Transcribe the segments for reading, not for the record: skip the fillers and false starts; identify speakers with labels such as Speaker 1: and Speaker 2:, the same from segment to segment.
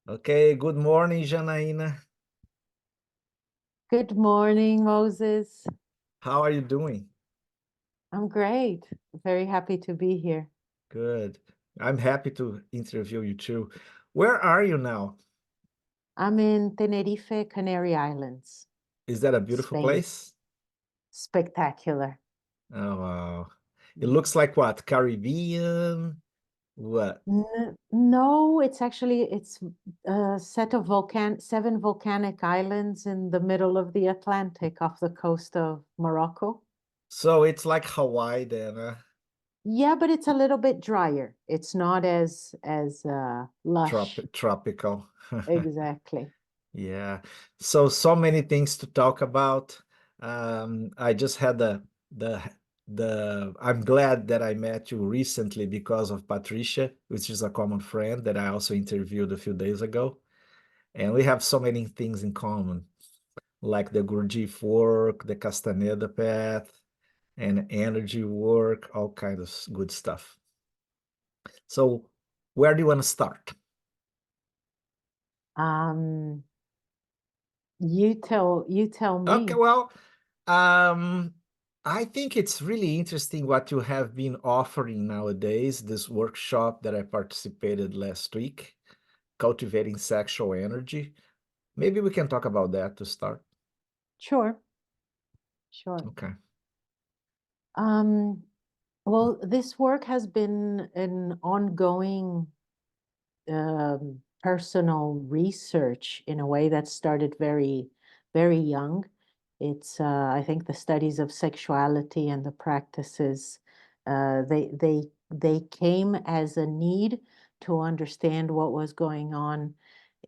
Speaker 1: Okay, good morning, Janaina.
Speaker 2: Good morning, Moses.
Speaker 1: How are you doing?
Speaker 2: I'm great. Very happy to be here.
Speaker 1: Good. I'm happy to interview you too. Where are you now?
Speaker 2: I'm in Tenerife, Canary Islands,
Speaker 1: Is that a beautiful
Speaker 2: Spain.
Speaker 1: place?
Speaker 2: Spectacular.
Speaker 1: Oh, wow. It
Speaker 2: Mm.
Speaker 1: looks like what? Caribbean? What?
Speaker 2: No, it's a set of seven volcanic islands in the middle of the Atlantic off the coast of Morocco.
Speaker 1: So it's like Hawaii then,
Speaker 2: Yeah, but it's a little bit drier. It's not as lush.
Speaker 1: tropical.
Speaker 2: Exactly.
Speaker 1: Yeah. So many things to talk about. I just had the I'm glad that I met you recently because of Patricia, which is a common friend that I also interviewed a few days ago. And we have so many things in common, like the Gurdjieff work, the Castaneda path, and energy work, all kinds of good stuff. So where do you want to start?
Speaker 2: Um, you tell
Speaker 1: Okay,
Speaker 2: me.
Speaker 1: well, um, I think it's really interesting what you have been offering nowadays, this workshop that I participated last week, cultivating sexual energy. Maybe we can talk about that to start.
Speaker 2: Sure, sure.
Speaker 1: Okay.
Speaker 2: Um, well, this work has been an ongoing personal research in a way that started very, very young. I think, the studies of sexuality and the practices, they came as a need to understand what was going on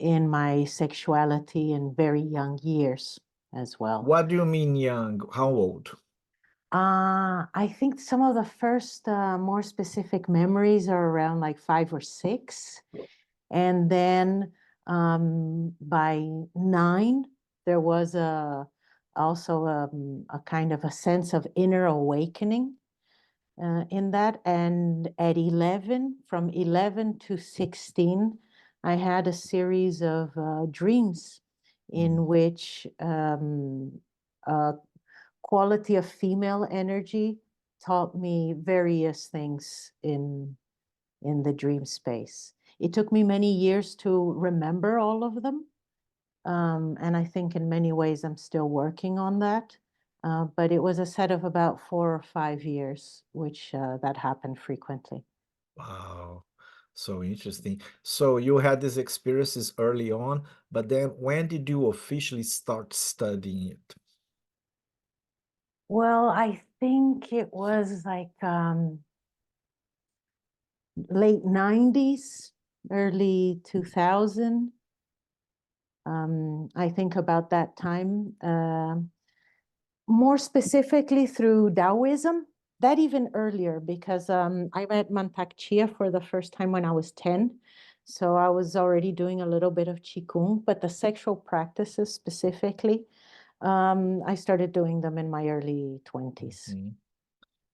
Speaker 2: in my sexuality in very young years as well.
Speaker 1: What do you mean young? How old?
Speaker 2: I think some of the first more specific memories are around like 5 or 6. And then by 9, there was also a kind of a sense of inner awakening in that. And at 11, from 11 to 16, I had a series of dreams in
Speaker 1: Mm.
Speaker 2: which uh, quality of female energy taught me various things in the dream space. It took me many years to remember all of them. And I think in many ways I'm still working on that. But it was a set of about 4 or 5 years, which that happened frequently.
Speaker 1: Wow. So interesting. So you had these experiences early on, but then when did you officially start studying it?
Speaker 2: Well, I think it was like late 90s, early 2000. I think about that time. More specifically through Taoism, that even earlier, because I met Mantak Chia for the first time when I was 10. So I was already doing a little bit of Qigong, but the sexual practices specifically, I started doing them in my early 20s.
Speaker 1: Mhm.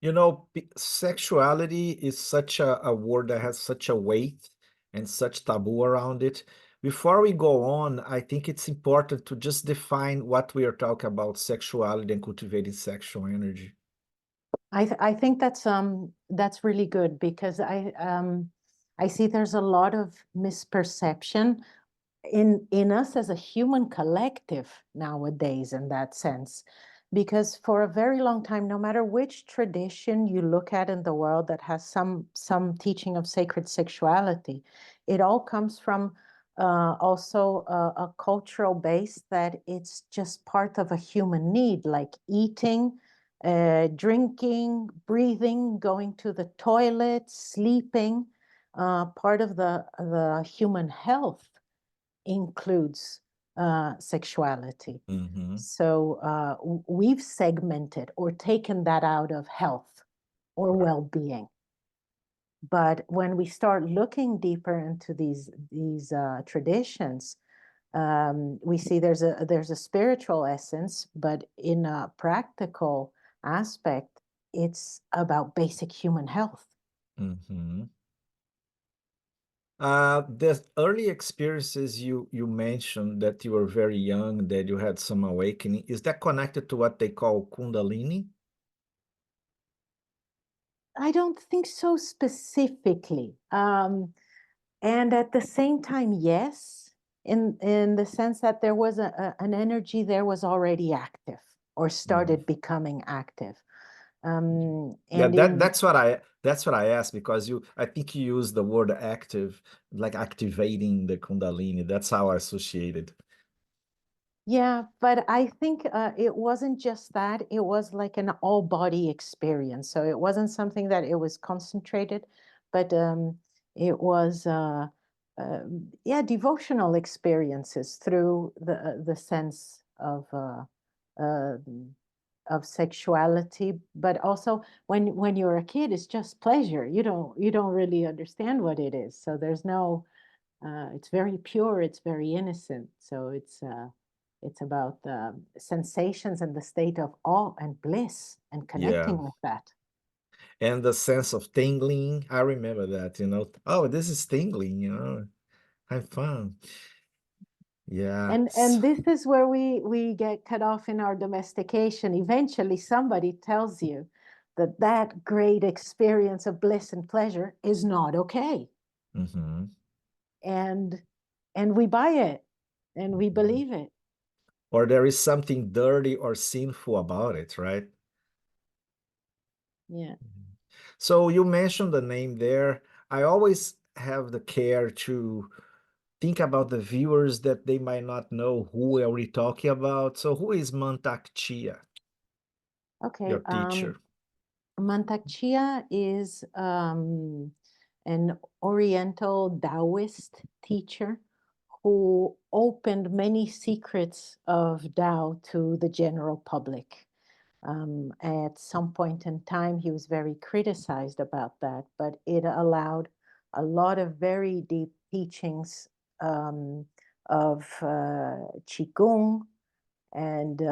Speaker 1: You know, sexuality is such a word that has such a weight and such taboo around it. Before we go on, I think it's important to just define what we are talking about, sexuality and cultivating sexual energy.
Speaker 2: I think that's really good because I see there's a lot of misperception in us as a human collective nowadays in that sense, because for a very long time, no matter which tradition you look at in the world that has some teaching of sacred sexuality, it all comes from also a cultural base that it's just part of a human need, like eating, drinking, breathing, going to the toilet, sleeping. Part of the human health includes sexuality.
Speaker 1: Mhm.
Speaker 2: So we've segmented or taken that out of health or
Speaker 1: Right.
Speaker 2: well-being. But when we start looking deeper into these traditions, we see there's a spiritual essence, but in a practical aspect, it's about basic human health.
Speaker 1: Mhm. The early experiences you mentioned that you were very young, that you had some awakening, is that connected to what they call Kundalini?
Speaker 2: I don't think so specifically. And at the same time, yes, in the sense that there was an energy there was already active or
Speaker 1: Mhm.
Speaker 2: started becoming active.
Speaker 1: Yeah,
Speaker 2: And in
Speaker 1: that's what I asked because I think you used the word active, like activating the Kundalini. That's how I associated.
Speaker 2: Yeah, but I think it wasn't just that. It was like an all body experience. So it wasn't something that it was concentrated, but it was yeah, devotional experiences through the sense uh, of sexuality. But also when you're a kid, it's just pleasure. You don't really understand what it is. So there's no it's very pure, it's very innocent. So it's about the sensations and the state of awe and bliss and
Speaker 1: Yeah.
Speaker 2: connecting with that.
Speaker 1: And the sense of tingling, I remember that, Oh, this is tingling, have fun. Yeah.
Speaker 2: And this is where we get cut off in our domestication. Eventually, somebody tells you that that great experience of bliss and pleasure is not okay,
Speaker 1: Mhm.
Speaker 2: and and we buy it and we
Speaker 1: Mhm.
Speaker 2: believe it.
Speaker 1: Or there is something dirty or sinful about it, right?
Speaker 2: Yeah.
Speaker 1: So you mentioned the name there. I always have the care to think about the viewers that they might not know who are we talking about. So who is Mantak Chia,
Speaker 2: Okay.
Speaker 1: your teacher?
Speaker 2: Mantak Chia is an Oriental Taoist teacher who opened many secrets of Tao to the general public. At some point in time, he was very criticized about that, but it allowed a lot of very deep teachings of Qigong and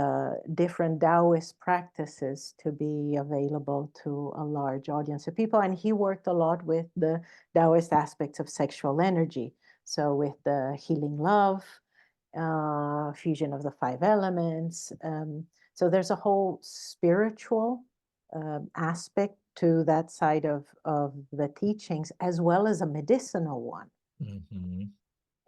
Speaker 2: different Taoist practices to be available to a large audience of people. And he worked a lot with the Taoist aspects of sexual energy. So with the healing love, fusion of the five elements. So there's a whole spiritual aspect to that side of the teachings, as well as a medicinal one.
Speaker 1: Mhm.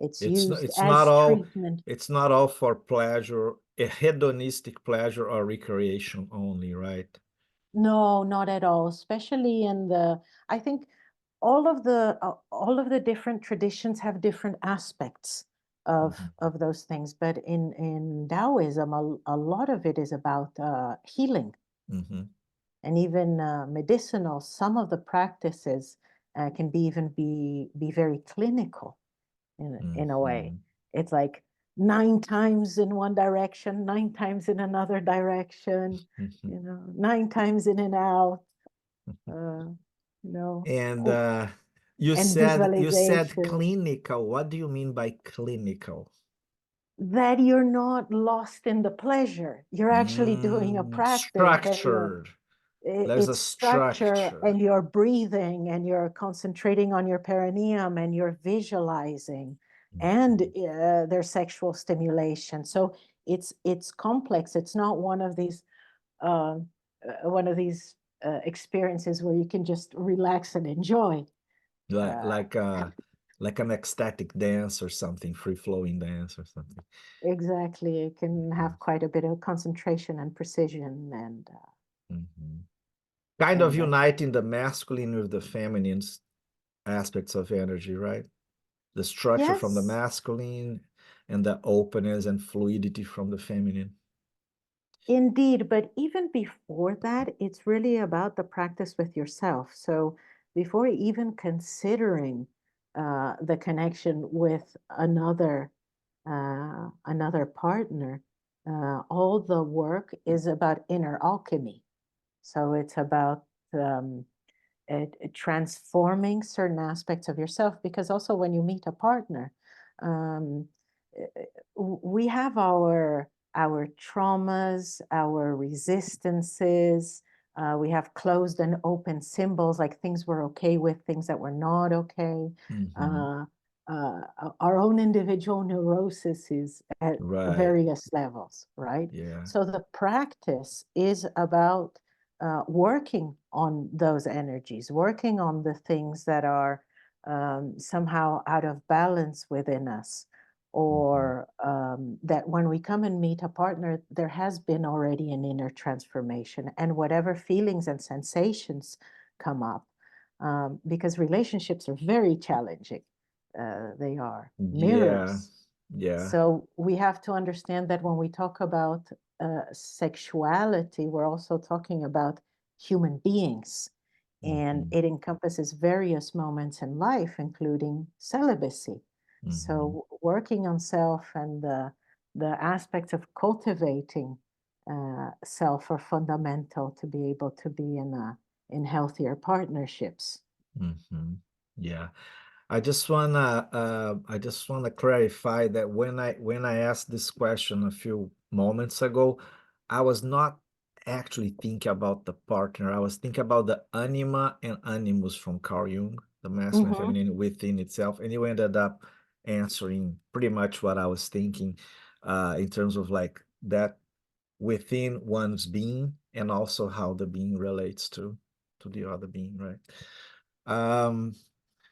Speaker 2: It's
Speaker 1: It's not,
Speaker 2: used as treatment.
Speaker 1: it's not all for pleasure, a hedonistic pleasure or recreation only, right?
Speaker 2: No, not at all, especially in the, I think all of the different traditions have different aspects
Speaker 1: Mhm.
Speaker 2: of those things, but in Taoism, a lot of it is about healing
Speaker 1: Mhm.
Speaker 2: and even medicinal. Some of the practices can be even be very clinical in a way.
Speaker 1: Mhm.
Speaker 2: It's like 9 times in one direction, 9 times in another direction,
Speaker 1: Mhm.
Speaker 2: 9 times in and out, uh, you know,
Speaker 1: And
Speaker 2: oh, and
Speaker 1: you said
Speaker 2: visualization,
Speaker 1: clinical. What do you mean by clinical?
Speaker 2: that you're not lost in the pleasure. You're actually doing a practice and
Speaker 1: Structured. There's a
Speaker 2: it's structure
Speaker 1: structure.
Speaker 2: and you're breathing and you're concentrating on your perineum and you're visualizing and
Speaker 1: Mhm.
Speaker 2: there's sexual stimulation. So it's complex. It's not uh, one of these experiences where you can just relax and enjoy.
Speaker 1: Like
Speaker 2: Uh,
Speaker 1: like uh like an ecstatic dance or something, free flowing dance or something.
Speaker 2: exactly. It can
Speaker 1: Mhm.
Speaker 2: have quite a bit of concentration and precision
Speaker 1: Mhm. Kind of
Speaker 2: and
Speaker 1: uniting the masculine with the feminine aspects of energy, right? The structure from the
Speaker 2: yes.
Speaker 1: masculine and the openness and fluidity from the feminine.
Speaker 2: Indeed, but even before that, it's really about the practice with yourself. So before even considering the connection with another partner, all the work is about inner alchemy. So it's about transforming certain aspects of yourself, because also when you meet a partner, um, we have our traumas, our resistances, We have closed and open symbols, like things we're okay with, things that were not okay.
Speaker 1: Mm-hmm.
Speaker 2: Our own individual neuroses at
Speaker 1: Right.
Speaker 2: various levels, right?
Speaker 1: Yeah.
Speaker 2: So the practice is about working on those energies, working on the things that are somehow out of balance within us,
Speaker 1: Mm-hmm.
Speaker 2: or that when we come and meet a partner, there has been already an inner transformation, and whatever feelings and sensations come up, because relationships are very challenging. They are
Speaker 1: Yeah.
Speaker 2: mirrors.
Speaker 1: Yeah.
Speaker 2: So we have to understand that when we talk about sexuality, we're also talking about human beings. And
Speaker 1: Mm-hmm.
Speaker 2: it encompasses various moments in life, including celibacy.
Speaker 1: Mm-hmm.
Speaker 2: So working on self and the aspects of cultivating self are fundamental to be able to be in healthier partnerships.
Speaker 1: Mm-hmm. Yeah. I just wanna clarify that when I asked this question a few moments ago, I was not actually thinking about the partner. I was thinking about the anima and animus from Carl Jung, the masculine and
Speaker 2: Mhm.
Speaker 1: feminine within itself, and you ended up answering pretty much what I was thinking, in terms of like that within one's being and also how the being relates to the other being, right? Um,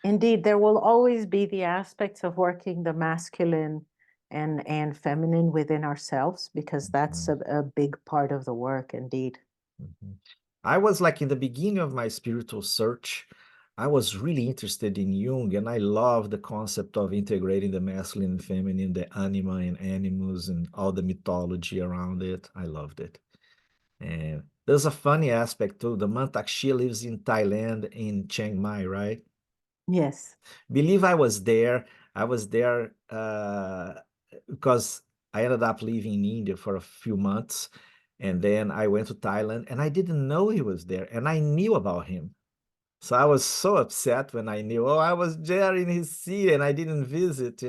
Speaker 2: Indeed, there will always be the aspects of working the masculine and feminine within ourselves, because that's
Speaker 1: mhm.
Speaker 2: a big part of the work, indeed.
Speaker 1: Mhm. I was like in the beginning of my spiritual search, I was really interested in Jung, and I love the concept of integrating the masculine and feminine, the anima and animus, and all the mythology around it. I loved it. And there's a funny aspect too. The Mantak lives in Thailand, in Chiang Mai, right?
Speaker 2: Yes.
Speaker 1: Believe I was there. I was there because I ended up living in India for a few months, and then I went to Thailand, and I didn't know he was there, and I knew about him. So I was so upset when I knew, oh, I was there in his city and I didn't visit.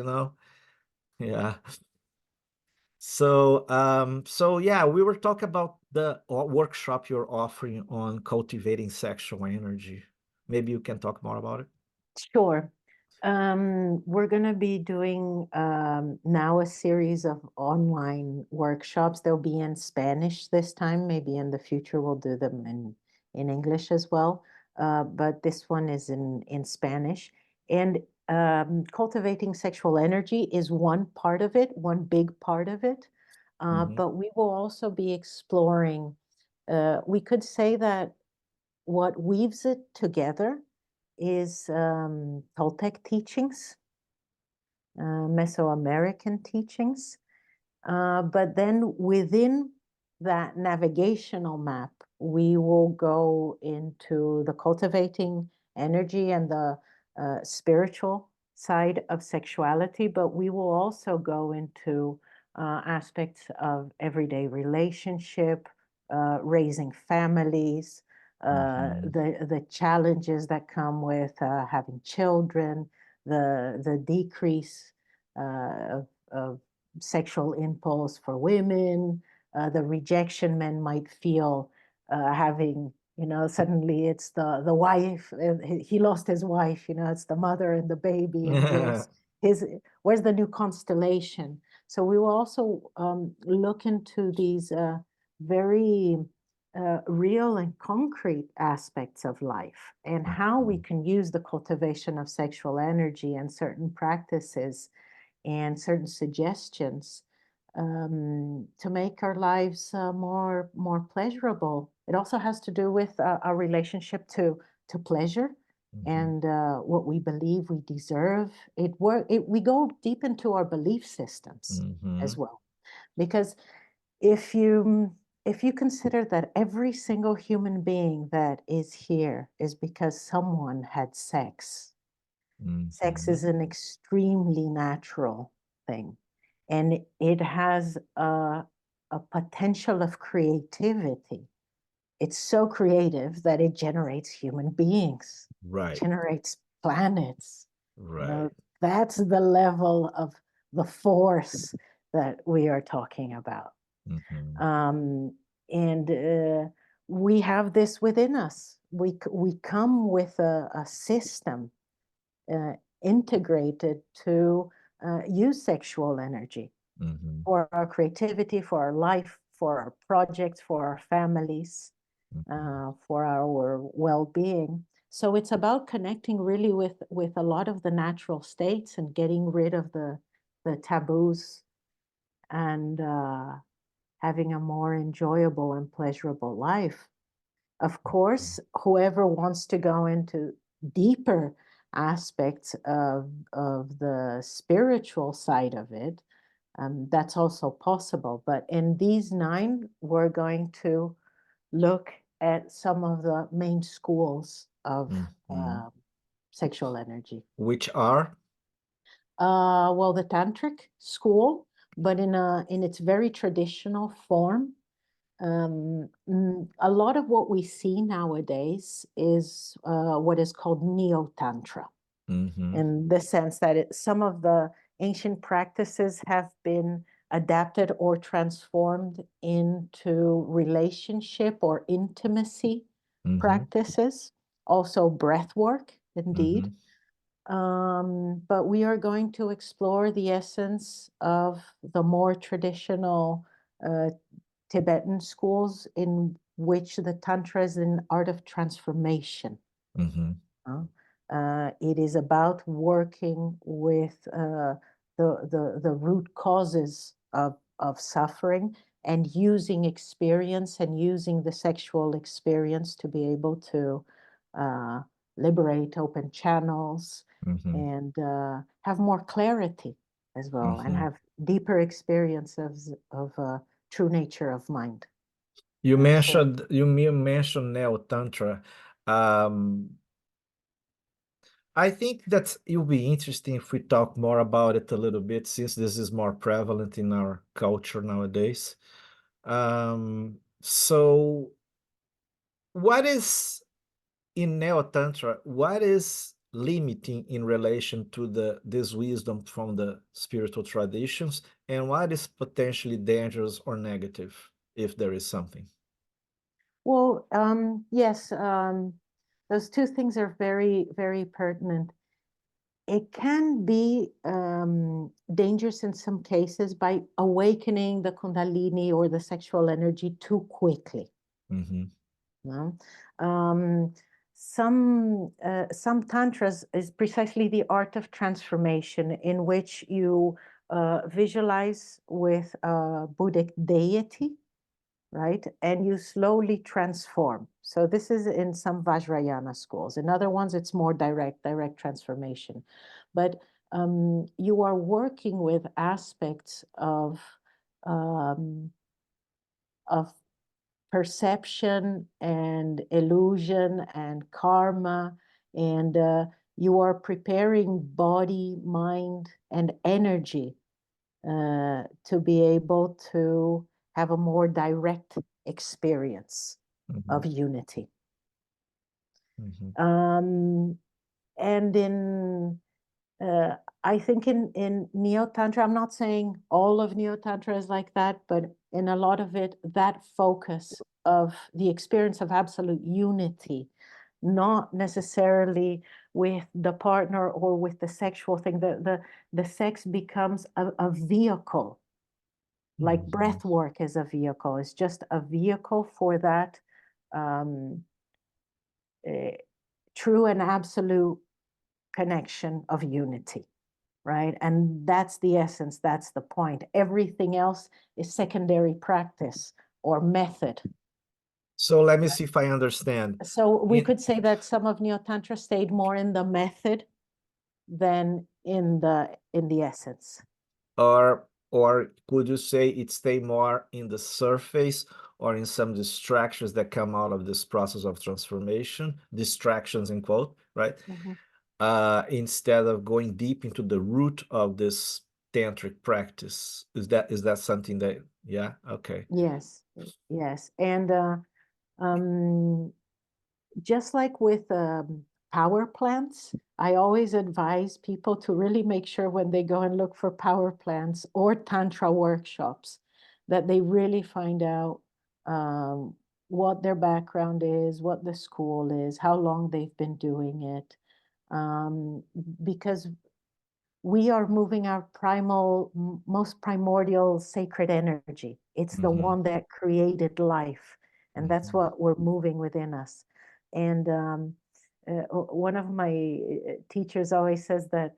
Speaker 1: Yeah. So yeah, we were talking about the workshop you're offering on cultivating sexual energy. Maybe you can talk more about it.
Speaker 2: Sure. We're going to be doing now a series of online workshops. They'll be in Spanish this time. Maybe in the future we'll do them in English as well. But this one is in Spanish. And cultivating sexual energy is one part of it, one big part of it.
Speaker 1: Mhm.
Speaker 2: But we will also be exploring, we could say that what weaves it together is Toltec teachings, Mesoamerican teachings. But then within that navigational map, we will go into the cultivating energy and the spiritual side of sexuality, but we will also go into aspects of everyday relationship, raising families,
Speaker 1: Mhm.
Speaker 2: the challenges that come with having children, the decrease of sexual impulse for women, the rejection men might feel having, suddenly it's the wife, he lost his wife, it's the mother and the baby, and where's the new constellation? So we will also look into these very real and concrete aspects of life, and how we
Speaker 1: Mhm.
Speaker 2: can use the cultivation of sexual energy and certain practices and certain suggestions to make our lives more pleasurable. It also has to do with our relationship to pleasure
Speaker 1: Mhm.
Speaker 2: and what we believe we deserve. We go deep into our belief systems as
Speaker 1: Mhm.
Speaker 2: well, because if you consider that every single human being that is here is because someone had sex. Sex
Speaker 1: Mhm.
Speaker 2: is an extremely natural thing, and it has a potential of creativity. It's so creative that it generates human beings,
Speaker 1: Right.
Speaker 2: generates planets. You
Speaker 1: Right.
Speaker 2: know, that's the level of the force that we are talking about.
Speaker 1: Mhm.
Speaker 2: Um, and we have this within us. We come with a system integrated to use sexual energy for our creativity, for our life, for our projects, for our families, for our well-being. So it's about connecting really with a lot of the natural states and getting rid of the taboos and having a more enjoyable and pleasurable life. Of course, whoever wants to go into deeper aspects of the spiritual side of it, that's also possible. But in these 9, we're going to look at some of the main schools of sexual energy.
Speaker 1: Which are?
Speaker 2: Well, the tantric school, but in its very traditional form. A lot of what we see nowadays is what is called neo-tantra, in the sense that some of the ancient practices have been adapted or transformed into relationship or intimacy practices, also breath work, indeed. But we are going to explore the essence of the more traditional Tibetan schools, in which the Tantra is an art of transformation. It is about working with the root causes of suffering, and using experience and using the sexual experience to be able to liberate, open channels, and have more clarity as well, and have deeper experiences of true nature of mind.
Speaker 1: You mentioned Neo Tantra. I think that it'll be interesting if we talk more about it a little bit, since this is more prevalent in our culture nowadays. So what is in Neo Tantra, what is limiting in relation to this wisdom from the spiritual traditions, and what is potentially dangerous or negative, if there is something?
Speaker 2: Well, yes, those two things are very, very pertinent. It can be dangerous in some cases by awakening the Kundalini or the sexual energy too quickly. No? Some tantras is precisely the art of transformation, in which you visualize with a Buddhic deity, right? And you slowly transform. So this is in some Vajrayana schools. In other ones, it's more direct transformation. But you are working with aspects of perception and illusion and karma, and you are preparing body, mind, and energy to be able to have a more direct experience of unity. And in I think in Neo-Tantra, I'm not saying all of Neo-Tantra is like that, but in a lot of it, that focus of the experience of absolute unity, not necessarily with the partner or with the sexual thing. The sex becomes a vehicle, like breath work is a vehicle. It's just a vehicle for that true and absolute connection of unity. Right? And that's the essence, that's the point. Everything else is secondary practice or method.
Speaker 1: So let me see if I understand.
Speaker 2: So we could say that some of Neo-Tantra stayed more in the method than in the essence.
Speaker 1: Or could you say it stay more in the surface, or in some distractions that come out of this process of transformation, distractions in quote, right? Instead of going deep into the root of this tantric practice. Is that something that, yeah, okay.
Speaker 2: Yes. And just like with power plants, I always advise people to really make sure when they go and look for power plants or Tantra workshops, that they really find out what their background is, what the school is, how long they've been doing it, because we are moving our most primordial sacred energy. It's the
Speaker 1: Mm-hmm.
Speaker 2: one that created life, and that's
Speaker 1: Mm-hmm.
Speaker 2: what we're moving within us. And one of my teachers always says that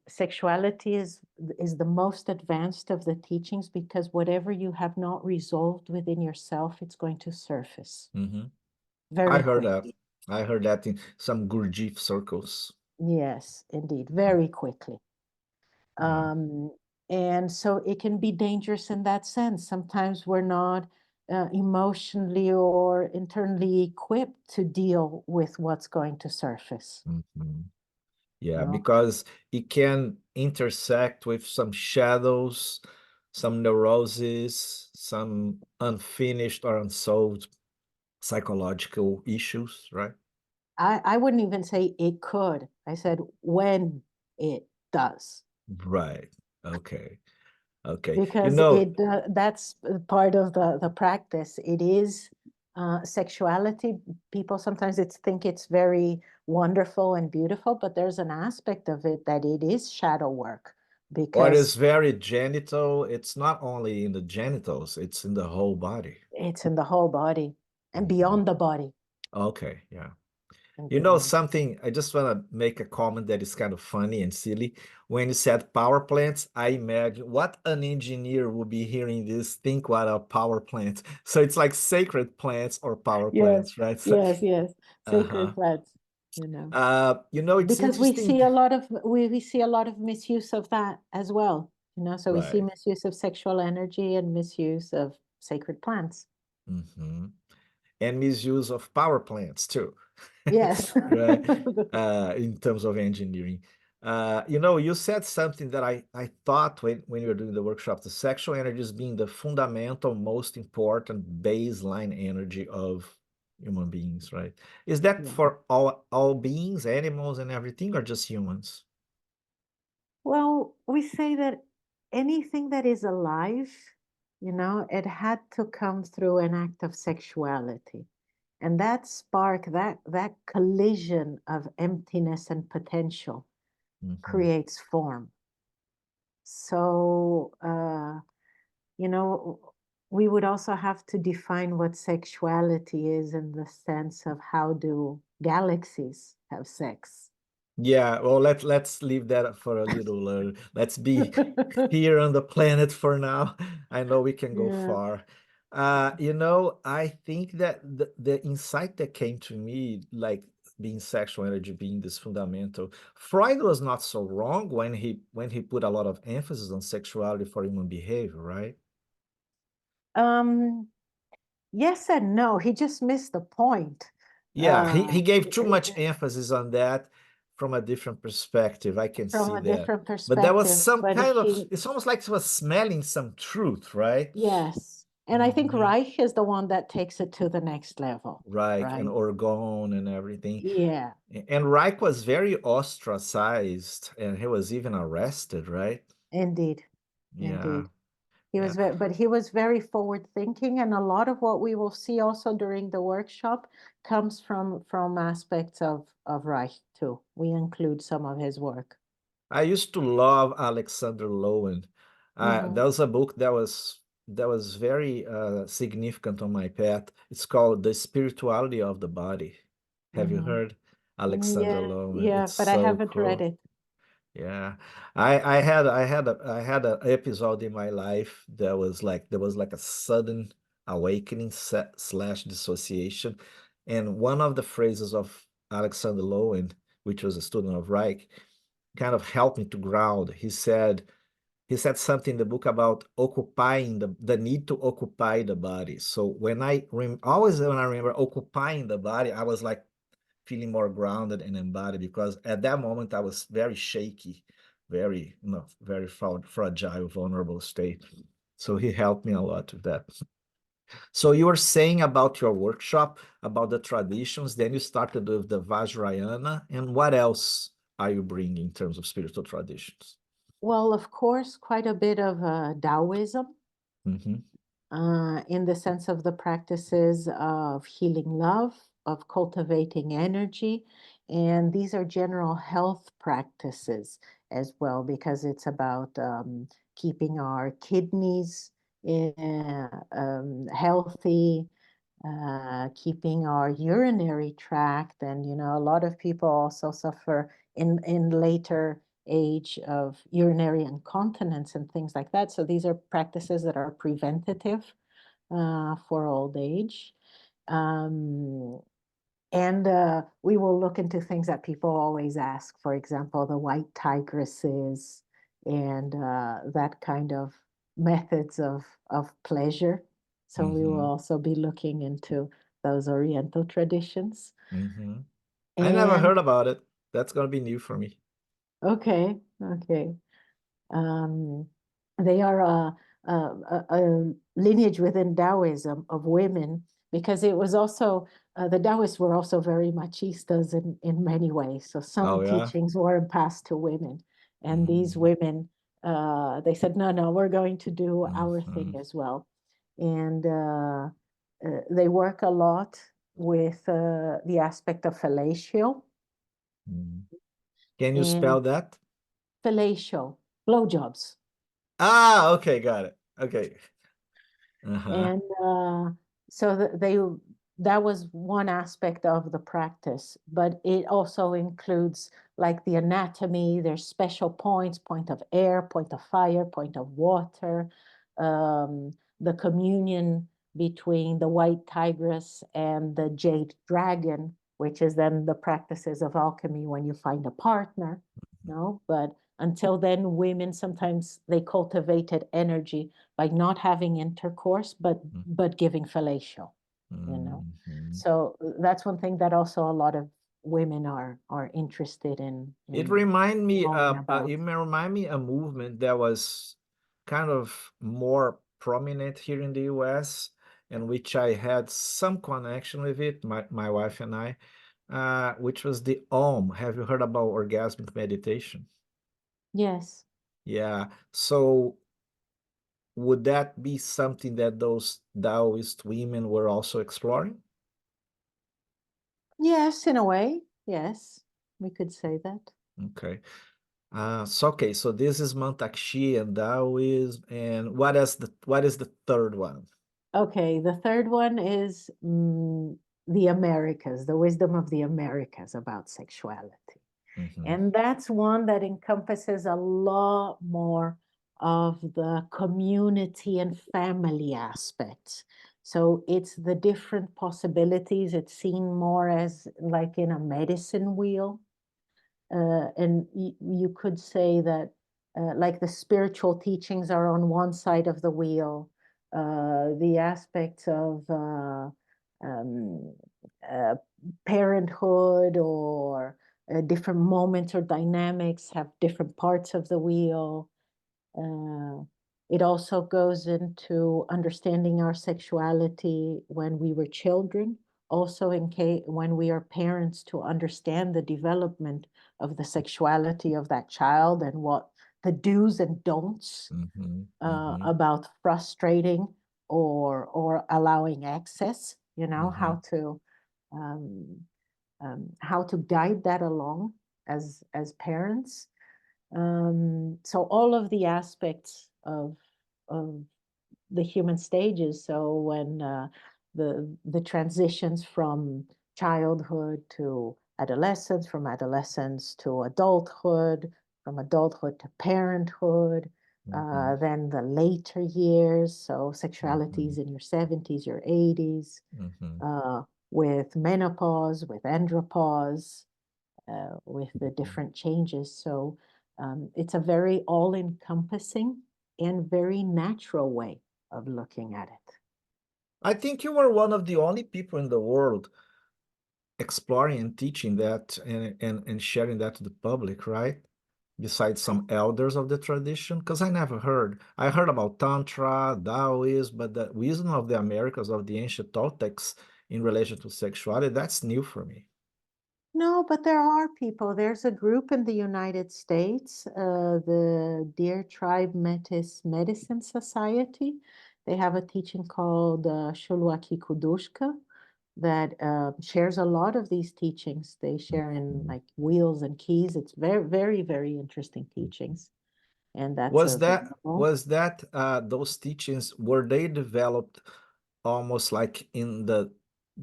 Speaker 2: sexuality is the most advanced of the teachings, because whatever you have not resolved within yourself, it's going to surface
Speaker 1: Mm-hmm. I
Speaker 2: very
Speaker 1: heard that.
Speaker 2: quickly.
Speaker 1: I heard that in some Gurdjieff circles.
Speaker 2: Yes, indeed, very quickly.
Speaker 1: Yeah.
Speaker 2: And so it can be dangerous in that sense. Sometimes we're not emotionally or internally equipped to deal with what's going to surface.
Speaker 1: Mm-hmm. Yeah,
Speaker 2: No,
Speaker 1: because it can intersect with some shadows, some neuroses, some unfinished or unsolved psychological issues, right?
Speaker 2: I wouldn't even say it could. I said when it does,
Speaker 1: Right. Okay. Okay. You
Speaker 2: because
Speaker 1: know,
Speaker 2: that's part of the practice. It is sexuality. People sometimes think it's very wonderful and beautiful, but there's an aspect of it that it is shadow work,
Speaker 1: what
Speaker 2: because
Speaker 1: is very genital, it's not only in the genitals, it's in the whole body.
Speaker 2: it's in the whole body and
Speaker 1: Mhm.
Speaker 2: beyond the body
Speaker 1: Okay, yeah.
Speaker 2: and
Speaker 1: You know
Speaker 2: beyond.
Speaker 1: something, I just want to make a comment that is kind of funny and silly. When you said power plants, I imagine what an engineer would be hearing this, think what a power plant. So it's like sacred plants or power
Speaker 2: Yes,
Speaker 1: plants, right? So,
Speaker 2: yes,
Speaker 1: uh-huh.
Speaker 2: sacred plants, you know.
Speaker 1: You know, it's
Speaker 2: Because we
Speaker 1: interesting.
Speaker 2: see a lot of we see a lot of misuse of that as well, you know. So we see
Speaker 1: Right.
Speaker 2: misuse of sexual energy and misuse of sacred plants.
Speaker 1: Hmm. And misuse of power plants too,
Speaker 2: Yes.
Speaker 1: right? In terms of engineering. You know, you said something that I thought when you were doing the workshop, the sexual energy is being the fundamental, most important baseline energy of human beings, right? Is that
Speaker 2: Yeah.
Speaker 1: for all beings, animals, and everything, or just humans?
Speaker 2: Well, we say that anything that is alive, you know, it had to come through an act of sexuality. And that spark, that collision of emptiness and potential
Speaker 1: Hmm.
Speaker 2: creates form. So, you know, we would also have to define what sexuality is in the sense of how do galaxies have sex.
Speaker 1: Yeah, well, let's leave that for a little. Let's be here on the planet for now. I know we can go
Speaker 2: Yeah.
Speaker 1: far. You know, I think that the insight that came to me, like being sexual energy being this fundamental, Freud was not so wrong when he put a lot of emphasis on sexuality for human behavior, right?
Speaker 2: Um, yes and no. He just missed the point.
Speaker 1: Yeah, he gave too
Speaker 2: It-
Speaker 1: much emphasis on that from a different perspective. I can
Speaker 2: from
Speaker 1: see
Speaker 2: a
Speaker 1: that.
Speaker 2: different
Speaker 1: But there was
Speaker 2: perspective,
Speaker 1: some
Speaker 2: but
Speaker 1: kind of,
Speaker 2: he,
Speaker 1: it's almost like he was smelling some truth, right?
Speaker 2: yes. And I think
Speaker 1: Mhm.
Speaker 2: Reich is the one that takes it to the next level,
Speaker 1: Reich and
Speaker 2: right?
Speaker 1: Orgon and everything.
Speaker 2: Yeah,
Speaker 1: And Reich was very ostracized and he was even arrested, right?
Speaker 2: indeed,
Speaker 1: Yeah,
Speaker 2: indeed. He
Speaker 1: yeah.
Speaker 2: was very, but he was very forward thinking, and a lot of what we will see also during the workshop comes from aspects of Reich too. We include some of his work.
Speaker 1: I used to love Alexander Lowen. That
Speaker 2: Hmm.
Speaker 1: was a book that was very significant on my path. It's called The Spirituality of the Body. Have you
Speaker 2: Hmm.
Speaker 1: heard Alexander
Speaker 2: Yeah,
Speaker 1: Lowen?
Speaker 2: yeah,
Speaker 1: It's
Speaker 2: but I
Speaker 1: so
Speaker 2: haven't read
Speaker 1: cool.
Speaker 2: it.
Speaker 1: Yeah, I had an episode in my life that was like there was like a sudden awakening slash dissociation, and one of the phrases of Alexander Lowen, which was a student of Reich, kind of helped me to ground. He said something in the book about occupying the need to occupy the body. So always when I remember occupying the body, I was like feeling more grounded and embodied because at that moment I was very shaky, very, very fragile, vulnerable state. So he helped me a lot with that. So you were saying about your workshop, about the traditions, then you started with the Vajrayana, and what else are you bringing in terms of spiritual traditions?
Speaker 2: Well, of course, quite a bit of Taoism.
Speaker 1: Hmm.
Speaker 2: in the sense of the practices of healing love, of cultivating energy. And these are general health practices as well, because it's about keeping our kidneys healthy, keeping our urinary tract. And, you know, a lot of people also suffer in later age of urinary incontinence and things like that. So these are practices that are preventative for old age. And we will look into things that people always ask, for example, the white tigresses and that kind of methods of pleasure. So we will also be looking into those Oriental traditions.
Speaker 1: I never
Speaker 2: And
Speaker 1: heard about it. That's gonna be new for me.
Speaker 2: okay, okay. Um, they are a lineage within Taoism of women, because it was also, the Taoists were also very machistas in many ways. So
Speaker 1: Oh
Speaker 2: some
Speaker 1: yeah.
Speaker 2: teachings weren't passed to women. And these
Speaker 1: Mhm.
Speaker 2: women, they said, no, no, we're going to do our thing
Speaker 1: Mhm.
Speaker 2: as well. And they work a lot with the aspect of fellatio.
Speaker 1: Mhm. Can you
Speaker 2: And
Speaker 1: spell that?
Speaker 2: fellatio, blowjobs.
Speaker 1: Ah, okay, got it. Okay. Uh-huh.
Speaker 2: And so that was one aspect of the practice, but it also includes like the anatomy. There's special points: point of air, point of fire, point of water, the communion between the white tigress and the jade dragon, which is then the practices of alchemy when you find a partner. No, but until then, women sometimes they cultivated energy by not having intercourse, but giving fellatio, you know.
Speaker 1: Mhm.
Speaker 2: So that's one thing that also a lot of women are interested
Speaker 1: It
Speaker 2: in
Speaker 1: remind me
Speaker 2: knowing about.
Speaker 1: it may remind me a movement that was kind of more prominent here in the US, and which I had some connection with it, my wife and I, which was the Om. Have you heard about orgasmic meditation?
Speaker 2: Yes.
Speaker 1: Yeah. So would that be something that those Taoist women were also exploring?
Speaker 2: Yes, in a way. Yes, we could say that.
Speaker 1: Okay. So okay, so this is Mantakshi and Taoism, and what is the third one?
Speaker 2: Okay, the third one is the Americas, the wisdom of the Americas about sexuality.
Speaker 1: Mhm.
Speaker 2: And that's one that encompasses a lot more of the community and family aspects. So it's the different possibilities. It's seen more as like in a medicine wheel. And you could say that like the spiritual teachings are on one side of the wheel, the aspects of um, uh, parenthood or different moments or dynamics have different parts of the wheel. Uh, it also goes into understanding our sexuality when we were children, also in case when we are parents, to understand the development of the sexuality of that child and what the do's and don'ts
Speaker 1: Mhm. Mhm.
Speaker 2: about frustrating or allowing access. You know
Speaker 1: Mhm.
Speaker 2: um, how to guide that along as parents. So all of the aspects of the human stages. So when the transitions from childhood to adolescence, from adolescence to adulthood, from adulthood to parenthood,
Speaker 1: Mhm.
Speaker 2: then the later years. So sexuality is
Speaker 1: Mhm.
Speaker 2: in your 70s, your 80s,
Speaker 1: Mhm.
Speaker 2: uh, with menopause, with andropause, with the different changes. So it's a very all-encompassing and very natural way of looking at it.
Speaker 1: I think you were one of the only people in the world exploring and teaching that and sharing that to the public, right? Besides some elders of the tradition, because I never heard. I heard about Tantra, Taoism, but the wisdom of the Americas of the ancient Toltecs in relation to sexuality, that's new for me.
Speaker 2: No, but there are people. There's a group in the United States, the Deer Tribe Metis Medicine Society, They have a teaching called Shulwaki Kudushka that shares a lot of these teachings. They share in like wheels and keys. It's very, very, very interesting teachings. And that's available.
Speaker 1: Was that those teachings, were they developed almost like in the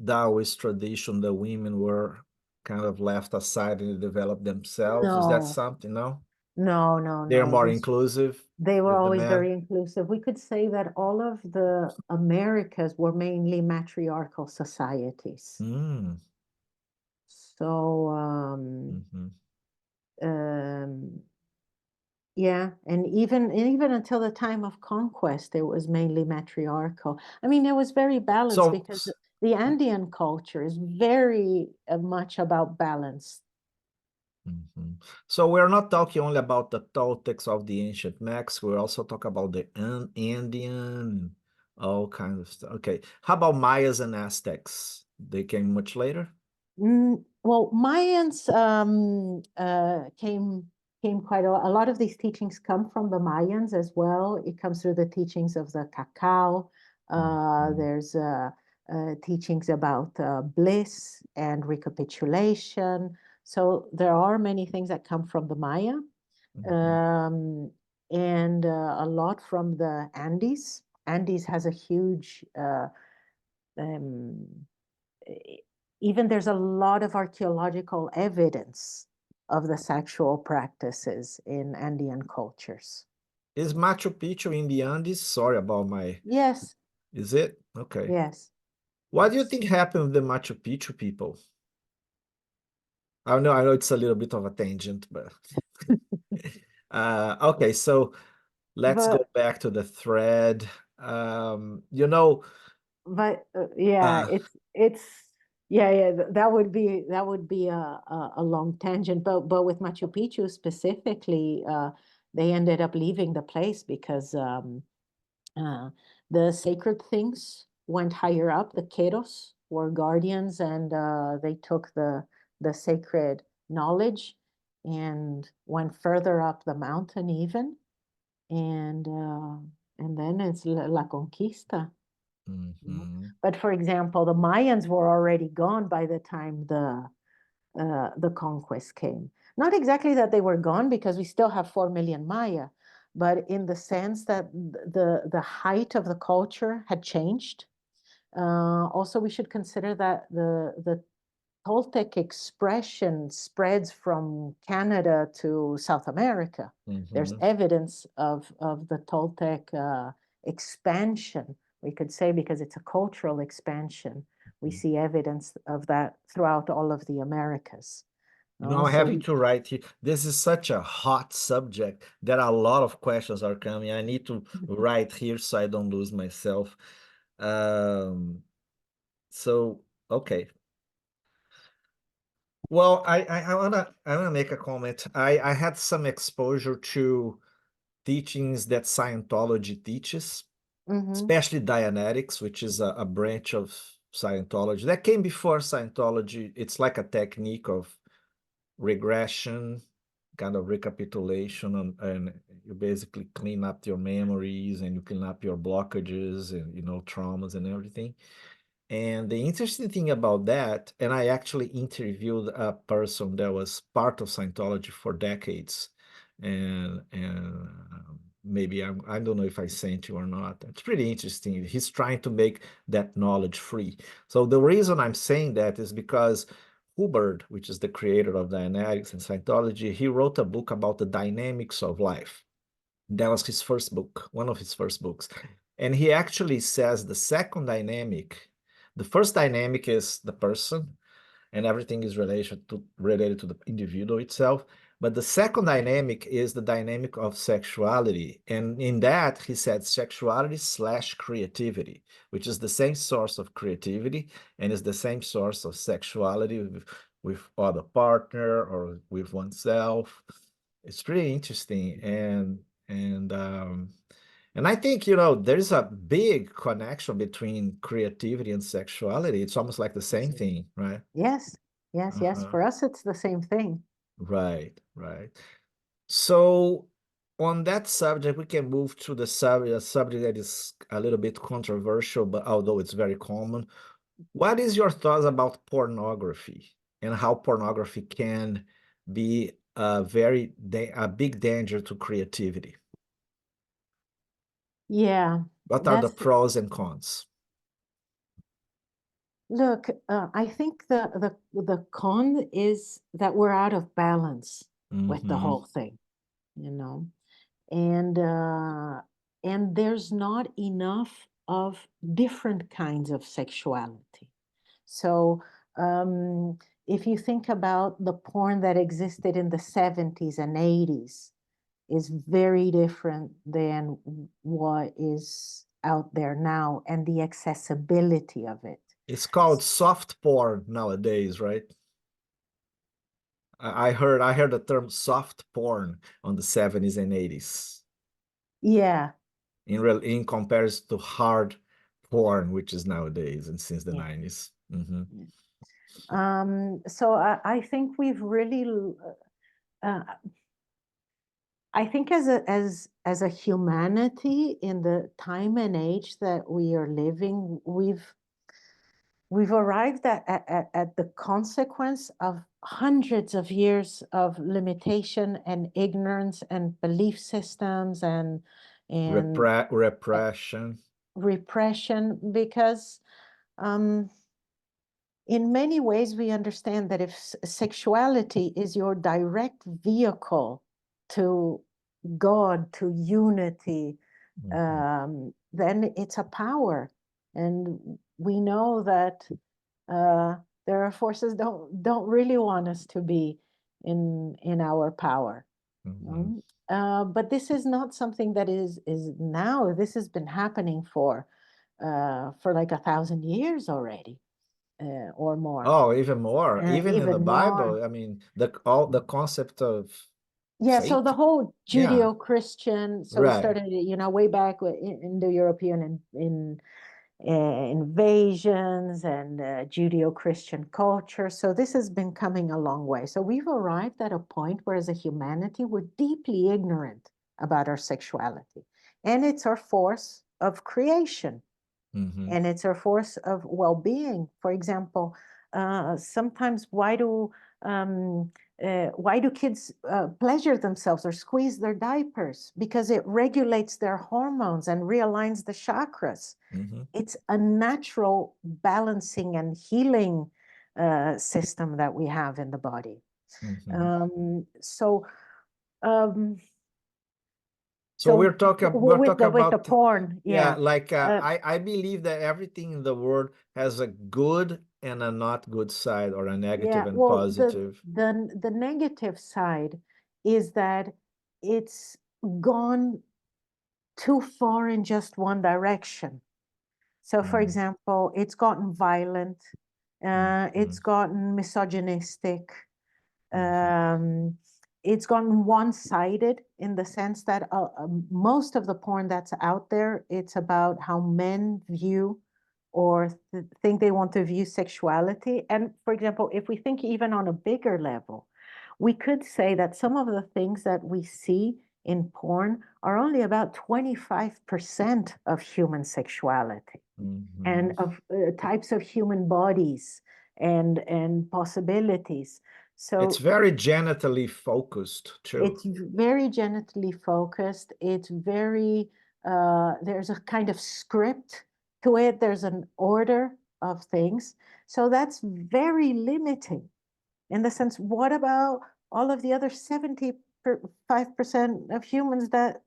Speaker 1: Taoist tradition, the women were kind of left aside and developed themselves? Is that
Speaker 2: No,
Speaker 1: something, no?
Speaker 2: no, no,
Speaker 1: They're
Speaker 2: no.
Speaker 1: more inclusive
Speaker 2: They were
Speaker 1: with the
Speaker 2: always
Speaker 1: men?
Speaker 2: very inclusive. We could say that all of the Americas were mainly matriarchal societies.
Speaker 1: Mm,
Speaker 2: So,
Speaker 1: mhm.
Speaker 2: um, yeah, and even until the time of conquest, it was mainly matriarchal. I mean, it was very balanced
Speaker 1: So,
Speaker 2: because the Andean culture is very much about balance.
Speaker 1: mhm. So we're not talking only about the Toltecs of the ancient Mexico, we're also talking about the Andean, all kinds of stuff. Okay, how about Mayas and Aztecs? They came much later?
Speaker 2: Well, Mayans came quite a lot of these teachings come from the Mayans as well. It comes through the teachings of the cacao.
Speaker 1: Mhm,
Speaker 2: There's teachings about bliss and recapitulation. So there are many things that come from the Maya,
Speaker 1: mhm.
Speaker 2: um, and a lot from the Andes. Andes has a huge um, even there's a lot of archaeological evidence of the sexual practices in Andean cultures.
Speaker 1: Is Machu Picchu in the Andes? Sorry about my,
Speaker 2: Yes,
Speaker 1: is it? Okay.
Speaker 2: yes,
Speaker 1: What do you
Speaker 2: yes.
Speaker 1: think happened with the Machu Picchu people? I know it's a little bit of a tangent, but okay, so let's go
Speaker 2: But
Speaker 1: back to the thread. You know,
Speaker 2: yeah,
Speaker 1: uh,
Speaker 2: it's yeah, yeah, that would be a long tangent. But with Machu Picchu specifically, they ended up leaving the place because Uh, the sacred things went higher up. The Keros were guardians, and they took the sacred knowledge and went further up the mountain even. And uh, and then it's La Conquista. Mhm.
Speaker 1: mhm,
Speaker 2: But for example, the Mayans were already gone by the time the conquest came. Not exactly that they were gone because we still have 4 million Maya, but in the sense that the height of the culture had changed. Also, we should consider that the Toltec expression spreads from Canada to South America. There's
Speaker 1: mhm.
Speaker 2: evidence of the Toltec expansion, we could say, because it's a cultural expansion. We see evidence of that throughout all of the Americas.
Speaker 1: You know, I'm having
Speaker 2: So,
Speaker 1: to write here. This is such a hot subject that a lot of questions are coming. I need to write here so I don't lose myself. Um, so okay. Well, I wanna make a comment. I had some exposure to teachings that Scientology teaches,
Speaker 2: mhm,
Speaker 1: especially Dianetics, which is a branch of Scientology that came before Scientology. It's like a technique of regression, kind of recapitulation, and you basically clean up your memories and you clean up your blockages and traumas and everything. And the interesting thing about that, and I actually interviewed a person that was part of Scientology for decades, and maybe I don't know if I sent you or not. It's pretty interesting. He's trying to make that knowledge free. So the reason I'm saying that is because Hubbard, which is the creator of Dianetics and Scientology, he wrote a book about the dynamics of life. That was his first book, one of his first books. And he actually says the second dynamic, the first dynamic is the person, and everything is related to the individual itself. But the second dynamic is the dynamic of sexuality. And in that, he said sexuality slash creativity, which is the same source of creativity and is the same source of sexuality with other partner or with oneself. It's pretty interesting. And I think, there's a big connection between creativity and sexuality. It's almost like the same thing, right?
Speaker 2: yes, yes, yes.
Speaker 1: Uh-huh.
Speaker 2: For us, it's the same thing.
Speaker 1: Right, right. So on that subject, we can move to the subject that is a little bit controversial, but although it's very common. What is your thoughts about pornography and how pornography can be a big danger to creativity?
Speaker 2: Yeah,
Speaker 1: What are the pros and cons?
Speaker 2: look, I think the con is that we're out of balance with the whole thing, you know, and there's not enough of different kinds of sexuality. So if you think about the porn that existed in the 70s and 80s, is very different than what is out there now and the accessibility of it.
Speaker 1: It's called soft porn nowadays, right? I heard the term soft porn on the 70s and 80s.
Speaker 2: Yeah.
Speaker 1: In comparison to hard porn, which is nowadays and since the
Speaker 2: Yeah.
Speaker 1: 90s.
Speaker 2: So I think we've really I think as a humanity in the time and age that we are living, we've arrived at the consequence of hundreds of years of limitation and ignorance and belief systems and
Speaker 1: Repression.
Speaker 2: Repression, because in many ways we understand that if sexuality is your direct vehicle to God, to unity, then it's a power. And we know that there are forces don't really want us to be in our power. But this is not something that is now. This has been happening for like 1,000 years already, or more.
Speaker 1: Oh, even more. Even in the
Speaker 2: Even
Speaker 1: Bible,
Speaker 2: more.
Speaker 1: I mean, the concept of
Speaker 2: Yeah, so the
Speaker 1: fate.
Speaker 2: whole
Speaker 1: Yeah,
Speaker 2: Judeo-Christian, so we
Speaker 1: right.
Speaker 2: started, way back in the European invasions and Judeo-Christian culture. So this has been coming a long way. So we've arrived at a point where as a humanity, we're deeply ignorant about our sexuality. And it's our force of creation. And it's our force of well-being. For example, sometimes why do kids pleasure themselves or squeeze their diapers? Because it regulates their hormones and realigns the chakras. It's a natural balancing and healing system that we have in the body.
Speaker 1: So we're talking
Speaker 2: with the
Speaker 1: about
Speaker 2: porn, yeah.
Speaker 1: like I believe that everything in the world has a good and a not good side, or a negative and
Speaker 2: Well,
Speaker 1: positive.
Speaker 2: the negative side is that it's gone too far in just one direction. So, for example, it's gotten violent, it's gotten misogynistic, it's gotten one-sided in the sense that most of the porn that's out there, it's about how men view or think they want to view sexuality. And for example, if we think even on a bigger level, we could say that some of the things that we see in porn are only about 25% of human sexuality and of types of human bodies and possibilities. So
Speaker 1: it's very genitally focused too.
Speaker 2: it's very genitally focused. It's very, there's a kind of script to it. There's an order of things. So that's very limiting in the sense, what about all of the other 75% of humans that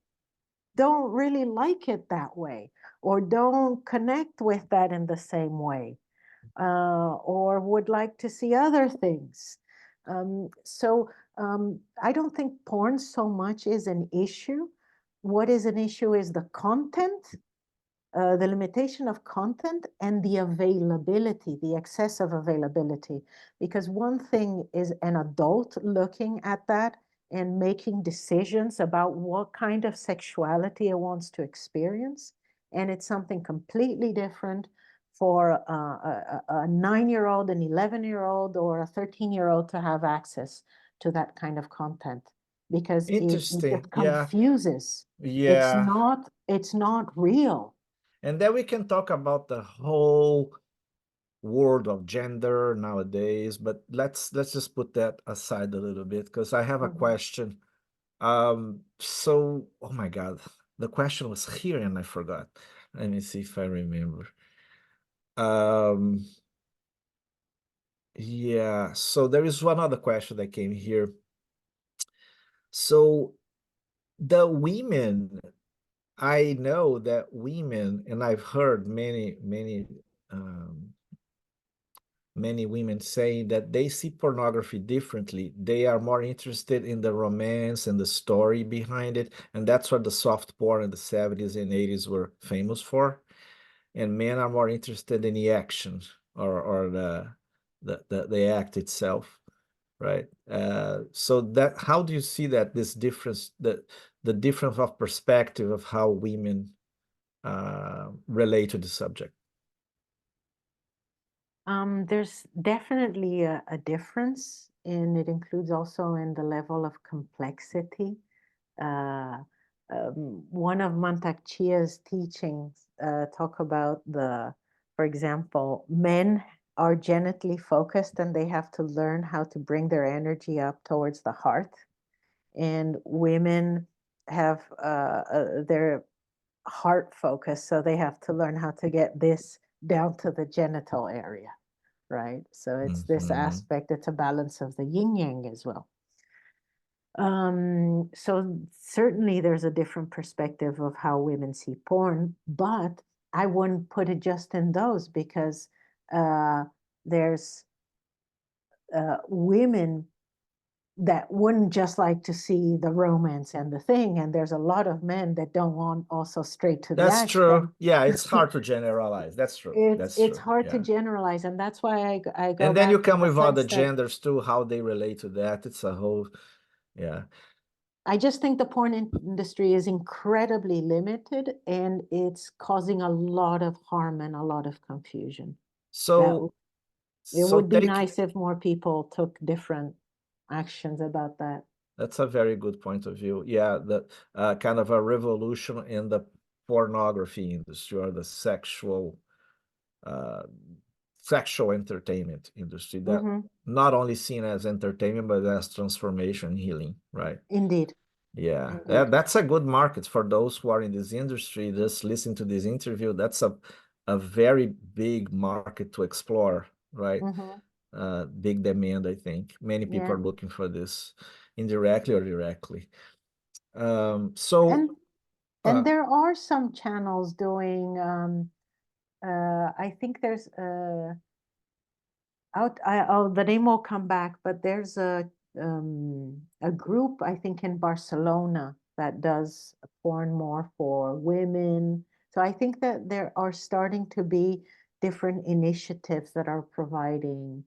Speaker 2: don't really like it that way or don't connect with that in the same way, or would like to see other things? I don't think porn so much is an issue. What is an issue is the content, the limitation of content, and the availability, the excessive availability. Because one thing is an adult looking at that and making decisions about what kind of sexuality it wants to experience. And it's something completely different for a 9-year-old, an 11-year-old, or a 13-year-old to have access to that kind of content. because
Speaker 1: Interesting.
Speaker 2: it
Speaker 1: Yeah.
Speaker 2: confuses.
Speaker 1: Yeah.
Speaker 2: It's not real.
Speaker 1: And then we can talk about the whole world of gender nowadays, but let's just put that aside a little bit because I have a
Speaker 2: Mhm.
Speaker 1: question. So, oh my God, the question was here and I forgot. Let me see if I remember. Um, yeah, so there is one other question that came here. So the women, I know that women, and I've heard many women saying that they see pornography differently. They are more interested in the romance and the story behind it, and that's what the soft porn in the 70s and 80s were famous for. And men are more interested in the action or the act itself, right? So that how do you see that this difference, the difference of perspective of how women relate to the subject?
Speaker 2: There's definitely a difference, and it includes also in the level of complexity. Uh, One of Mantak Chia's teachings talk about for example, men are genitally focused and they have to learn how to bring their energy up towards the heart, and women have their heart focus, so they have to learn how to get this down to the genital area, right? So it's this
Speaker 1: Mhm.
Speaker 2: aspect, it's a balance of the yin yang as well. So certainly there's a different perspective of how women see porn, but I wouldn't put it just in those, because there's women that wouldn't just like to see the romance and the thing, and there's a lot of men that don't want also straight to the
Speaker 1: That's true.
Speaker 2: action.
Speaker 1: Yeah, it's hard to generalize. That's true. That's
Speaker 2: It's
Speaker 1: true.
Speaker 2: hard to
Speaker 1: Yeah.
Speaker 2: generalize, and that's why I go
Speaker 1: And then you
Speaker 2: back to
Speaker 1: come
Speaker 2: the
Speaker 1: with other
Speaker 2: sense that
Speaker 1: genders too, how they relate to that. It's a whole, yeah.
Speaker 2: I just think the porn industry is incredibly limited, and it's causing a lot of harm and a lot of confusion. That
Speaker 1: So,
Speaker 2: it
Speaker 1: so
Speaker 2: would be
Speaker 1: take
Speaker 2: nice if more people took different actions about that.
Speaker 1: that's a very good point of view. Yeah, the kind of a revolution in the pornography industry or the uh, sexual entertainment industry that
Speaker 2: Hmm.
Speaker 1: not only seen as entertainment but as transformation and healing, right?
Speaker 2: Indeed,
Speaker 1: Yeah,
Speaker 2: indeed.
Speaker 1: that's a good market for those who are in this industry. Just listen to this interview. That's a very big market to explore, right?
Speaker 2: Hmm.
Speaker 1: Big demand, I think. Many people
Speaker 2: Yeah.
Speaker 1: are looking for this indirectly or directly. So,
Speaker 2: And
Speaker 1: uh,
Speaker 2: there are some channels doing I think there's the name will come back, but there's a group I think in Barcelona that does porn more for women. So I think that there are starting to be different initiatives that are providing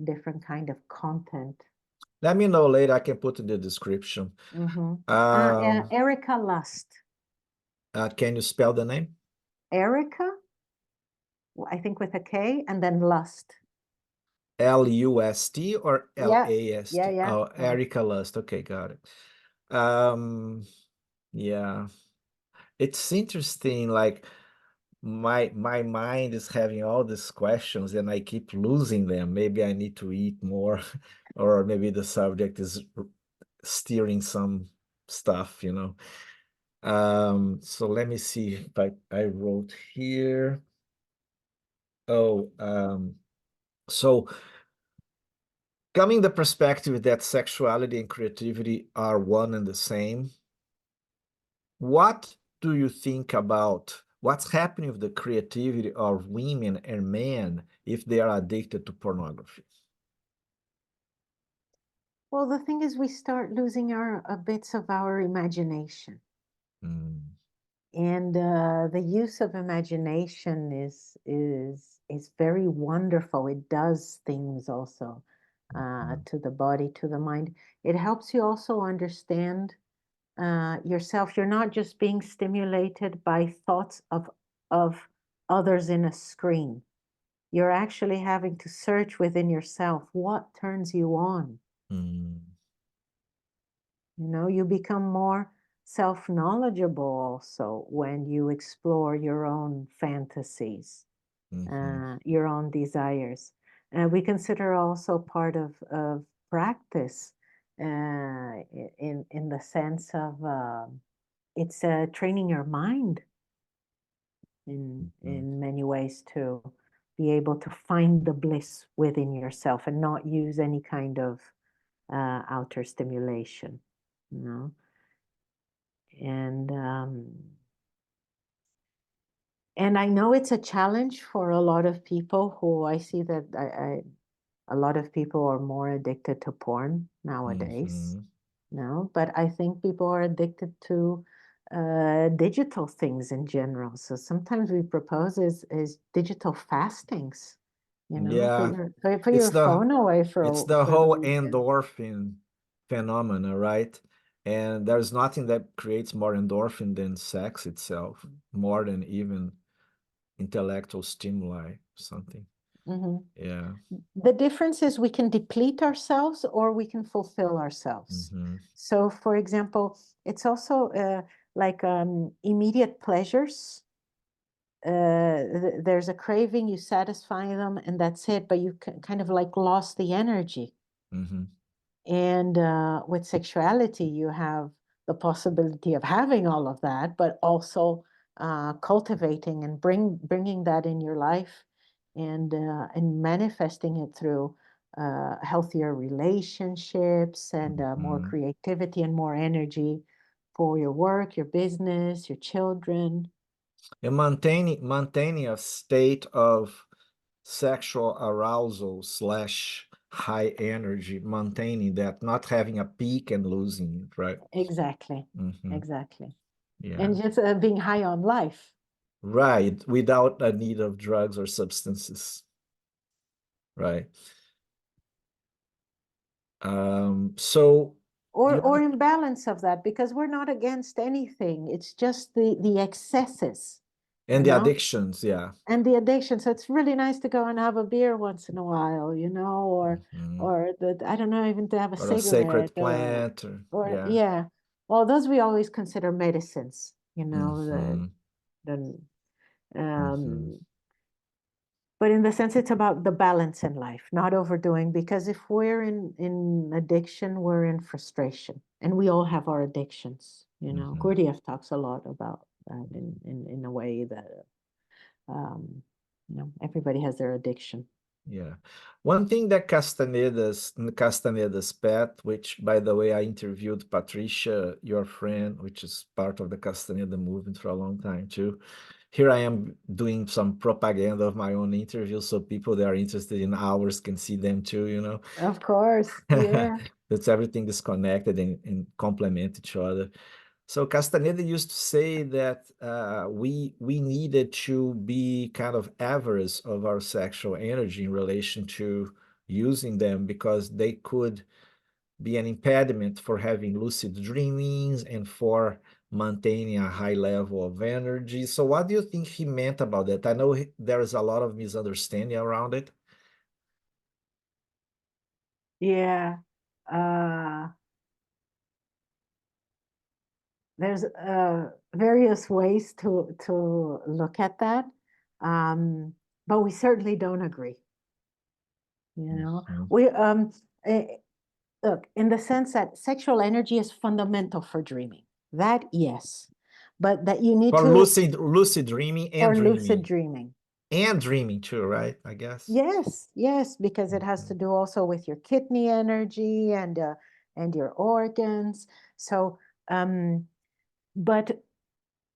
Speaker 2: different kind of content.
Speaker 1: let me know later. I can put in the description.
Speaker 2: Mm-hmm.
Speaker 1: Um,
Speaker 2: Erica Lust.
Speaker 1: can you spell the name?
Speaker 2: Erica, I think with a K, and then Lust.
Speaker 1: Lust or
Speaker 2: Yeah, yeah,
Speaker 1: Last?
Speaker 2: yeah.
Speaker 1: Oh, Erica Lust. Okay, got it. Um, yeah, it's interesting. Like my mind is having all these questions and I keep losing them. Maybe I need to eat more, or maybe the subject is steering some stuff, you know. So let me see if I wrote here. Oh, so coming the perspective that sexuality and creativity are one and the same, what do you think about what's happening with the creativity of women and men if they are addicted to pornography?
Speaker 2: Well, the thing is, we start losing our bits of our imagination,
Speaker 1: Mm,
Speaker 2: and the use of imagination is very wonderful. It does things also
Speaker 1: mhm,
Speaker 2: to the body, to the mind. It helps you also understand yourself. You're not just being stimulated by thoughts of others in a screen. You're actually having to search within yourself what turns you on.
Speaker 1: mm.
Speaker 2: You know, you become more self-knowledgeable also when you explore your own fantasies, your own desires. We consider also part of practice in the sense of it's training your mind in many ways to be able to find the bliss within yourself and not use any kind of outer stimulation, you know. And I know it's a challenge for a lot of people who I see that a lot of people are more addicted to porn nowadays. No, but I think people are addicted to digital things in general. So sometimes we propose is digital fastings, you know,
Speaker 1: Yeah,
Speaker 2: put your phone away
Speaker 1: it's the
Speaker 2: for the
Speaker 1: whole
Speaker 2: weekend.
Speaker 1: endorphin phenomena, right? And there's nothing that creates more endorphin than sex itself, more than even intellectual stimuli, something. Yeah.
Speaker 2: The difference is we can deplete ourselves or we can fulfill ourselves. So, for example, it's also like immediate pleasures. There's a craving, you satisfy them, and that's it. But you kind of like lost the energy. And with sexuality, you have the possibility of having all of that, but also cultivating and bringing that in your life and manifesting it through healthier relationships and more creativity and more energy for your work, your business, your children.
Speaker 1: And maintaining a state of sexual arousal / high energy, maintaining that, not having a peak and losing it, right?
Speaker 2: Exactly. Exactly.
Speaker 1: Yeah.
Speaker 2: And just being high on life.
Speaker 1: Right, without a need of drugs or substances. Right. So
Speaker 2: or imbalance of that, because we're not against anything. It's just the excesses.
Speaker 1: And the addictions, yeah.
Speaker 2: And the addiction. So it's really nice to go and have a beer once in a while, you know, or I don't know, even to have a
Speaker 1: or
Speaker 2: cigarette.
Speaker 1: A sacred plant,
Speaker 2: or yeah. Well, those we always consider medicines, you know, but in the sense it's about the balance in life, not overdoing, because if we're in addiction, we're in frustration. And we all have our addictions, you know. Gurdjieff talks a lot about that in a way that you know, everybody has their addiction.
Speaker 1: Yeah. One thing that Castaneda's path, which by the way, I interviewed Patricia, your friend, which is part of the Castaneda movement for a long time too. Here I am doing some propaganda of my own interviews, so people that are interested in ours can see them too, you know.
Speaker 2: Of course, yeah.
Speaker 1: That's everything is connected and complement each other. So Castaneda used to say that we needed to be kind of averse of our sexual energy in relation to using them, because they could be an impediment for having lucid dreamings and for maintaining a high level of energy. So what do you think he meant about that? I know there is a lot of misunderstanding around it.
Speaker 2: Yeah. There's various ways to look at that, but we certainly don't agree. You know, we look, in the sense that sexual energy is fundamental for dreaming. That, yes, but that you need
Speaker 1: for
Speaker 2: to
Speaker 1: lucid dreaming and
Speaker 2: for
Speaker 1: dreaming.
Speaker 2: lucid dreaming.
Speaker 1: And dreaming too, right? I guess.
Speaker 2: Yes, because it has to do also with your kidney energy and your organs. So, but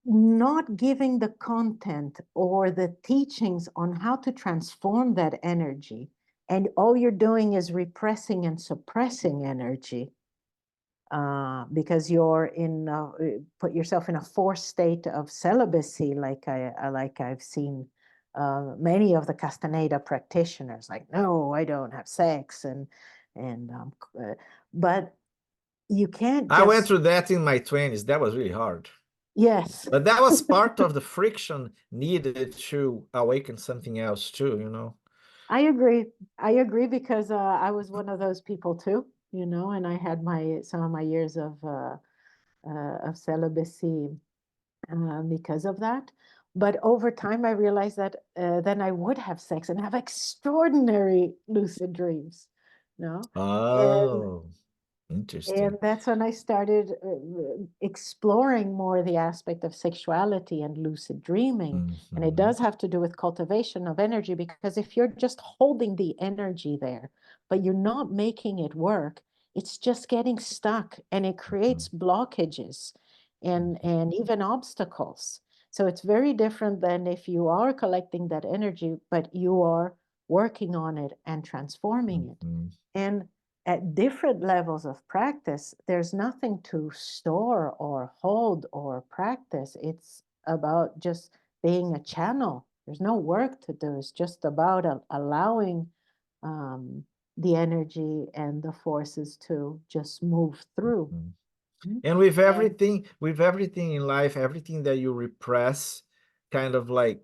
Speaker 2: not giving the content or the teachings on how to transform that energy, and all you're doing is repressing and suppressing energy, because you're in put yourself in a forced state of celibacy, like I've seen many of the Castaneda practitioners, like, no, I don't have sex, and but you can't
Speaker 1: I went
Speaker 2: just,
Speaker 1: through that in my 20s. That was really hard.
Speaker 2: yes,
Speaker 1: But that was part of the friction needed to awaken something else too, you know.
Speaker 2: I agree because I was one of those people too. you know, and I had some of my years of celibacy because of that. But over time, I realized that then I would have sex and have extraordinary lucid dreams, you know, and
Speaker 1: Oh, interesting.
Speaker 2: that's when I started exploring more the aspect of sexuality and lucid dreaming. And it
Speaker 1: Hmm.
Speaker 2: does have to do with cultivation of energy, because if you're just holding the energy there, but you're not making it work, it's just getting stuck and it creates blockages and even obstacles. So it's very different than if you are collecting that energy, but you are working on it and transforming it.
Speaker 1: Hmm.
Speaker 2: And at different levels of practice, there's nothing to store or hold or practice. It's about just being a channel. There's no work to do. It's just about allowing um, the energy and the forces to just move through.
Speaker 1: Hmm.
Speaker 2: Mhm.
Speaker 1: And
Speaker 2: And
Speaker 1: with everything in life, everything that you repress kind of like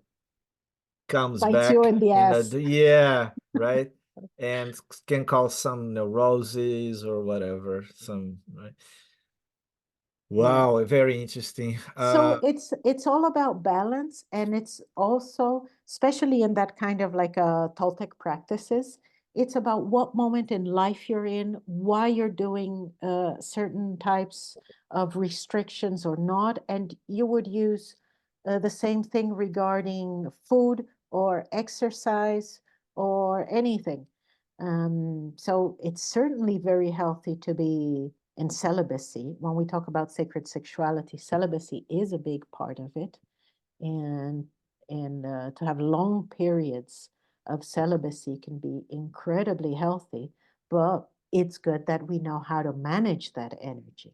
Speaker 1: comes
Speaker 2: bites you
Speaker 1: back
Speaker 2: in the
Speaker 1: in a,
Speaker 2: ass.
Speaker 1: yeah, right? And can cause some neuroses or whatever, some, right?
Speaker 2: Yeah.
Speaker 1: Wow, very interesting.
Speaker 2: So it's all about balance, and it's also, especially in that kind of like Toltec practices, it's about what moment in life you're in, why you're doing certain types of restrictions or not, and you would use the same thing regarding food or exercise or anything. So it's certainly very healthy to be in celibacy. When we talk about sacred sexuality, celibacy is a big part of it, and to have long periods of celibacy can be incredibly healthy. But it's good that we know how to manage that energy.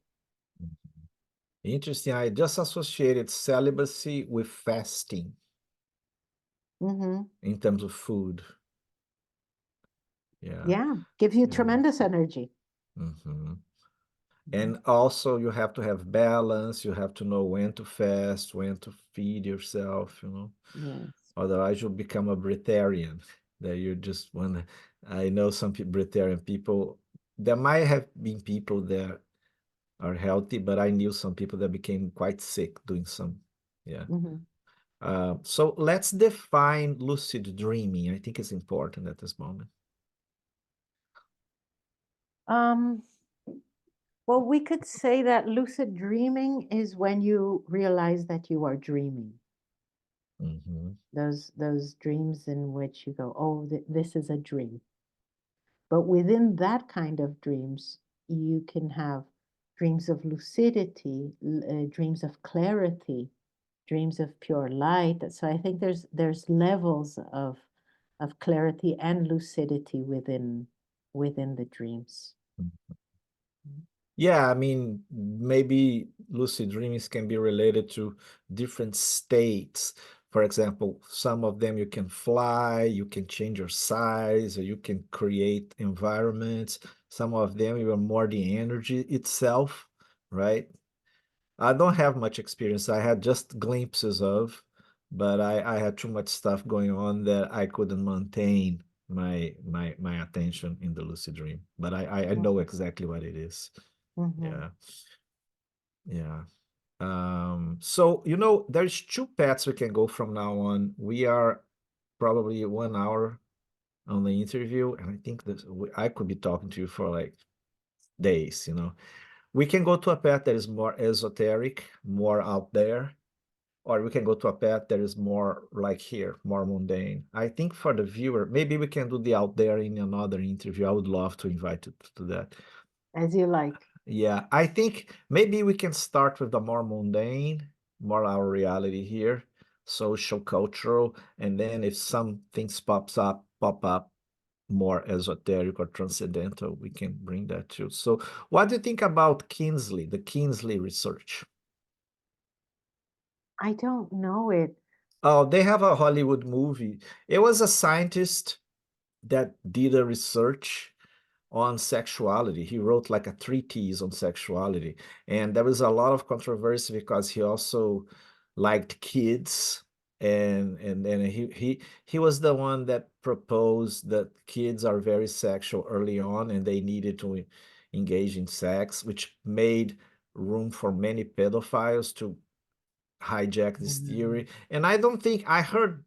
Speaker 1: Interesting. I just associated celibacy with fasting
Speaker 2: Hmm.
Speaker 1: in terms of food. Yeah.
Speaker 2: Yeah, gives you
Speaker 1: Yeah.
Speaker 2: tremendous energy.
Speaker 1: Hmm.
Speaker 2: Mhm.
Speaker 1: And also you have to have balance. You have to know when to fast, when to feed yourself, you know.
Speaker 2: Yes.
Speaker 1: Otherwise you'll become a breatharian. That you just want to, I know some breatharian people, there might have been people that are healthy, but I knew some people that became quite sick doing some, yeah.
Speaker 2: Hmm.
Speaker 1: So let's define lucid dreaming. I think it's important at this moment.
Speaker 2: Um, well, we could say that lucid dreaming is when you realize that you are dreaming.
Speaker 1: Hmm.
Speaker 2: Those dreams in which you go, oh, this is a dream. But within that kind of dreams, you can have dreams of lucidity, dreams of clarity, dreams of pure light. So I think there's levels of clarity and lucidity within the dreams.
Speaker 1: Yeah, I mean, maybe lucid dreams can be related to different states. For example, some of them you can fly, you can change your size, or you can create environments. Some of them you are more the energy itself, right? I don't have much experience. I had just glimpses of, but I had too much stuff going on that I couldn't maintain my attention in the lucid dream. But I know
Speaker 2: Mhm.
Speaker 1: exactly what it is.
Speaker 2: Mhm.
Speaker 1: Yeah, yeah. So you know, there's two paths we can go from now on. We are probably 1 hour on the interview, and I think that I could be talking to you for like days, you know. We can go to a path that is more esoteric, more out there, or we can go to a path that is more like here, more mundane. I think for the viewer, maybe we can do the out there in another interview. I would love to invite you to that.
Speaker 2: As you like.
Speaker 1: Yeah, I think maybe we can start with the more mundane, more our reality here, social, cultural, and then if some things pop up more esoteric or transcendental, we can bring that too. So, what do you think about Kinsley, the Kinsley research?
Speaker 2: I don't know it.
Speaker 1: Oh, they have a Hollywood movie. It was a scientist that did a research on sexuality. He wrote like a treatise on sexuality. And there was a lot of controversy because he also liked kids. And he was the one that proposed that kids are very sexual early on and they needed to engage in sex, which made room for many pedophiles to hijack this theory. And I don't think I heard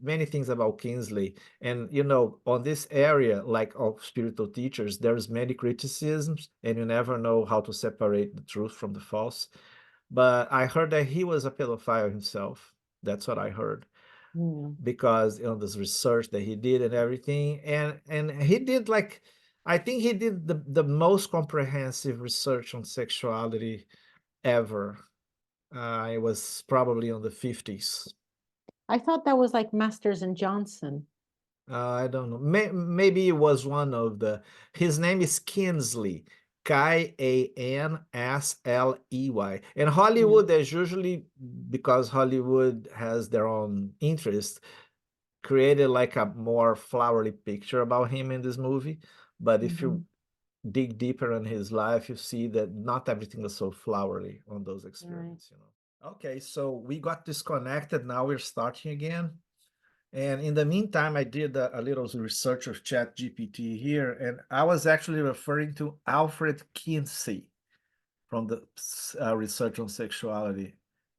Speaker 1: many things about Kingsley, and on this area, like of spiritual teachers, there's many criticisms, and you never know how to separate the truth from the false. But I heard that he was a pedophile himself. That's what I heard,
Speaker 2: Mm.
Speaker 1: because this research that he did and everything, and he did, like, I think he did the most comprehensive research on sexuality ever. It was probably on the 50s.
Speaker 2: I thought that was like Masters and Johnson.
Speaker 1: I don't know. Maybe it was one of the. His name is Kinsley, Kanssley. And
Speaker 2: Mm.
Speaker 1: Hollywood is usually, because Hollywood has their own interest, created like a more flowery picture about him in this movie. But if you
Speaker 2: Mhm.
Speaker 1: dig deeper in his life, you see that not everything was so flowery on those
Speaker 2: Right.
Speaker 1: experiments. Okay, so we got disconnected. Now we're starting again. And in the meantime, I did a little research of Chat GPT here, and I was actually referring to Alfred Kinsey from the research on sexuality,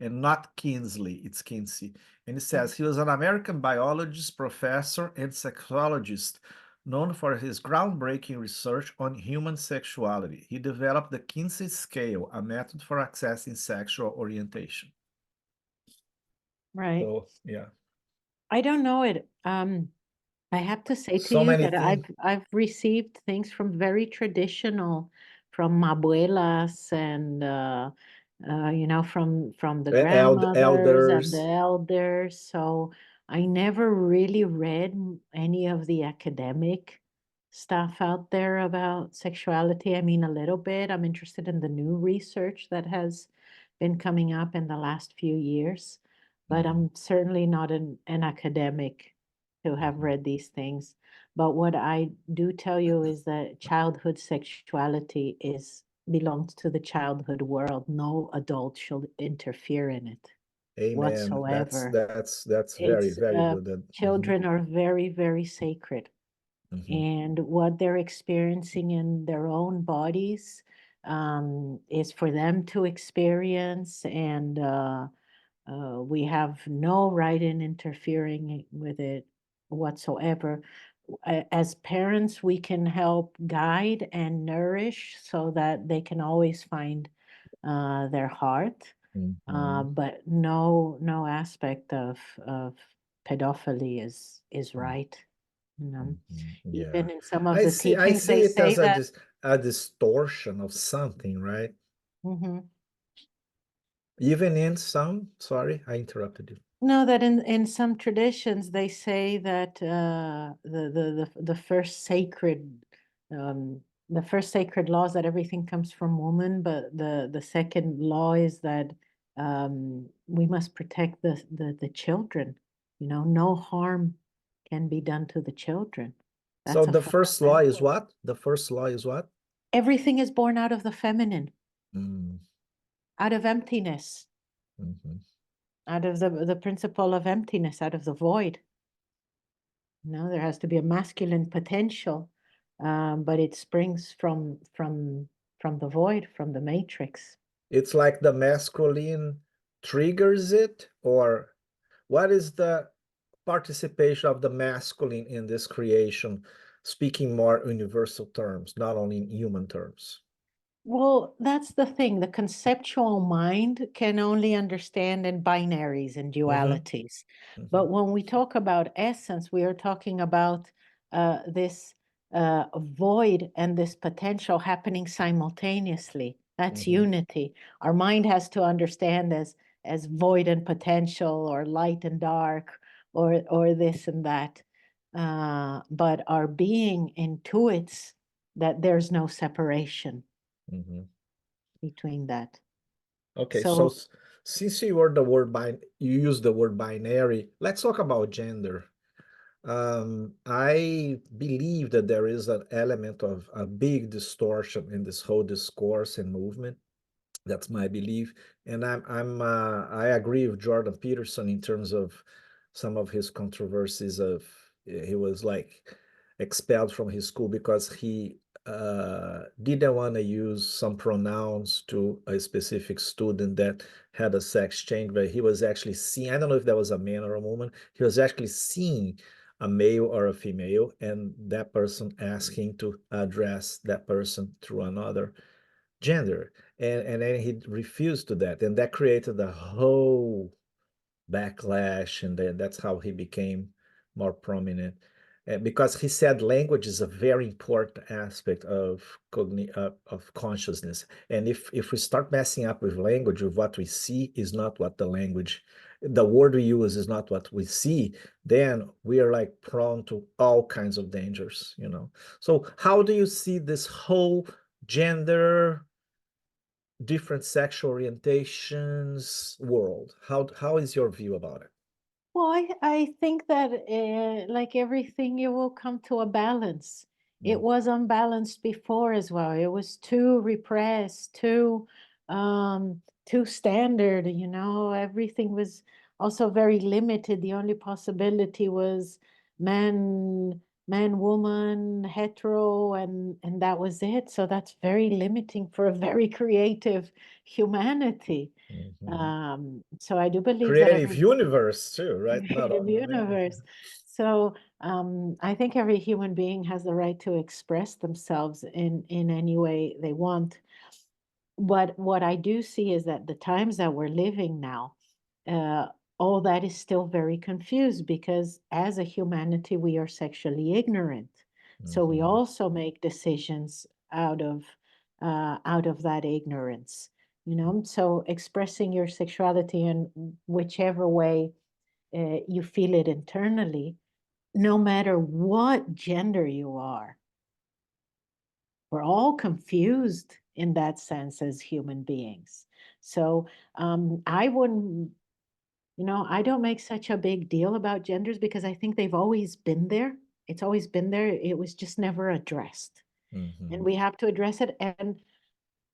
Speaker 1: and not Kinsley, it's Kinsey. And it says he was an American biologist, professor, and sexologist known for his groundbreaking research on human sexuality. He developed the Kinsey scale, a method for assessing sexual orientation.
Speaker 2: Right.
Speaker 1: So, yeah,
Speaker 2: I don't know it. I have to say to
Speaker 1: so
Speaker 2: you
Speaker 1: many
Speaker 2: that
Speaker 1: things.
Speaker 2: I've received things from very traditional, from abuelas and from the grandmothers and the
Speaker 1: Elders.
Speaker 2: elders. So I never really read any of the academic stuff out there about sexuality. I mean, a little bit. I'm interested in the new research that has been coming up in the last few years, but
Speaker 1: Mhm,
Speaker 2: I'm certainly not an academic to have
Speaker 1: mhm.
Speaker 2: read these things. But what I do tell you is that childhood sexuality is belongs to the childhood world. No adult should interfere in it
Speaker 1: Amen. That's
Speaker 2: whatsoever.
Speaker 1: that's that's very,
Speaker 2: It's
Speaker 1: very good. Mhm,
Speaker 2: children are very, very sacred,
Speaker 1: mhm,
Speaker 2: and what they're experiencing in their own bodies is for them to experience, and we have no right in interfering with it whatsoever. As parents, we can help guide and nourish so that they can always find their heart,
Speaker 1: mhm,
Speaker 2: but no aspect of pedophily is
Speaker 1: mhm,
Speaker 2: right. You know,
Speaker 1: mhm. Yeah.
Speaker 2: even in some of
Speaker 1: I
Speaker 2: the
Speaker 1: see I
Speaker 2: teachings,
Speaker 1: see
Speaker 2: they
Speaker 1: it
Speaker 2: say
Speaker 1: as
Speaker 2: that.
Speaker 1: a distortion of something, right?
Speaker 2: Mhm.
Speaker 1: Even in some, sorry, I interrupted you.
Speaker 2: No, that in some traditions they say that the first sacred the first sacred law is that everything comes from woman, but the second law is that we must protect the children. You know, no harm can be done to the children.
Speaker 1: So
Speaker 2: That's a
Speaker 1: the first law is
Speaker 2: fundamental.
Speaker 1: what? The first law is what?
Speaker 2: Everything is born out of the feminine,
Speaker 1: Mm,
Speaker 2: out of emptiness,
Speaker 1: mhm.
Speaker 2: out of the principle of emptiness, out of the void. No, there has to be a masculine potential, but it springs from the void, from the matrix.
Speaker 1: It's like the masculine triggers it, or what is the participation of the masculine in this creation, speaking more universal terms, not only in human terms?
Speaker 2: Well, that's the thing. The conceptual mind can only understand in binaries and
Speaker 1: Hmm.
Speaker 2: dualities.
Speaker 1: Hmm.
Speaker 2: But when we talk about essence, we are talking about this void and this potential happening simultaneously. That's
Speaker 1: Hmm.
Speaker 2: unity. Our mind has to understand as void and potential, or light and dark, or this and that. But our being intuits that there's no separation
Speaker 1: Hmm.
Speaker 2: between that.
Speaker 1: Okay, so
Speaker 2: So,
Speaker 1: since you were the word you use the word binary, let's talk about gender. I believe that there is an element of a big distortion in this whole discourse and movement. That's my belief, and I agree with Jordan Peterson in terms of some of his controversies of he was like expelled from his school because he didn't want to use some pronouns to a specific student that had a sex change, but he was actually seeing, I don't know if that was a man or a woman, he was actually seeing a male or a female, and that person asking to address that person through another gender. And then he refused to that. And that created a whole backlash, and then that's how he became more prominent. Because he said language is a very important aspect of of consciousness, and if we start messing up with language, with what we see is not what the word we use is not what we see, then we are like prone to all kinds of dangers, you know. So how do you see this whole gender, different sexual orientations world? How is your view about it?
Speaker 2: Well, I think that like everything, it will come to a balance. It
Speaker 1: Mm,
Speaker 2: was unbalanced before as well. It was too repressed, too standard, you know, everything was also very limited. The only possibility was man, man, woman, hetero, and that was it. So that's very limiting for a very creative humanity.
Speaker 1: mhm.
Speaker 2: So I do believe that
Speaker 1: Creative
Speaker 2: every
Speaker 1: universe too, right? Not
Speaker 2: creative
Speaker 1: only
Speaker 2: universe. So I think every human being has the right to express themselves in any way they want. What I do see is that the times that we're living now, uh, all that is still very confused because as a humanity, we are sexually ignorant. So we
Speaker 1: Mhm.
Speaker 2: also make decisions out of that ignorance, you know. So expressing your sexuality in whichever way you feel it internally, no matter what gender you are. We're all confused in that sense as human beings. So I wouldn't, you know, I don't make such a big deal about genders because I think they've always been there. It's always been there. It was just never addressed. And
Speaker 1: Mhm.
Speaker 2: we have to address it. And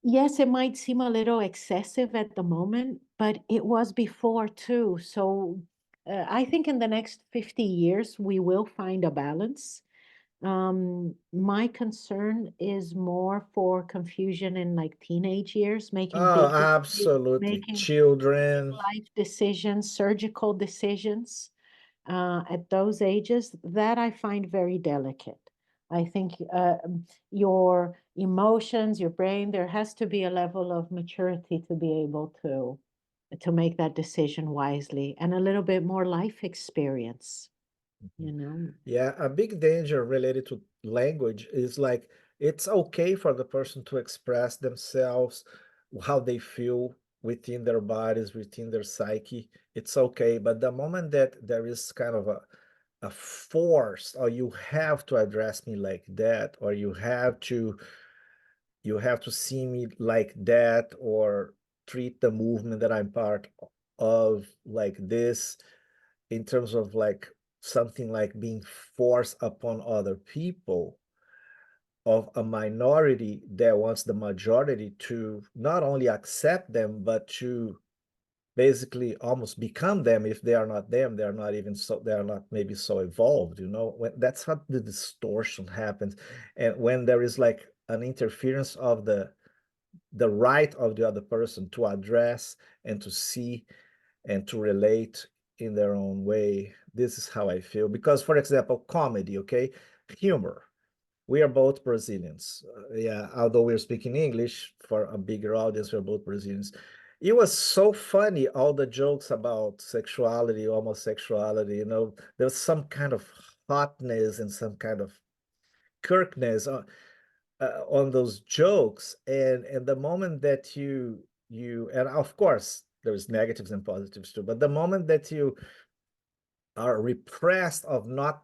Speaker 2: yes, it might seem a little excessive at the moment, but it was before too. So I think in the next 50 years, we will find a balance. My concern is more for confusion in like teenage years,
Speaker 1: Oh, absolutely.
Speaker 2: making big
Speaker 1: Children.
Speaker 2: life decisions, surgical decisions at those ages, that I find very delicate. I think your emotions, your brain, there has to be a level of maturity to be able to make that decision wisely and a little bit more life experience, you know.
Speaker 1: Yeah, a big danger related to language is like it's okay for the person to express themselves, how they feel within their bodies, within their psyche. It's okay. But the moment that there is kind of a force, or you have to address me like that, or you have to see me like that, or treat the movement that I'm part of like this, in terms of like something like being forced upon other people of a minority that wants the majority to not only accept them, but to basically almost become them. If they are not them, they're not even so, they're not maybe so evolved, you know. When that's how the distortion happens, and when there is like an interference of the right of the other person to address and to see and to relate in their own way. This is how I feel. Because, for example, comedy, okay, humor. We are both Brazilians. Yeah, although we're speaking English for a bigger audience, we're both Brazilians. It was so funny, all the jokes about sexuality, homosexuality, you know, there's some kind of hotness and some kind of kirkness on those jokes. And the moment that you and of course there's negatives and positives too, but the moment that you are repressed of not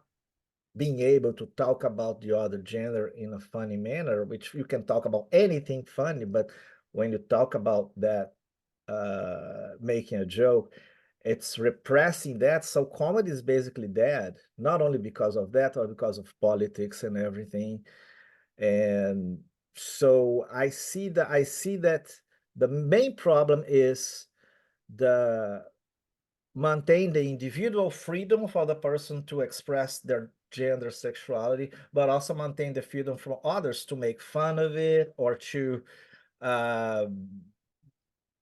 Speaker 1: being able to talk about the other gender in a funny manner, which you can talk about anything funny, but when you talk about that, making a joke, it's repressing that. So comedy is basically dead, not only because of that, or because of politics and everything. And so I see that the main problem is the maintain the individual freedom for the person to express gender, sexuality, but also maintain the freedom from others to make fun of it or to uh,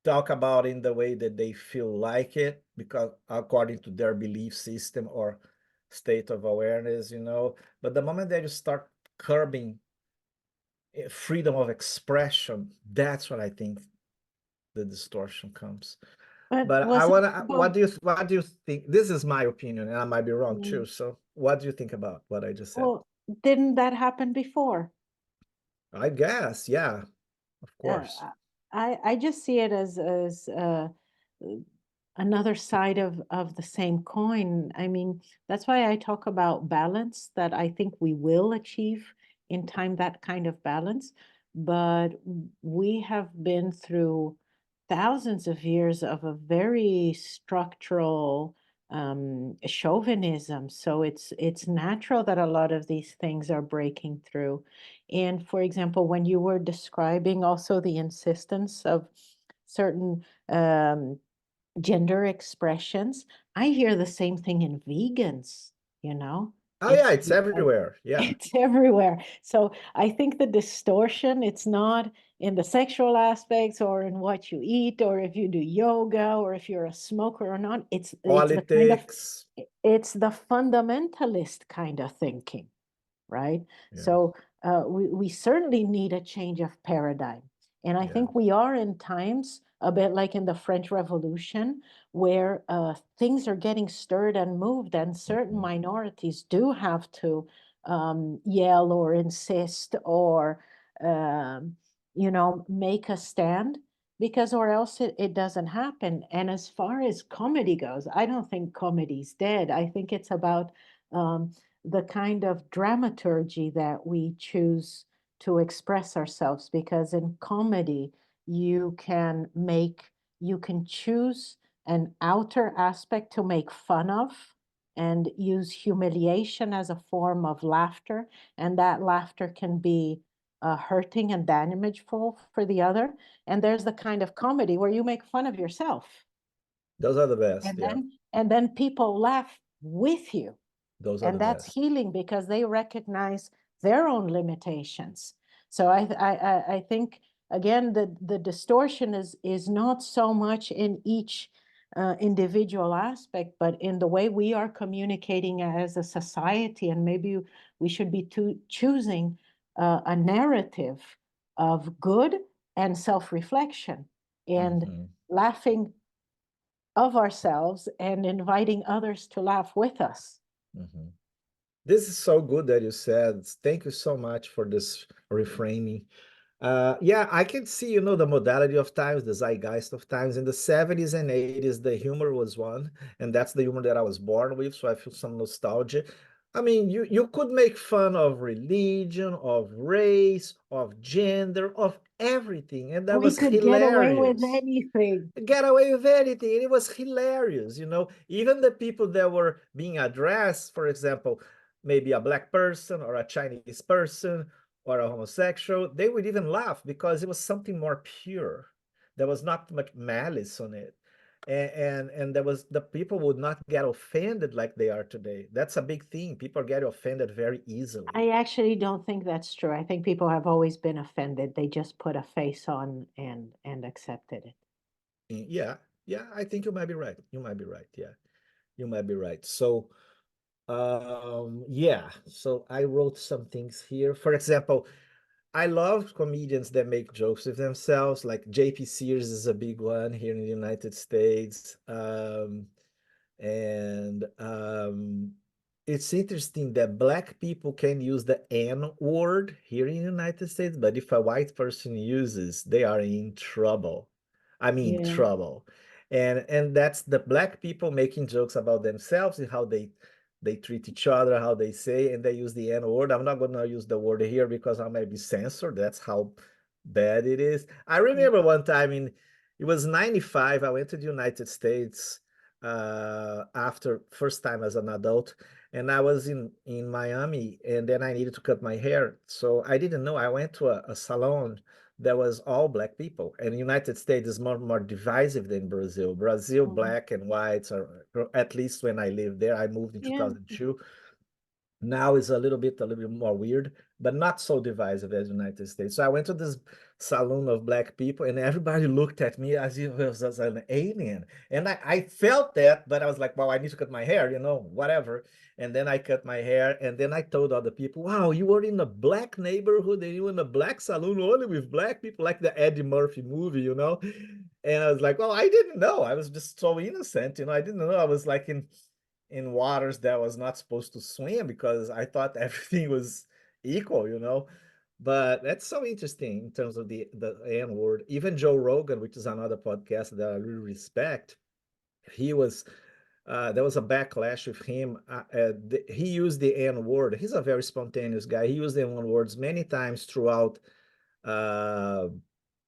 Speaker 1: talk about in the way that they feel like it, because according to their belief system or state of awareness, you know. But the moment that you start curbing freedom of expression, that's when I think the distortion comes.
Speaker 2: But
Speaker 1: But I
Speaker 2: was it
Speaker 1: want to,
Speaker 2: about,
Speaker 1: what do you think? This is my opinion, and I might be wrong
Speaker 2: mm,
Speaker 1: too. So what do you think about what I just said?
Speaker 2: well, didn't that happen before?
Speaker 1: I guess, yeah, of
Speaker 2: uh,
Speaker 1: course.
Speaker 2: I just see it as another side of the same coin. I mean, that's why I talk about balance, that I think we will achieve in time that kind of balance. But we have been through thousands of years of a very structural chauvinism. So it's natural that a lot of these things are breaking through. And for example, when you were describing also the insistence of certain gender expressions, I hear the same thing in vegans, you know?
Speaker 1: Oh yeah,
Speaker 2: It's
Speaker 1: it's everywhere. Yeah.
Speaker 2: it's everywhere. So I think the distortion, it's not in the sexual aspects or in what you eat or if you do yoga or if you're a smoker or not. It's the kind of
Speaker 1: Politics.
Speaker 2: it's the fundamentalist kind of thinking, right?
Speaker 1: Yeah,
Speaker 2: So we certainly need a change of paradigm. And I
Speaker 1: yeah.
Speaker 2: think we are in times, a bit like in the French Revolution, where things are getting stirred and moved, and certain
Speaker 1: Mhm.
Speaker 2: minorities do have to yell or insist or, um, make a stand, because or else it doesn't happen. And as far as comedy goes, I don't think comedy's dead. I think it's about the kind of dramaturgy that we choose to express ourselves, because in comedy you can choose an outer aspect to make fun of and use humiliation as a form of laughter, and that laughter can be hurting and damageful for the other. And there's the kind of comedy where you make fun of yourself,
Speaker 1: Those are the best.
Speaker 2: and
Speaker 1: Yeah,
Speaker 2: then people laugh with you,
Speaker 1: those are the
Speaker 2: and that's
Speaker 1: best.
Speaker 2: healing because they recognize their own limitations. So I think again the distortion is not so much in each individual aspect, but in the way we are communicating as a society. And maybe we should be choosing a narrative of good and self-reflection, and
Speaker 1: Hmm.
Speaker 2: laughing of ourselves and inviting others to laugh with us.
Speaker 1: Hmm. This is so good that you said. Thank you so much for this reframing. Yeah, I can see, you know, the modality of times, the zeitgeist of times. In the 70s and 80s, the humor was one, and that's the humor that I was born with, so I feel some nostalgia. I mean, you could make fun of religion, of race, of gender, of everything, and that
Speaker 2: We
Speaker 1: was
Speaker 2: could get away with
Speaker 1: hilarious.
Speaker 2: anything.
Speaker 1: Get away with anything. And it was hilarious, you know. Even the people that were being addressed, for example, maybe a black person or a Chinese person or a homosexual, they would even laugh because it was something more pure. There was not much malice on it. And there was the people would not get offended like they are today. That's a big thing. People get offended very easily.
Speaker 2: I actually don't think that's true. I think people have always been offended. They just put a face on and accepted it.
Speaker 1: Yeah, yeah, I think you might be right. You might be right. Yeah, you might be right. So yeah, so I wrote some things here. For example, I love comedians that make jokes with themselves, like JP Sears is a big one here in the United States. And it's interesting that black people can use the N word here in the United States, but if a white person uses, they are in trouble. I mean,
Speaker 2: Yeah.
Speaker 1: trouble. And that's the black people making jokes about themselves and how they treat each other, how they say, and they use the N word. I'm not going to use the word here because I might be censored. That's how bad it is. I remember one time it was 95. I went to the United States after first time as an adult, and I was in Miami, and then I needed to cut my hair, so I didn't know. I went to a salon that was all black people, and the United States is more divisive than Brazil.
Speaker 2: Mhm.
Speaker 1: Black and whites are, at least when I lived there. I moved in
Speaker 2: Yeah.
Speaker 1: 2002. Now it's a little bit more weird, but not so divisive as the United States. So I went to this saloon of black people, and everybody looked at me as if I was an alien. And I felt that, but I was like, well, I need to cut my hair, whatever. And then I cut my hair, and then I told other people, wow, you were in a black neighborhood and you were in a black saloon only with black people, like the Eddie Murphy movie. And I was like, well, I didn't know. I was just so innocent, I didn't know I was like in waters that was not supposed to swim because I thought everything was equal. But that's so interesting in terms of the N word. Even Joe Rogan, which is another podcast that I really respect, he was there was a backlash with him. He used the N word. He's a very spontaneous guy. He used the N words many times throughout uh,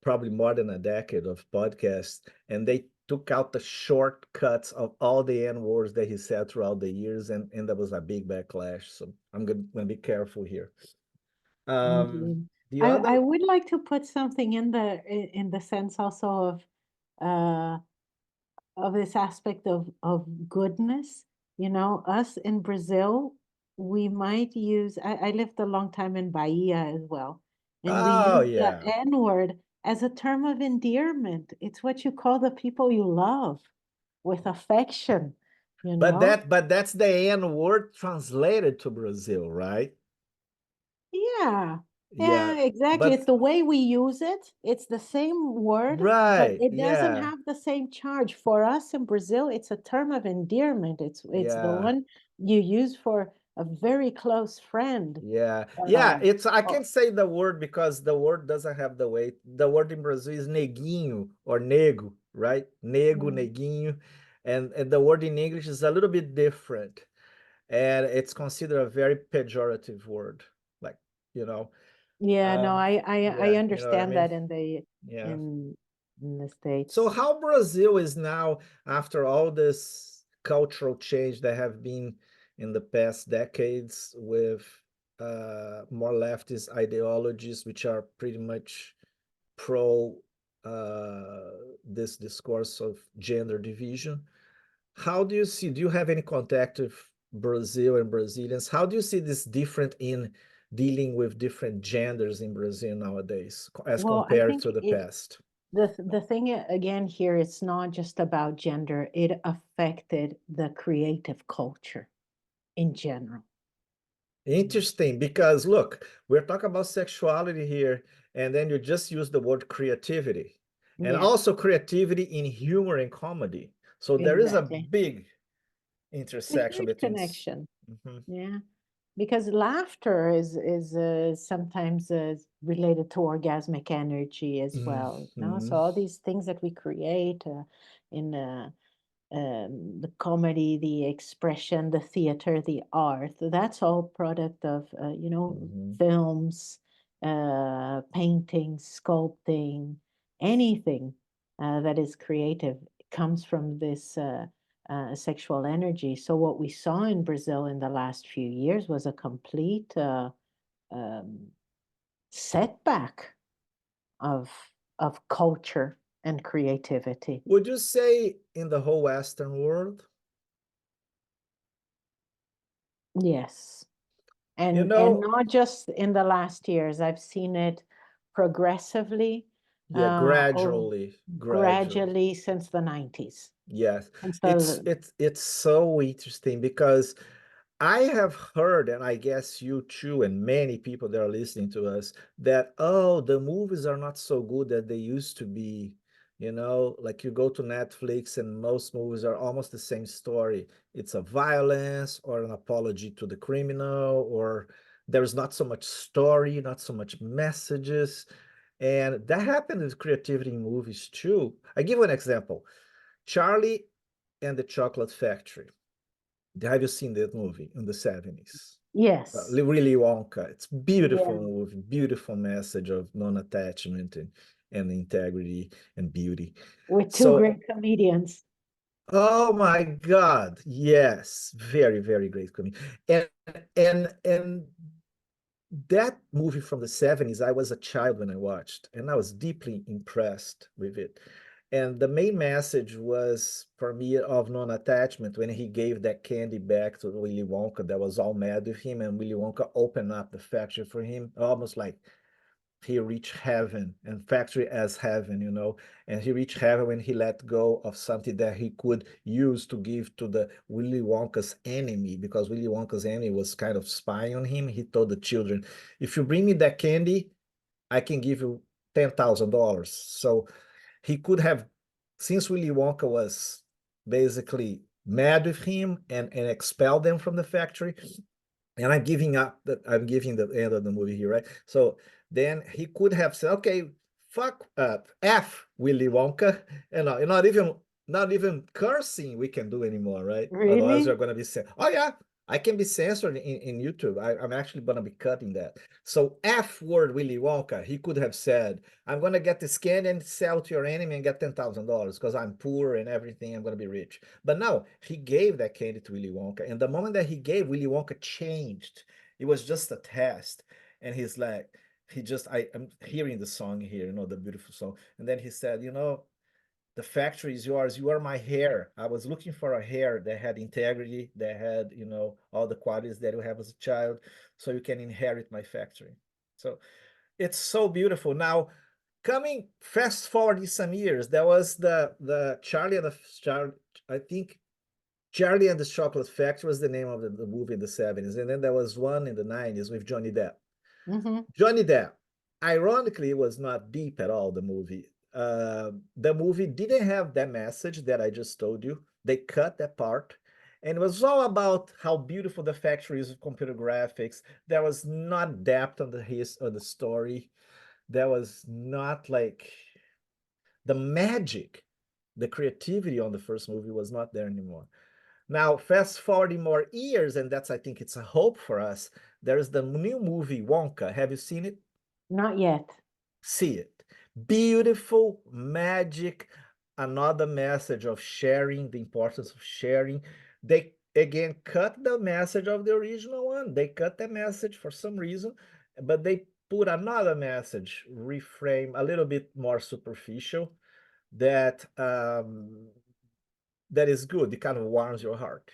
Speaker 1: probably more than a decade of podcasts, and they took out the shortcuts of all the N words that he said throughout the years, and there was a big backlash. So I'm going to be careful here.
Speaker 2: Indeed.
Speaker 1: The
Speaker 2: I
Speaker 1: other,
Speaker 2: would like to put something in the sense also uh of this aspect of goodness. Us in Brazil, we might use, I lived a long time in Bahia as well, and we
Speaker 1: oh
Speaker 2: use the
Speaker 1: yeah,
Speaker 2: N word as a term of endearment. It's what you call the people you love with affection, you
Speaker 1: but
Speaker 2: know?
Speaker 1: that's the N word translated to Brazil, right?
Speaker 2: Yeah,
Speaker 1: Yeah,
Speaker 2: yeah, exactly. It's
Speaker 1: but
Speaker 2: the way we use it. It's the same word, but
Speaker 1: right,
Speaker 2: it doesn't
Speaker 1: yeah,
Speaker 2: have the same charge. For us in Brazil, it's a term of endearment. It's the
Speaker 1: yeah.
Speaker 2: one you use for a very close friend.
Speaker 1: Yeah, yeah,
Speaker 2: Um,
Speaker 1: I
Speaker 2: oh,
Speaker 1: can say the word because the word doesn't have the weight. The word in Brazil is neguinho or nego, right? Nego,
Speaker 2: mm.
Speaker 1: neguinho. And the word in English is a little bit different. And it's considered a very pejorative word. Like, you know,
Speaker 2: Yeah, no,
Speaker 1: um,
Speaker 2: I
Speaker 1: yeah, you know what I
Speaker 2: understand
Speaker 1: mean?
Speaker 2: that
Speaker 1: Yeah.
Speaker 2: in in the
Speaker 1: So
Speaker 2: States.
Speaker 1: how Brazil is now, after all this cultural change that have been in the past decades with more leftist ideologies, which are pretty much pro this discourse of gender division. How do you see, do you have any contact with Brazil and Brazilians? How do you see this different in dealing with different genders in Brazil nowadays as
Speaker 2: Well, I
Speaker 1: compared
Speaker 2: think
Speaker 1: to the
Speaker 2: it
Speaker 1: past?
Speaker 2: the thing again here, it's not just about gender. It affected the creative culture in general.
Speaker 1: Interesting, because look, we're talking about sexuality here, and then you just use the word creativity, and
Speaker 2: Yeah,
Speaker 1: also creativity in humor and comedy. So there is a
Speaker 2: exactly.
Speaker 1: big
Speaker 2: A
Speaker 1: intersection
Speaker 2: huge
Speaker 1: between.
Speaker 2: connection.
Speaker 1: Mhm,
Speaker 2: Yeah, because laughter is sometimes related to orgasmic energy as well. So
Speaker 1: mhm,
Speaker 2: all these things that we create in the comedy, the expression, the theater, the art, that's all product of
Speaker 1: mhm.
Speaker 2: films, painting, sculpting, anything that is creative comes from this sexual energy. So what we saw in Brazil in the last few years was a complete um, setback of of culture and creativity.
Speaker 1: Would you say in the whole Western world?
Speaker 2: Yes.
Speaker 1: You
Speaker 2: And
Speaker 1: know,
Speaker 2: not just in the last years. I've seen it progressively,
Speaker 1: yeah,
Speaker 2: or
Speaker 1: gradually.
Speaker 2: gradually since the 90s.
Speaker 1: Yes,
Speaker 2: And
Speaker 1: it's
Speaker 2: so,
Speaker 1: it's it's so interesting because I have heard, and I guess you too, and many people that are listening to us, that oh, the movies are not so good that they used to be. Like you go to Netflix and most movies are almost the same story. It's a violence or an apology to the criminal, or there's not so much story, not so much messages. And that happened with creativity in movies too. I give you an example. Charlie and the Chocolate Factory. Have you seen that movie in the 70s?
Speaker 2: yes,
Speaker 1: Willy Wonka. It's beautiful
Speaker 2: yeah,
Speaker 1: movie, beautiful message of non-attachment and integrity and beauty.
Speaker 2: with two
Speaker 1: So,
Speaker 2: great comedians.
Speaker 1: oh my God, yes, very, very great comedy. And and that movie from the 70s, I was a child when I watched, and I was deeply impressed with it. And the main message was, for me, of non-attachment when he gave that candy back to Willy Wonka that was all mad with him, and Willy Wonka opened up the factory for him, almost like he reached heaven, and factory as heaven, you know. And he reached heaven when he let go of something that he could use to give to the Willy Wonka's enemy, because Willy Wonka's enemy was kind of spying on him. He told the children, if you bring me that candy, I can give you $10,000. So he could have, since Willy Wonka was basically mad with him and expelled them from the factory, and I'm giving up that I'm giving the end of the movie here, right? So then he could have said, okay, fuck F Willy Wonka, and not even cursing we can do anymore, right? Otherwise we're
Speaker 2: Really?
Speaker 1: gonna be saying, oh yeah, I can be censored in YouTube. I'm actually gonna be cutting that. So F word Willy Wonka, he could have said, I'm gonna get this candy and sell to your enemy and get $10,000 because I'm poor and everything, I'm gonna be rich. But no, he gave that candy to Willy Wonka. And the moment that he gave, Willy Wonka changed. It was just a test. And he's like, I'm hearing the song here, the beautiful song. And then he said, the factory is yours. You are my hair. I was looking for a hair that had integrity, that had, all the qualities that you have as a child, so you can inherit my factory. So it's so beautiful. Now, coming fast forward some years, there was the Charlie and I think Charlie and the Chocolate Factory was the name of the movie in the 70s. And then there was one in the 90s with Johnny Depp.
Speaker 2: Mm-hmm.
Speaker 1: Johnny Depp, ironically, was not deep at all, the movie. The movie didn't have that message that I just told you. They cut that part. And it was all about how beautiful the factory is with computer graphics. There was not depth on the story. There was not like the magic, the creativity on the first movie was not there anymore. Now, fast forwarding more years, and I think it's a hope for us. There's the new movie Wonka. Have you seen it?
Speaker 2: Not yet.
Speaker 1: See it. Beautiful, magic, another message of sharing, the importance of sharing. They again cut the message of the original one. They cut the message for some reason, but they put another message, reframe a little bit more superficial, that that is good. It kind of warms your heart.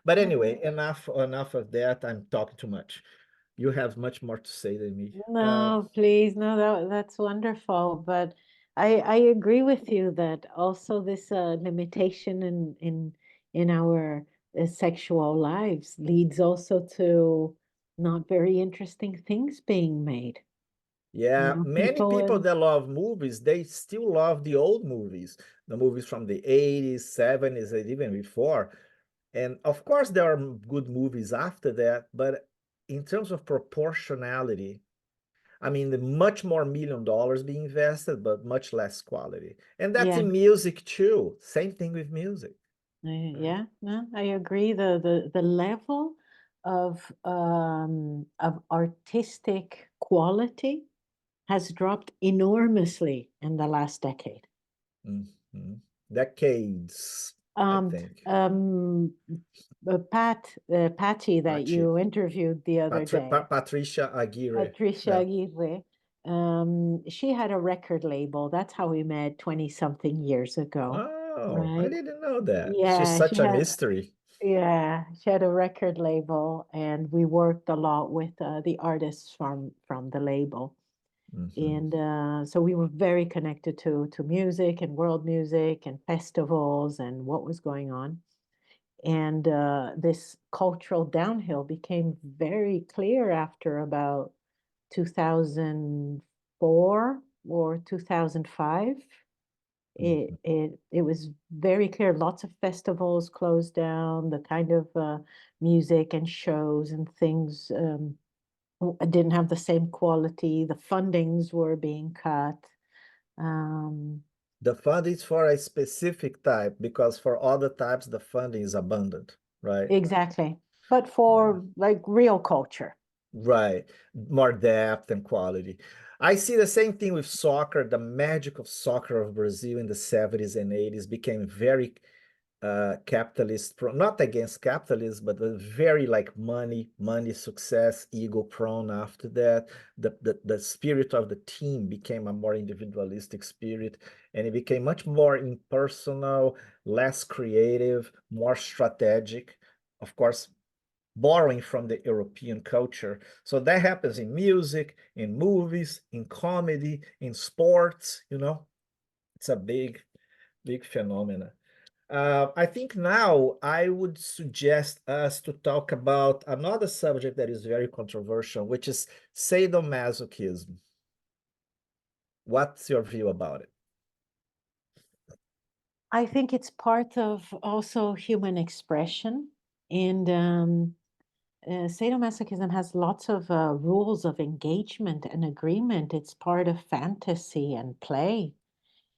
Speaker 1: But anyway,
Speaker 2: Mhm.
Speaker 1: enough of that. I'm talking too much. You have much more to say than me.
Speaker 2: No, please, no, that's wonderful. But I agree with you that also this limitation in our sexual lives leads also to not very interesting things being made.
Speaker 1: Yeah, many
Speaker 2: People
Speaker 1: people
Speaker 2: and
Speaker 1: that love movies, they still love the old movies, the movies from the 80s, 70s, and even before. And of course, there are good movies after that, but in terms of proportionality, I mean, much more $1 million being invested, but much less quality. And that's
Speaker 2: yeah,
Speaker 1: in music too. Same thing with music, right?
Speaker 2: yeah, no, I agree. The level of artistic quality has dropped enormously in the last decade.
Speaker 1: Mhm. Decades, I
Speaker 2: Um,
Speaker 1: think.
Speaker 2: um, Patty that
Speaker 1: Pachi,
Speaker 2: you interviewed the other day,
Speaker 1: Patricia Aguirre.
Speaker 2: Patricia
Speaker 1: Yeah.
Speaker 2: Aguirre, she had a record label. That's how we met 20 something years ago,
Speaker 1: Oh, I
Speaker 2: right?
Speaker 1: didn't know that. She's
Speaker 2: Yeah,
Speaker 1: such a mystery.
Speaker 2: she had a record label, and we worked a lot with the artists from the label.
Speaker 1: Mhm.
Speaker 2: And so we were very connected to music and world music and festivals and what was going on. And this cultural downhill became very clear after about 2004 or 2005.
Speaker 1: Mhm.
Speaker 2: It was very clear. Lots of festivals closed down. The kind of music and shows and things didn't have the same quality. The fundings were being cut. Um,
Speaker 1: The fund is for a specific type because for other types, the funding is abundant, right?
Speaker 2: exactly. But
Speaker 1: Yeah.
Speaker 2: for like real culture.
Speaker 1: Right. More depth and quality. I see the same thing with soccer. The magic of soccer of Brazil in the 70s and 80s became very capitalist, not against capitalism, but very like money, success, ego prone after that. The spirit of the team became a more individualistic spirit, and it became much more impersonal, less creative, more strategic. Of course, borrowing from the European culture. So that happens in music, in movies, in comedy, in sports, you know. It's a big phenomenon. I think now I would suggest us to talk about another subject that is very controversial, which is sadomasochism. What's your view about it?
Speaker 2: I think it's part of also human expression. And sadomasochism has lots of rules of engagement and agreement. It's part of fantasy and play.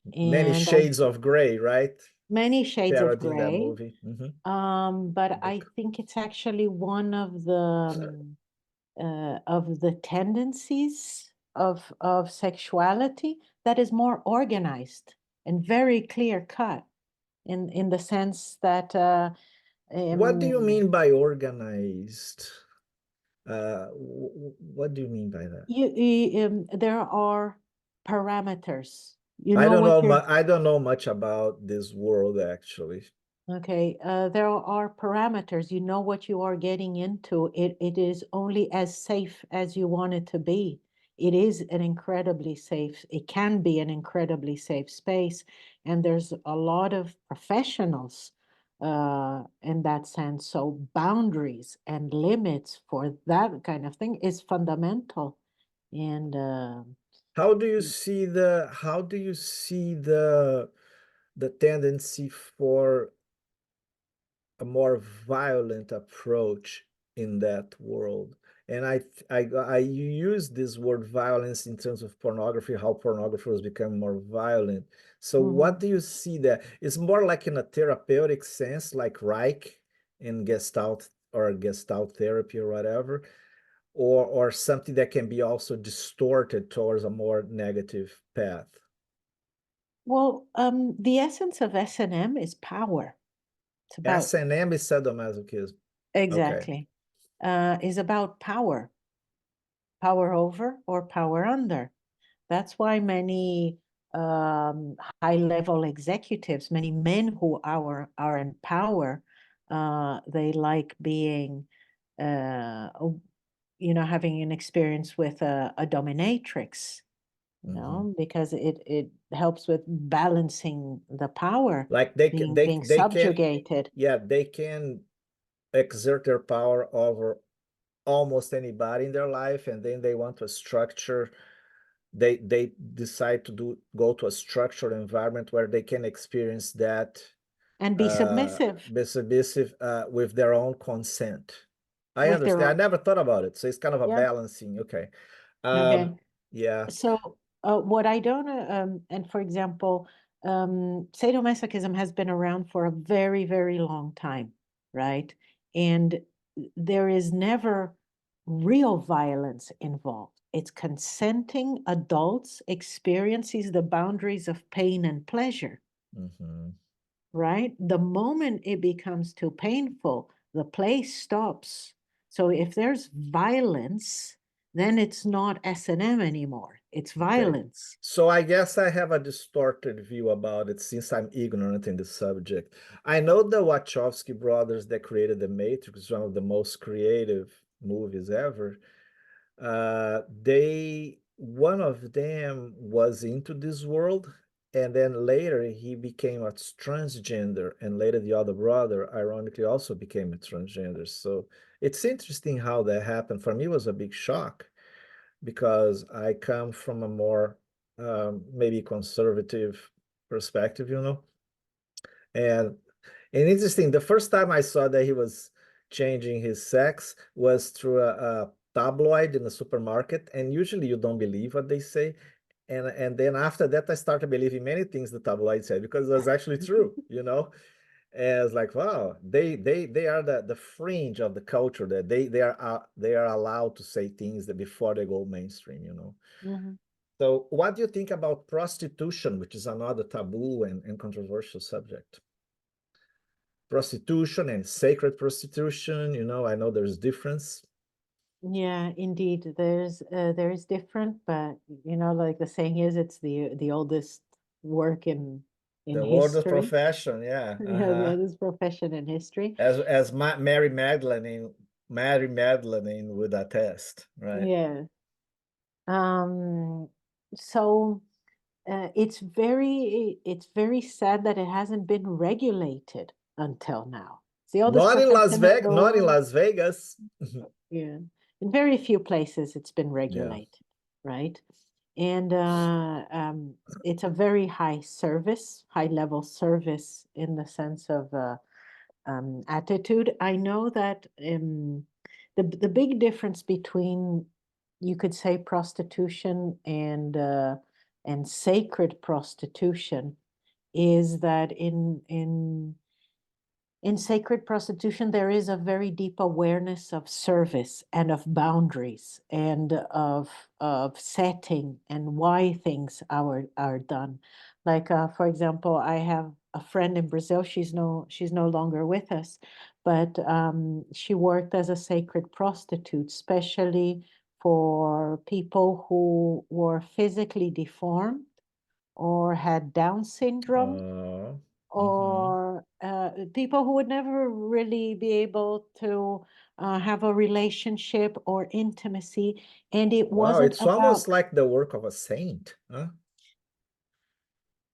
Speaker 1: Many
Speaker 2: And
Speaker 1: Shades of Grey, right?
Speaker 2: many shades of
Speaker 1: Parodying that
Speaker 2: gray.
Speaker 1: movie.
Speaker 2: But I
Speaker 1: Book.
Speaker 2: think it's actually one of the tendencies of sexuality that is more organized and very clear cut in the sense that
Speaker 1: What do you
Speaker 2: um,
Speaker 1: mean by organized? What do you mean by that?
Speaker 2: there are parameters. You
Speaker 1: I
Speaker 2: know
Speaker 1: don't
Speaker 2: what
Speaker 1: know
Speaker 2: you're
Speaker 1: I don't know much about this world actually.
Speaker 2: Okay, there are parameters. You know what you are getting into. It is only as safe as you want it to be. It is an incredibly safe, it can be an incredibly safe space. And there's a lot of professionals in that sense. So boundaries and limits for that kind of thing is fundamental. And
Speaker 1: How do you see the tendency for a more violent approach in that world? And I use this word violence in terms of pornography, how pornography has become more violent. So what
Speaker 2: mhm.
Speaker 1: do you see there? It's more like in a therapeutic sense, like Reich in Gestalt or Gestalt therapy or whatever, or something that can be also distorted towards a more negative path.
Speaker 2: Well, the essence of S&M is power. It's about
Speaker 1: S&M is sadomasochism. Okay.
Speaker 2: Exactly. Is about power, power over or power under. That's why many high-level executives, many men who are in power, they like being, having an experience with a dominatrix, because it helps with balancing the power,
Speaker 1: Like
Speaker 2: being
Speaker 1: they can,
Speaker 2: subjugated.
Speaker 1: yeah, they can exert their power over almost anybody in their life, and then they want to structure. They decide to go to a structured environment where they can experience that
Speaker 2: And be submissive
Speaker 1: submissive with their own consent. I
Speaker 2: with their
Speaker 1: understand. I
Speaker 2: own.
Speaker 1: never thought about it. So it's kind of a
Speaker 2: Yeah.
Speaker 1: balancing. Okay.
Speaker 2: Okay.
Speaker 1: Yeah.
Speaker 2: So what I don't, and for example, sadomasochism has been around for a very, very long time, right? And there is never real violence involved. It's consenting adults experiences the boundaries of pain and pleasure,
Speaker 1: Mhm.
Speaker 2: right? The moment it becomes too painful, the play stops. So if there's violence, then it's not S&M anymore. It's
Speaker 1: Okay.
Speaker 2: violence.
Speaker 1: So I guess I have a distorted view about it since I'm ignorant in the subject. I know the Wachowski brothers that created The Matrix, one of the most creative movies ever. One of them was into this world, and then later he became a transgender, and later the other brother, ironically, also became a transgender. So it's interesting how that happened. For me, it was a big shock because I come from a more maybe conservative perspective, and interesting. The first time I saw that he was changing his sex was through a tabloid in the supermarket, and usually you don't believe what they say. And then after that, I started believing many things the tabloid said because it was actually true. And it's like, wow, they are the fringe of the culture that they are allowed to say things that before they go mainstream.
Speaker 2: Mhm.
Speaker 1: So what do you think about prostitution, which is another taboo and controversial subject? prostitution and sacred prostitution. You know, I know there's difference.
Speaker 2: Yeah, indeed. There is different, but you know, like the saying is, it's the oldest work in
Speaker 1: The oldest
Speaker 2: history.
Speaker 1: profession, yeah.
Speaker 2: Yeah, the oldest profession in history.
Speaker 1: As Mary Magdalene would attest, right?
Speaker 2: Yeah. Um, so it's very sad that it hasn't been regulated until now. It's the oldest
Speaker 1: Not in Las
Speaker 2: profession in
Speaker 1: Vegas,
Speaker 2: the
Speaker 1: not in
Speaker 2: world.
Speaker 1: Las Vegas.
Speaker 2: Yeah. In very few places it's been
Speaker 1: Yeah.
Speaker 2: regulated, right? And it's a very high service, high level service in the sense of attitude. I know that the big difference between, you could say, prostitution and sacred prostitution is that in sacred prostitution, there is a very deep awareness of service and of boundaries and of setting and why things are done. Like, for example, I have a friend in Brazil. She's no longer with us, but she worked as a sacred prostitute, especially for people who were physically deformed or had Down syndrome
Speaker 1: Oh, mhm.
Speaker 2: or people who would never really be able to have a relationship or intimacy. And it
Speaker 1: Wow,
Speaker 2: wasn't
Speaker 1: it's
Speaker 2: about,
Speaker 1: almost like the work of a saint, huh?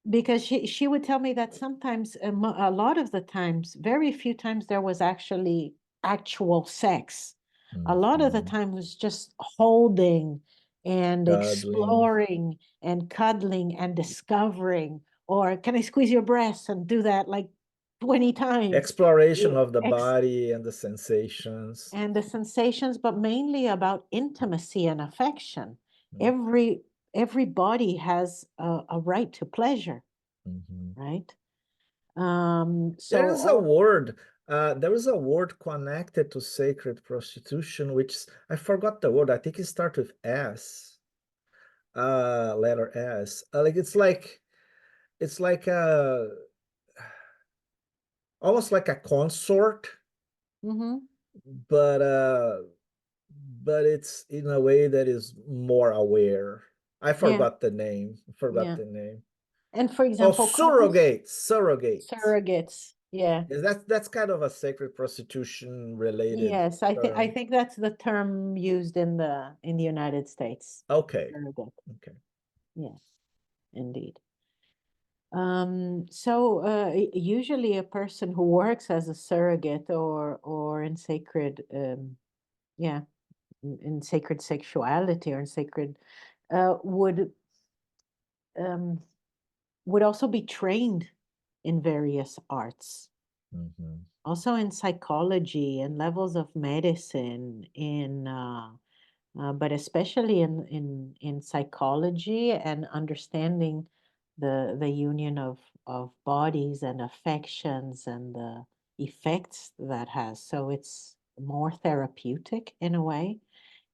Speaker 2: because she would tell me that sometimes, a lot of the times, very few times there was actually actual sex. A lot of the
Speaker 1: Mhm.
Speaker 2: time was just holding and
Speaker 1: Cuddling,
Speaker 2: exploring and cuddling and discovering, or can I squeeze your breasts, and do that like 20 times.
Speaker 1: exploration
Speaker 2: Yeah,
Speaker 1: of the body and the sensations.
Speaker 2: and the sensations, but mainly about intimacy and affection.
Speaker 1: Mm.
Speaker 2: Every everybody has a right to pleasure,
Speaker 1: Mhm.
Speaker 2: right?
Speaker 1: There
Speaker 2: So
Speaker 1: is a
Speaker 2: all,
Speaker 1: word, there is a word connected to sacred prostitution, which I forgot the word. I think it starts with S, letter S. Like it's like a almost like a consort,
Speaker 2: mhm,
Speaker 1: but it's in a way that is more aware. I
Speaker 2: yeah,
Speaker 1: forgot the name. Forgot
Speaker 2: yeah.
Speaker 1: the name.
Speaker 2: And for
Speaker 1: Oh,
Speaker 2: example, couples,
Speaker 1: surrogates.
Speaker 2: surrogates, yeah.
Speaker 1: Yes, that's kind of a sacred prostitution related
Speaker 2: Yes, I
Speaker 1: term.
Speaker 2: think that's the term used in the United States.
Speaker 1: Okay.
Speaker 2: Surrogate.
Speaker 1: Okay.
Speaker 2: Yes, indeed. So usually a person who works as a surrogate or in sacred, yeah, in sacred sexuality or in sacred, uh, would um, would also be trained in various arts,
Speaker 1: Mhm.
Speaker 2: also in psychology and levels of medicine, but especially in psychology and understanding the union of bodies and affections and the effects that has. So it's more therapeutic in a way.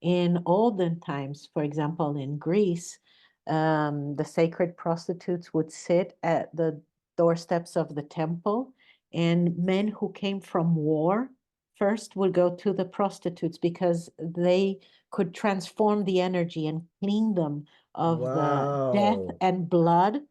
Speaker 2: In olden times, for example, in Greece, the sacred prostitutes would sit at the doorsteps of the temple, and men who came from war first would go to the prostitutes because they could transform the energy and clean them of the death
Speaker 1: Wow.
Speaker 2: and blood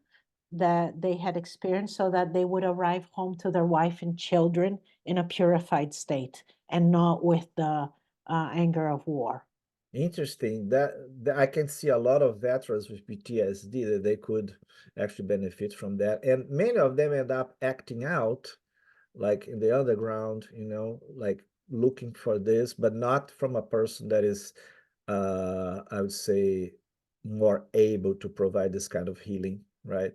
Speaker 2: that they had experienced, so that they would arrive home to their wife and children in a purified state and not with the anger of war.
Speaker 1: Interesting. That I can see a lot of veterans with PTSD that they could actually benefit from that. And many of them end up acting out like in the underground, like looking for this, but not from a person that is, I would say, more able to provide this kind of healing, right?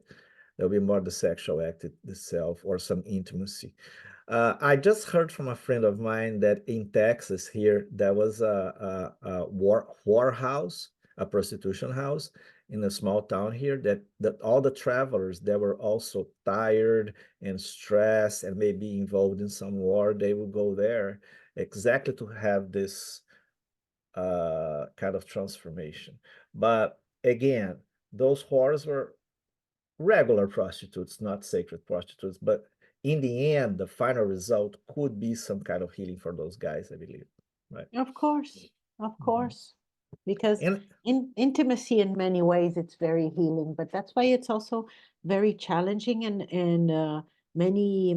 Speaker 1: There'll be more the sexual act itself or some intimacy. I just heard from a friend of mine that in Texas here, there was a war house, a prostitution house in a small town here that all the travelers that were also tired and stressed and maybe involved in some war, they would go there exactly to have this kind of transformation. But again, those whores were regular prostitutes, not sacred prostitutes. But in the end, the final result could be some kind of healing for those guys, I believe. Right.
Speaker 2: Of course, of
Speaker 1: Mhm.
Speaker 2: course, because
Speaker 1: And
Speaker 2: intimacy in many ways it's very healing, but that's why it's also very challenging and many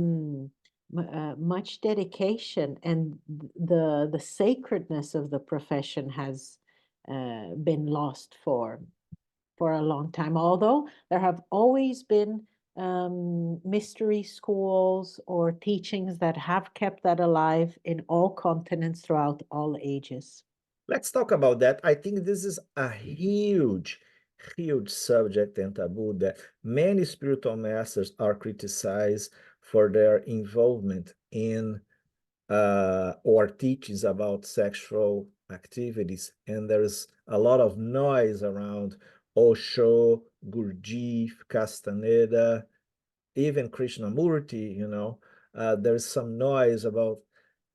Speaker 2: much dedication, and the sacredness of the profession has been lost for a long time. Although there have always been mystery schools or teachings that have kept that alive in all continents throughout all ages.
Speaker 1: let's talk about that. I think this is a huge, huge subject and taboo that many spiritual masters are criticized for their involvement in or teaches about sexual activities. And there's a lot of noise around Osho, Gurdjieff, Castaneda, even Krishnamurti, there's some noise about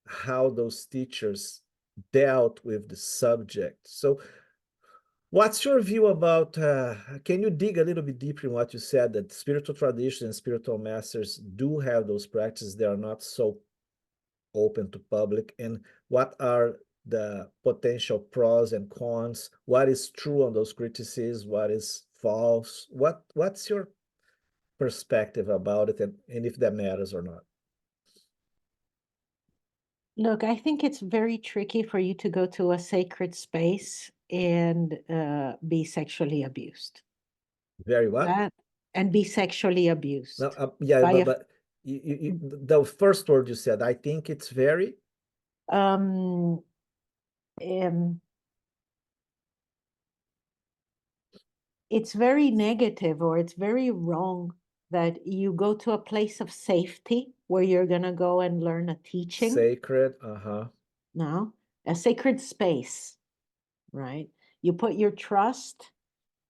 Speaker 1: how those teachers dealt with the subject. So what's your view about, can you dig a little bit deeper in what you said, that spiritual tradition and spiritual masters do have those practices, they are not so open to public, and what are the potential pros and cons? What is true on those criticisms? What is false? What's your perspective about it, and if that matters or not?
Speaker 2: Look, I think it's very tricky for you to go to a sacred space and be sexually abused.
Speaker 1: Very what?
Speaker 2: That and be sexually
Speaker 1: No,
Speaker 2: abused
Speaker 1: yeah,
Speaker 2: by
Speaker 1: but the first word you said, I think it's very
Speaker 2: um, um it's very negative, or it's very wrong that you go to a place of safety where you're going to go and learn a teaching.
Speaker 1: sacred. Uh-huh.
Speaker 2: No, a sacred space, right? You put your trust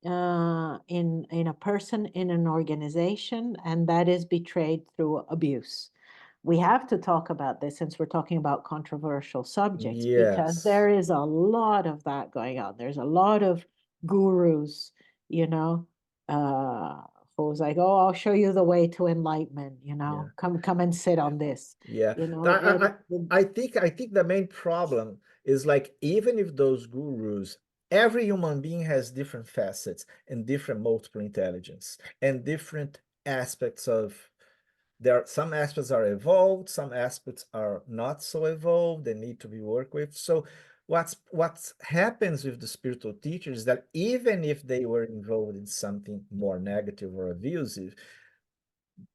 Speaker 2: in a person, in an organization, and that is betrayed through abuse. We have to talk about this since we're talking about controversial subjects, because
Speaker 1: Yes.
Speaker 2: there is a lot of that going on. There's a lot of gurus, you know, uh, who's like, "Oh, I'll show you the way to enlightenment."
Speaker 1: Yeah.
Speaker 2: Come and sit on this.
Speaker 1: Yeah.
Speaker 2: You know,
Speaker 1: I,
Speaker 2: and
Speaker 1: I, I think the main problem is, like, even if those gurus, every human being has different facets and different multiple intelligence and different aspects of, there are some aspects are evolved, some aspects are not so evolved, they need to be worked with. So what happens with the spiritual teachers is that even if they were involved in something more negative or abusive,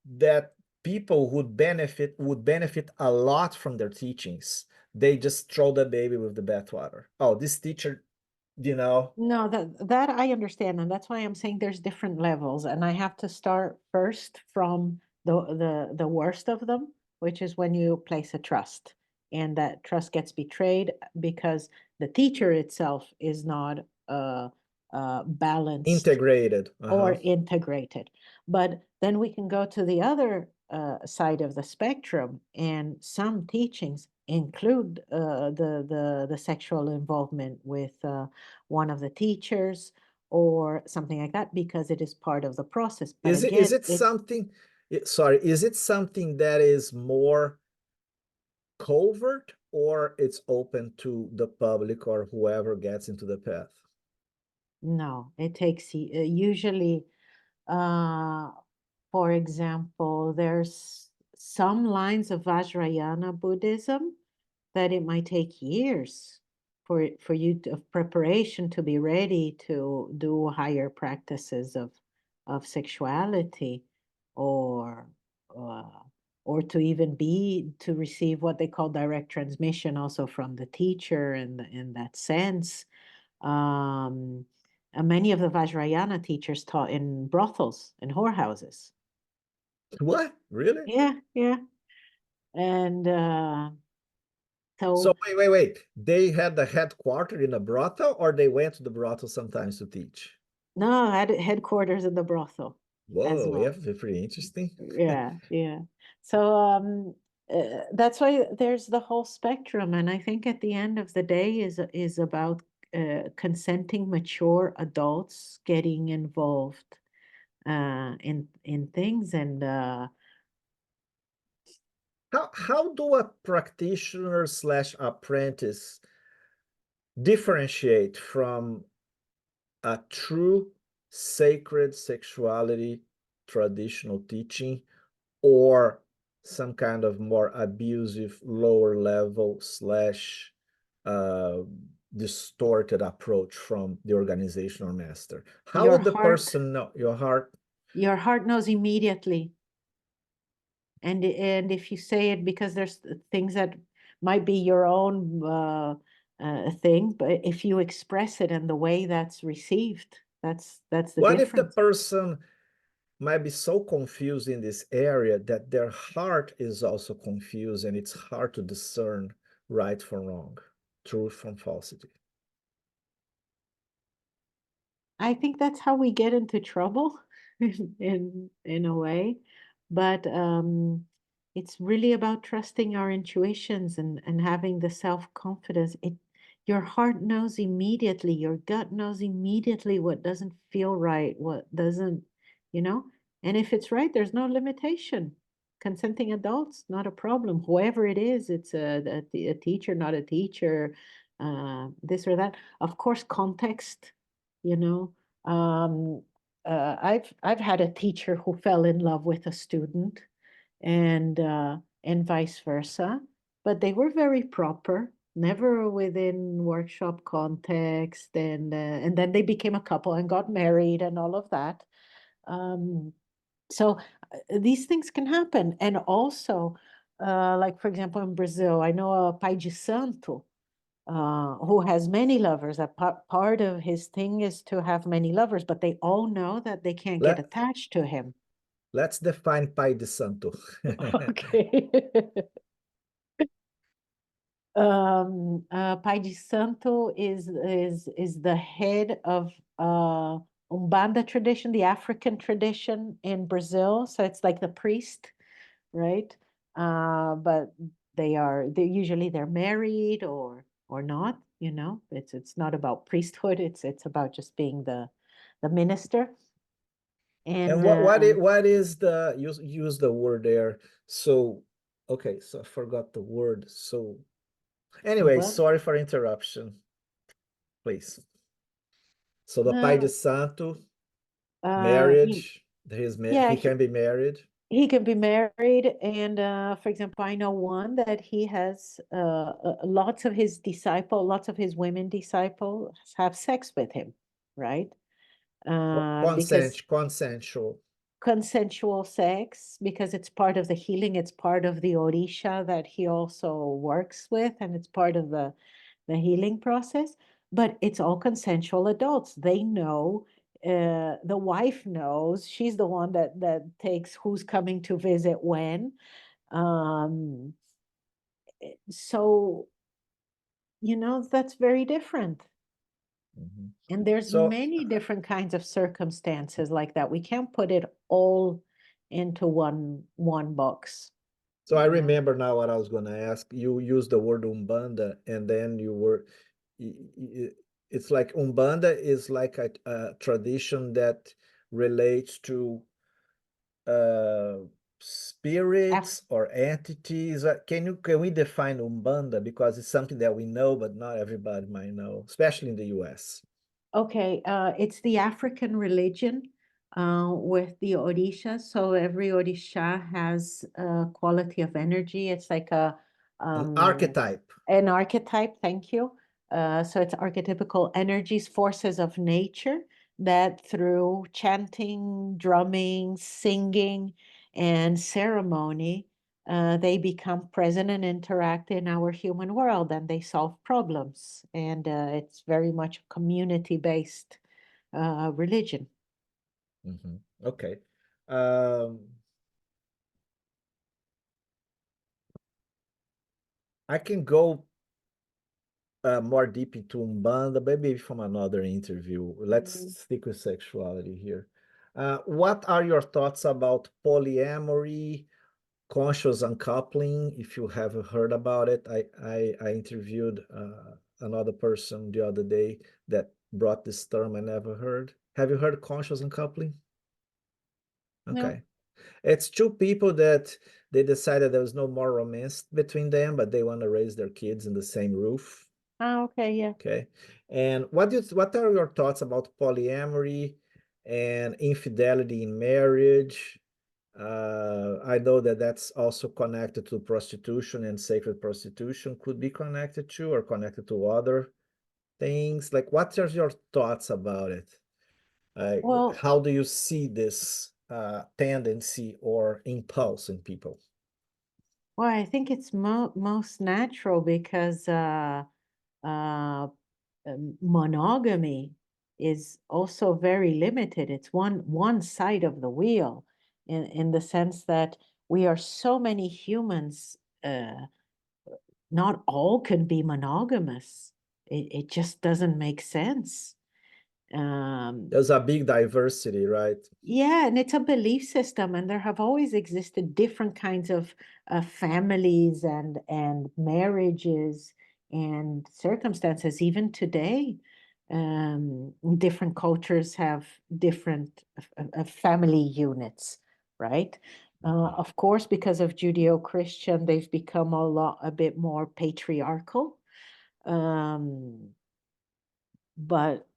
Speaker 1: that people would benefit a lot from their teachings. They just throw the baby with the bathwater. Oh, this teacher, you know.
Speaker 2: no, that I understand, and that's why I'm saying there's different levels, and I have to start first from the worst of them, which is when you place a trust, and that trust gets betrayed because the teacher itself is not balanced
Speaker 1: Integrated.
Speaker 2: or
Speaker 1: Uh-huh.
Speaker 2: integrated. But then we can go to the other side of the spectrum, and some teachings include the sexual involvement with one of the teachers or something like that, because it is part of the process. But
Speaker 1: Is it is
Speaker 2: again,
Speaker 1: it something, sorry, is it something that is more covert, or it's open to the public or whoever gets into the path?
Speaker 2: no, it takes usually, uh, for example, there's some lines of Vajrayana Buddhism that it might take years for you of preparation to be ready to do higher practices of sexuality, or uh, or to even be to receive what they call direct transmission also from the teacher in that sense. um, Many of the Vajrayana teachers taught in brothels and whorehouses.
Speaker 1: What? Really?
Speaker 2: Yeah, yeah. And
Speaker 1: So
Speaker 2: so
Speaker 1: wait. They had the headquarters in a brothel, or they went to the brothel sometimes to teach?
Speaker 2: no, I had headquarters in the brothel as
Speaker 1: Whoa, yeah,
Speaker 2: well.
Speaker 1: pretty interesting.
Speaker 2: Yeah, yeah. So that's why there's the whole spectrum, and I think at the end of the day is about consenting mature adults getting involved in things, and
Speaker 1: How do a practitioner slash apprentice differentiate from a true sacred sexuality traditional teaching or some kind of more abusive lower level slash uh, distorted approach from the organizational master? How
Speaker 2: Your
Speaker 1: would the
Speaker 2: heart,
Speaker 1: person know? Your heart.
Speaker 2: your heart knows immediately. And if you say it because there's things that might be your own thing, but if you express it in the way that's received, that's the
Speaker 1: What if the
Speaker 2: difference.
Speaker 1: person might be so confused in this area that their heart is also confused and it's hard to discern right from wrong, truth from falsity?
Speaker 2: I think that's how we get into trouble in a way. But it's really about trusting our intuitions and having the self-confidence. Your heart knows immediately, your gut knows immediately what doesn't feel right, what doesn't, you know, and if it's right, there's no limitation. Consenting adults, not a problem. Whoever it is, it's a teacher, not a teacher, this or that. Of course, context, you know. Um, I've had a teacher who fell in love with a student, and vice versa, but they were very proper, never within workshop context, and then they became a couple and got married and all of that. Um, so these things can happen, and also, like for example, in Brazil, I know a pai de santo who has many lovers. That part of his thing is to have many lovers, but they all know that they can't get
Speaker 1: Let,
Speaker 2: attached to him.
Speaker 1: let's define Pai de Santo.
Speaker 2: Okay. Pai de Santo is the head of Umbanda tradition, the African tradition in Brazil. So it's like the priest, right? But they usually they're married or not, you know. It's not about priesthood, it's about just being the minister.
Speaker 1: And
Speaker 2: And
Speaker 1: what is the use the word there? So okay, so I forgot the word. So anyway,
Speaker 2: well,
Speaker 1: sorry for interruption, please. So the Pai de
Speaker 2: no,
Speaker 1: Santo,
Speaker 2: uh, he,
Speaker 1: marriage,
Speaker 2: yeah,
Speaker 1: he can be married.
Speaker 2: he can be married, and for example, I know one that he has lots of his lots of his women disciples have sex with him, right? Because
Speaker 1: Consensual.
Speaker 2: consensual sex, because it's part of the healing, it's part of the Orisha that he also works with, and it's part of the healing process. But it's all consensual adults. They know, the wife knows, she's the one that takes who's coming to visit when. Um, so, that's very different.
Speaker 1: Mhm.
Speaker 2: And there's
Speaker 1: So
Speaker 2: many different kinds of circumstances like that. We can't put it all into one box,
Speaker 1: so I
Speaker 2: you know?
Speaker 1: remember now what I was going to ask. You used the word Umbanda, and then you were, it's like Umbanda is like a tradition that relates to uh,
Speaker 2: Af-
Speaker 1: spirits or entities. Can we define Umbanda, because it's something that we know, but not everybody might know, especially in the U.S.
Speaker 2: Okay, it's the African religion with the Orisha. So every Orisha has a quality of energy. It's like
Speaker 1: An
Speaker 2: um,
Speaker 1: archetype.
Speaker 2: an archetype, thank you. So it's archetypical energies, forces of nature that through chanting, drumming, singing, and ceremony, they become present and interact in our human world, and they solve problems. And it's very much a community-based religion.
Speaker 1: Mhm. Okay. Um, I can go more deep into Umbanda, maybe from another interview. Let's
Speaker 2: Mm.
Speaker 1: stick with sexuality here. What are your thoughts about polyamory, conscious uncoupling? If you have heard about it, I interviewed another person the other day that brought this term I never heard. Have you heard conscious uncoupling?
Speaker 2: No.
Speaker 1: Okay. It's two people that they decided there was no more romance between them, but they want to raise their kids in the same roof.
Speaker 2: Ah, okay, yeah.
Speaker 1: Okay. And what are your thoughts about polyamory and infidelity in marriage? I know that that's also connected to prostitution, and sacred prostitution could be connected to or connected to other things. Like, what are your thoughts about it?
Speaker 2: Well,
Speaker 1: How do you see this tendency or impulse in people?
Speaker 2: well, I think it's most natural because uh, monogamy is also very limited. It's one side of the wheel, in the sense that we are so many humans. Not all can be monogamous. It just doesn't make sense. Um,
Speaker 1: There's a big diversity, right?
Speaker 2: yeah, and it's a belief system, and there have always existed different kinds of families and marriages and circumstances. Even today, different cultures have different family units, right? Of course, because of Judeo-Christian, they've become a bit more patriarchal. Um, but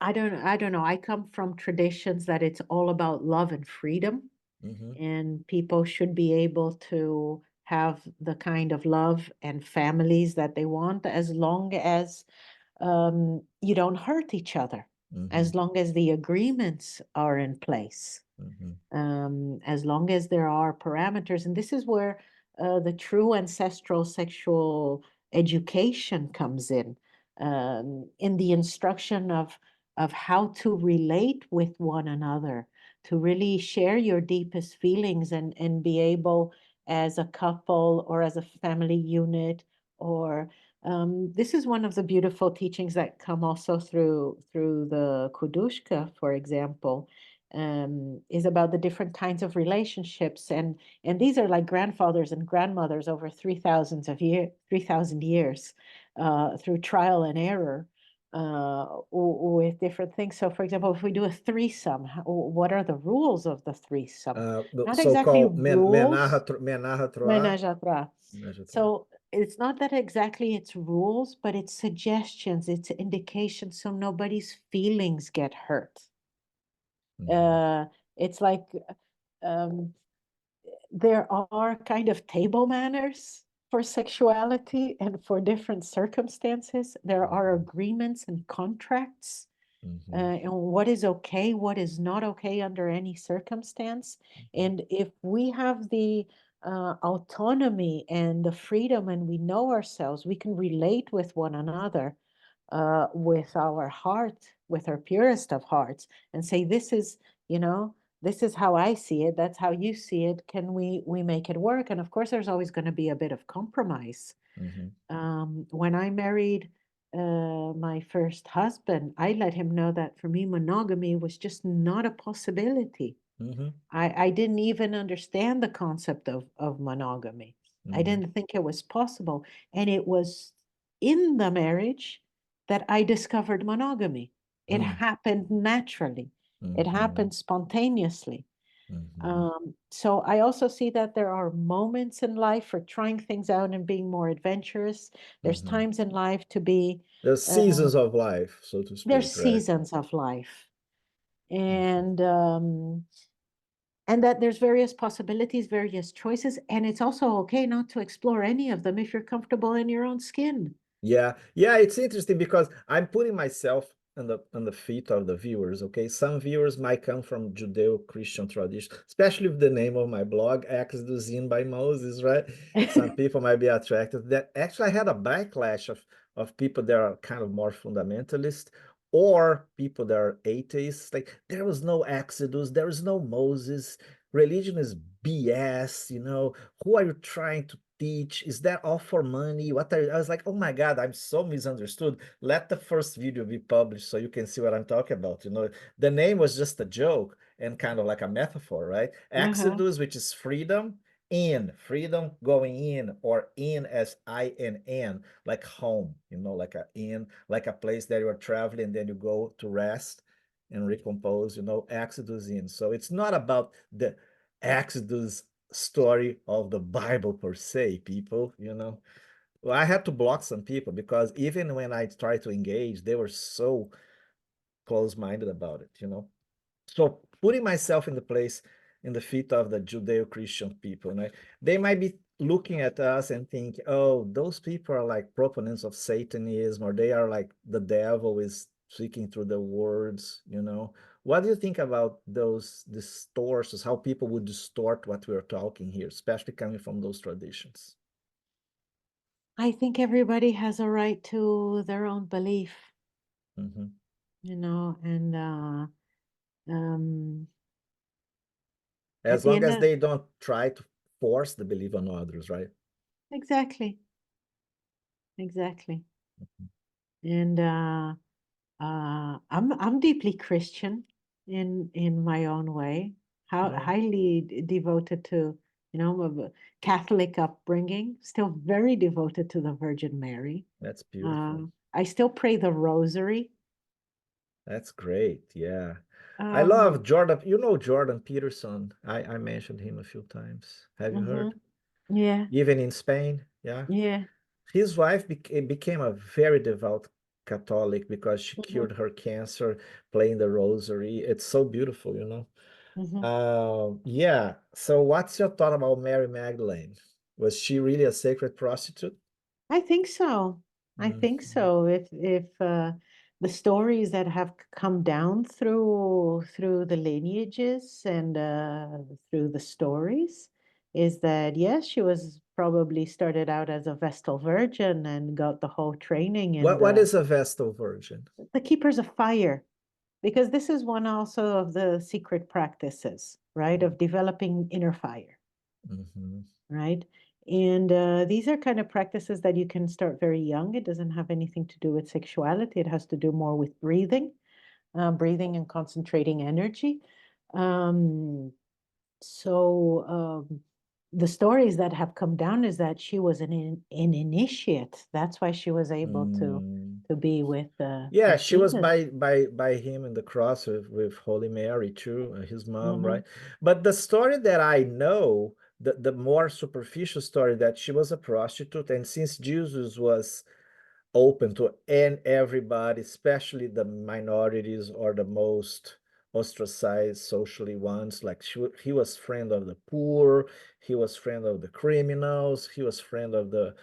Speaker 2: I don't know. I come from traditions that it's all about love and freedom,
Speaker 1: Mm-hmm.
Speaker 2: and people should be able to have the kind of love and families that they want, as long as you don't hurt each other,
Speaker 1: Mm-hmm.
Speaker 2: as long as the agreements are in place,
Speaker 1: Mm-hmm.
Speaker 2: as long as there are parameters. And this is where the true ancestral sexual education comes in the instruction of how to relate with one another, to really share your deepest feelings and be able, as a couple or as a family unit, or this is one of the beautiful teachings that come also through the Kudushka, for example, is about the different kinds of relationships, and these are like grandfathers and grandmothers over 3,000 years, through trial and error, with different things. So, for example, if we do a threesome, what are the rules of the threesome?
Speaker 1: The
Speaker 2: Not exactly
Speaker 1: so-called
Speaker 2: rules,
Speaker 1: menage a trois.
Speaker 2: ménage à trois.
Speaker 1: Menage a trois.
Speaker 2: So it's not that exactly it's rules, but it's suggestions, it's indications, so nobody's feelings get hurt.
Speaker 1: Mm-hmm.
Speaker 2: It's like um, there are kind of table manners for sexuality and for different circumstances. There are agreements and contracts,
Speaker 1: Mm-hmm.
Speaker 2: and what is okay, what is not okay under any circumstance. And if we have the autonomy and the freedom, and we know ourselves, we can relate with one another with our heart, with our purest of hearts, and say, this is, this is how I see it, that's how you see it. Can we make it work? And of course, there's always going to be a bit of compromise.
Speaker 1: Mm-hmm.
Speaker 2: When I married my first husband, I let him know that for me, monogamy was just not a possibility.
Speaker 1: Mm-hmm.
Speaker 2: I didn't even understand the concept of monogamy. I
Speaker 1: Mm-hmm.
Speaker 2: didn't think it was possible. And it was in the marriage that I discovered monogamy. It happened naturally. It
Speaker 1: Mm-hmm.
Speaker 2: happened spontaneously.
Speaker 1: Mm-hmm.
Speaker 2: So I also see that there are moments in life for trying things out and being more adventurous. There's
Speaker 1: Mm-hmm.
Speaker 2: times in life to be,
Speaker 1: The
Speaker 2: uh,
Speaker 1: seasons of life, so to
Speaker 2: there's
Speaker 1: speak, right?
Speaker 2: seasons of life.
Speaker 1: Mm-hmm.
Speaker 2: And that there's various possibilities, various choices, and it's also okay not to explore any of them if you're comfortable in your own skin.
Speaker 1: Yeah, yeah, it's interesting because I'm putting myself on the feet of the viewers. Okay, some viewers might come from Judeo-Christian tradition, especially with the name of my blog, Exodus in by Moses, right? Some people might be attracted. That actually I had a backlash of people that are kind of more fundamentalist or people that are atheists. Like there was no Exodus, there is no Moses. Religion is BS, you know. Who are you trying to teach? Is that all for money? What are I was like, oh my God, I'm so misunderstood. Let the first video be published so you can see what I'm talking about. You know, the name was just a joke and kind of like a metaphor, right?
Speaker 2: Uh-huh.
Speaker 1: Exodus, which is freedom, in freedom going in, or in as INN, like home, you know, like a in, like a place that you are traveling and then you go to rest and recompose, you know, Exodus in. So it's not about Exodus story of the Bible per se, people, you know. Well, I had to block some people because even when I tried to engage, they were so close-minded about it, you know. So putting myself in the place, in the feet of the Judeo-Christian people, right? They might be looking at us and think, oh, those people are like proponents of Satanism, or they are like the devil is speaking through the words, you know. What do you think about those distortions, how people would distort what we're talking here, especially coming from those traditions?
Speaker 2: I think everybody has a right to their own belief,
Speaker 1: Mm-hmm.
Speaker 2: and um, at
Speaker 1: As
Speaker 2: the
Speaker 1: long
Speaker 2: end
Speaker 1: as
Speaker 2: of
Speaker 1: they don't try to force the belief on others, right?
Speaker 2: exactly, exactly. And I'm deeply Christian in my own way. How
Speaker 1: Yeah,
Speaker 2: highly devoted to, of a Catholic upbringing. Still very devoted to the Virgin Mary.
Speaker 1: that's beautiful.
Speaker 2: I still pray the Rosary.
Speaker 1: That's great. Yeah. I love
Speaker 2: Um,
Speaker 1: Jordan. You know Jordan Peterson. I mentioned him a few times. Have you heard?
Speaker 2: mhm. Yeah,
Speaker 1: Even in Spain. Yeah.
Speaker 2: yeah.
Speaker 1: His wife became a very devout Catholic because she
Speaker 2: Mhm,
Speaker 1: cured her cancer playing the rosary. It's so beautiful, you know.
Speaker 2: mhm.
Speaker 1: Yeah. So what's your thought about Mary Magdalene? Was she really a sacred prostitute?
Speaker 2: I think so. I think
Speaker 1: Mhm.
Speaker 2: so. If the stories that have come down through the lineages and through the stories is that yes, she was probably started out as a Vestal Virgin and got the whole training and
Speaker 1: What is a Vestal Virgin?
Speaker 2: the Keepers of Fire, because this is one also of the secret practices, right, of developing inner fire,
Speaker 1: Mhm.
Speaker 2: right? And these are kind of practices that you can start very young. It doesn't have anything to do with sexuality. It has to do more with breathing, breathing and concentrating energy. Um, so the stories that have come down is that she was an initiate. That's why she was able
Speaker 1: Mm.
Speaker 2: to be
Speaker 1: Yeah,
Speaker 2: with
Speaker 1: she was
Speaker 2: Jesus.
Speaker 1: by him in the cross with Holy Mary too, his mom,
Speaker 2: Hmm.
Speaker 1: right? But the story that I know, the more superficial story that she was a prostitute, and since Jesus was open to and everybody, especially the minorities or the most ostracized socially ones, like he was friend of the poor, he was friend of the criminals, he was friend of the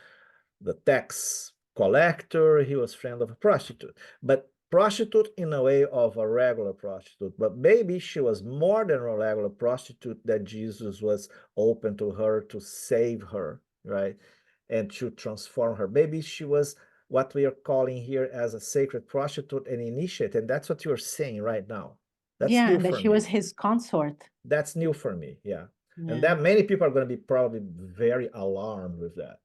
Speaker 1: tax collector, he was friend of a prostitute, but prostitute in a way of a regular prostitute. But maybe she was more than a regular prostitute, that Jesus was open to her to save her, right? And to transform her. Maybe she was what we are calling here as a sacred prostitute and initiate. And that's what you're saying right now. That's
Speaker 2: Yeah,
Speaker 1: new
Speaker 2: and that
Speaker 1: for
Speaker 2: she
Speaker 1: me.
Speaker 2: was his consort.
Speaker 1: That's new for me. Yeah. And
Speaker 2: Yeah.
Speaker 1: that many people are going to be probably very alarmed with that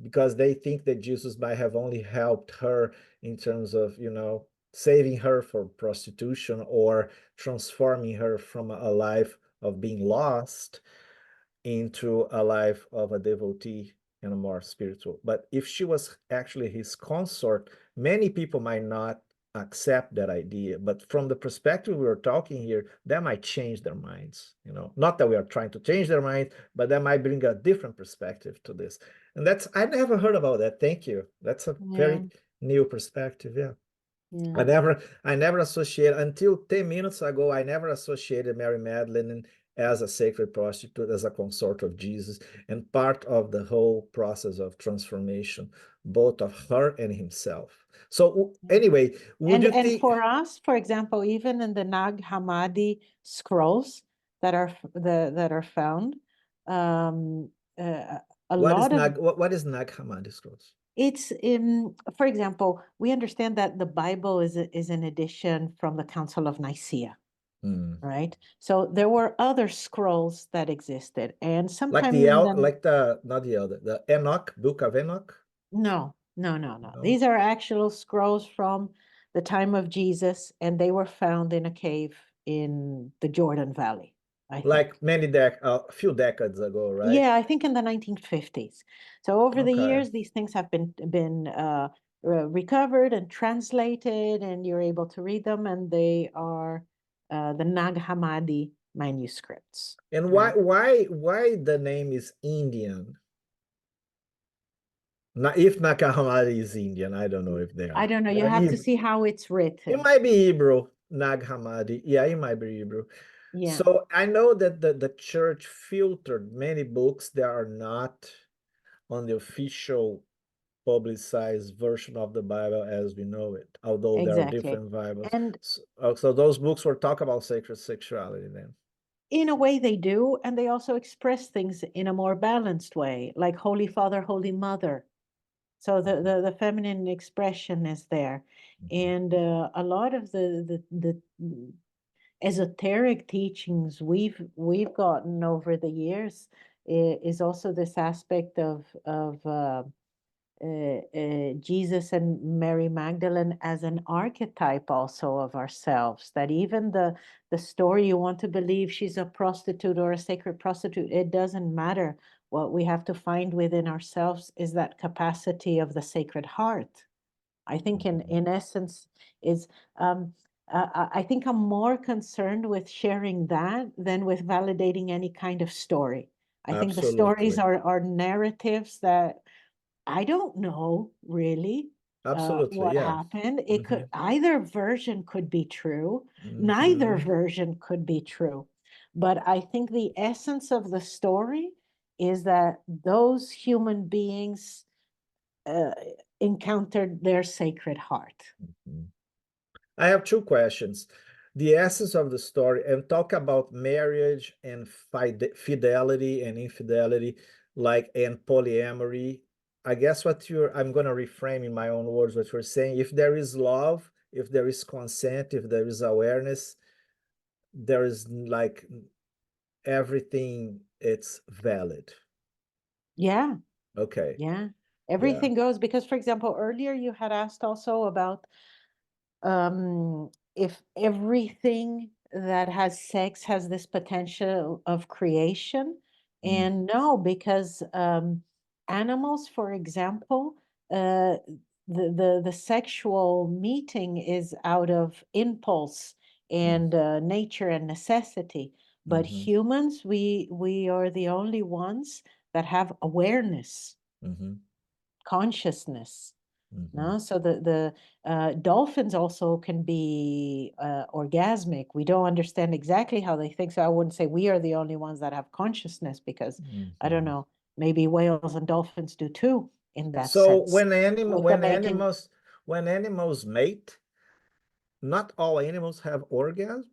Speaker 1: because they think that Jesus might have only helped her in terms of, you know, saving her from prostitution or transforming her from a life of being lost into a life of a devotee and a more spiritual. But if she was actually his consort, many people might not accept that idea. But from the perspective we were talking here, that might change their minds. You know, not that we are trying to change their mind, but that might bring a different perspective to this. And that's I never heard about that. Thank you. That's a
Speaker 2: Yeah,
Speaker 1: very new perspective. Yeah.
Speaker 2: yeah.
Speaker 1: I never associated until 10 minutes ago, I never associated Mary Magdalene as a sacred prostitute, as a consort of Jesus, and part of the whole process of transformation, both of her and himself. So
Speaker 2: Yeah.
Speaker 1: anyway, would you
Speaker 2: And
Speaker 1: think
Speaker 2: for us, for example, even in the Nag Hammadi scrolls that are found, um, uh, a lot of
Speaker 1: what is Nag Hammadi scrolls?
Speaker 2: it's in, for example, we understand that the Bible is an edition from the Council of Nicaea,
Speaker 1: Hmm.
Speaker 2: right? So there were other scrolls that existed, and
Speaker 1: Like
Speaker 2: sometime in the
Speaker 1: like the not the other, the Enoch, Book of Enoch?
Speaker 2: no, no, no, no.
Speaker 1: No.
Speaker 2: These are actual scrolls from the time of Jesus, and they were found in a cave in the Jordan Valley, I think.
Speaker 1: Like a few decades ago, right?
Speaker 2: Yeah, I think in the 1950s. So over the
Speaker 1: Okay.
Speaker 2: years, these things have been recovered and translated, and you're able to read them, and they are the Nag Hammadi manuscripts.
Speaker 1: And
Speaker 2: right?
Speaker 1: why the name is Indian? If NAHUALLI is Indian, I don't know if they
Speaker 2: I
Speaker 1: are.
Speaker 2: don't know. You have to see how it's
Speaker 1: It
Speaker 2: written.
Speaker 1: might be Hebrew, NAHUALLI. Yeah, it might be Hebrew.
Speaker 2: Yeah,
Speaker 1: So I know that the church filtered many books that are not on the official publicized version of the Bible as we know it, although there are
Speaker 2: exactly.
Speaker 1: different Bibles.
Speaker 2: And
Speaker 1: So those books were talk about sacred sexuality then.
Speaker 2: in a way they do, and they also express things in a more balanced way, like Holy Father, Holy Mother. So the feminine expression is there. And a lot of the esoteric teachings we've gotten over the years is also this aspect of Jesus and Mary Magdalene as an archetype also of ourselves, that even the story you want to believe she's a prostitute or a sacred prostitute, it doesn't matter. What we have to find within ourselves is that capacity of the Sacred Heart. I think in essence is I think I'm more concerned with sharing that than with validating any kind of story. I think the stories
Speaker 1: Absolutely.
Speaker 2: are narratives that I don't know really
Speaker 1: Absolutely,
Speaker 2: what
Speaker 1: yeah.
Speaker 2: happened. It could either version could be true, neither
Speaker 1: Mhm.
Speaker 2: version could be true. But I think the essence of the story is that those human beings uh, encountered their Sacred Heart.
Speaker 1: Mhm. I have two questions. The essence of the story, and talk about marriage and fidelity and infidelity, like and polyamory. I guess I'm going to reframe in my own words what you're saying. If there is love, if there is consent, if there is awareness, there is like everything, it's valid.
Speaker 2: Yeah,
Speaker 1: Okay.
Speaker 2: yeah.
Speaker 1: Yeah.
Speaker 2: Everything goes because, for example, earlier you had asked also about if everything that has sex has this potential of creation.
Speaker 1: Mm,
Speaker 2: And no, because animals, for example, uh, the sexual meeting is out of impulse
Speaker 1: mm,
Speaker 2: and nature and necessity. But
Speaker 1: mhm,
Speaker 2: humans, we are the only ones that have awareness,
Speaker 1: mhm,
Speaker 2: consciousness.
Speaker 1: mhm,
Speaker 2: No, so the dolphins also can be orgasmic. We don't understand exactly how they think. So I wouldn't say we are the only ones that have consciousness because I don't
Speaker 1: mhm.
Speaker 2: know, maybe whales and dolphins do too in that
Speaker 1: So
Speaker 2: sense. With the making,
Speaker 1: when animals mate, not all animals have orgasm,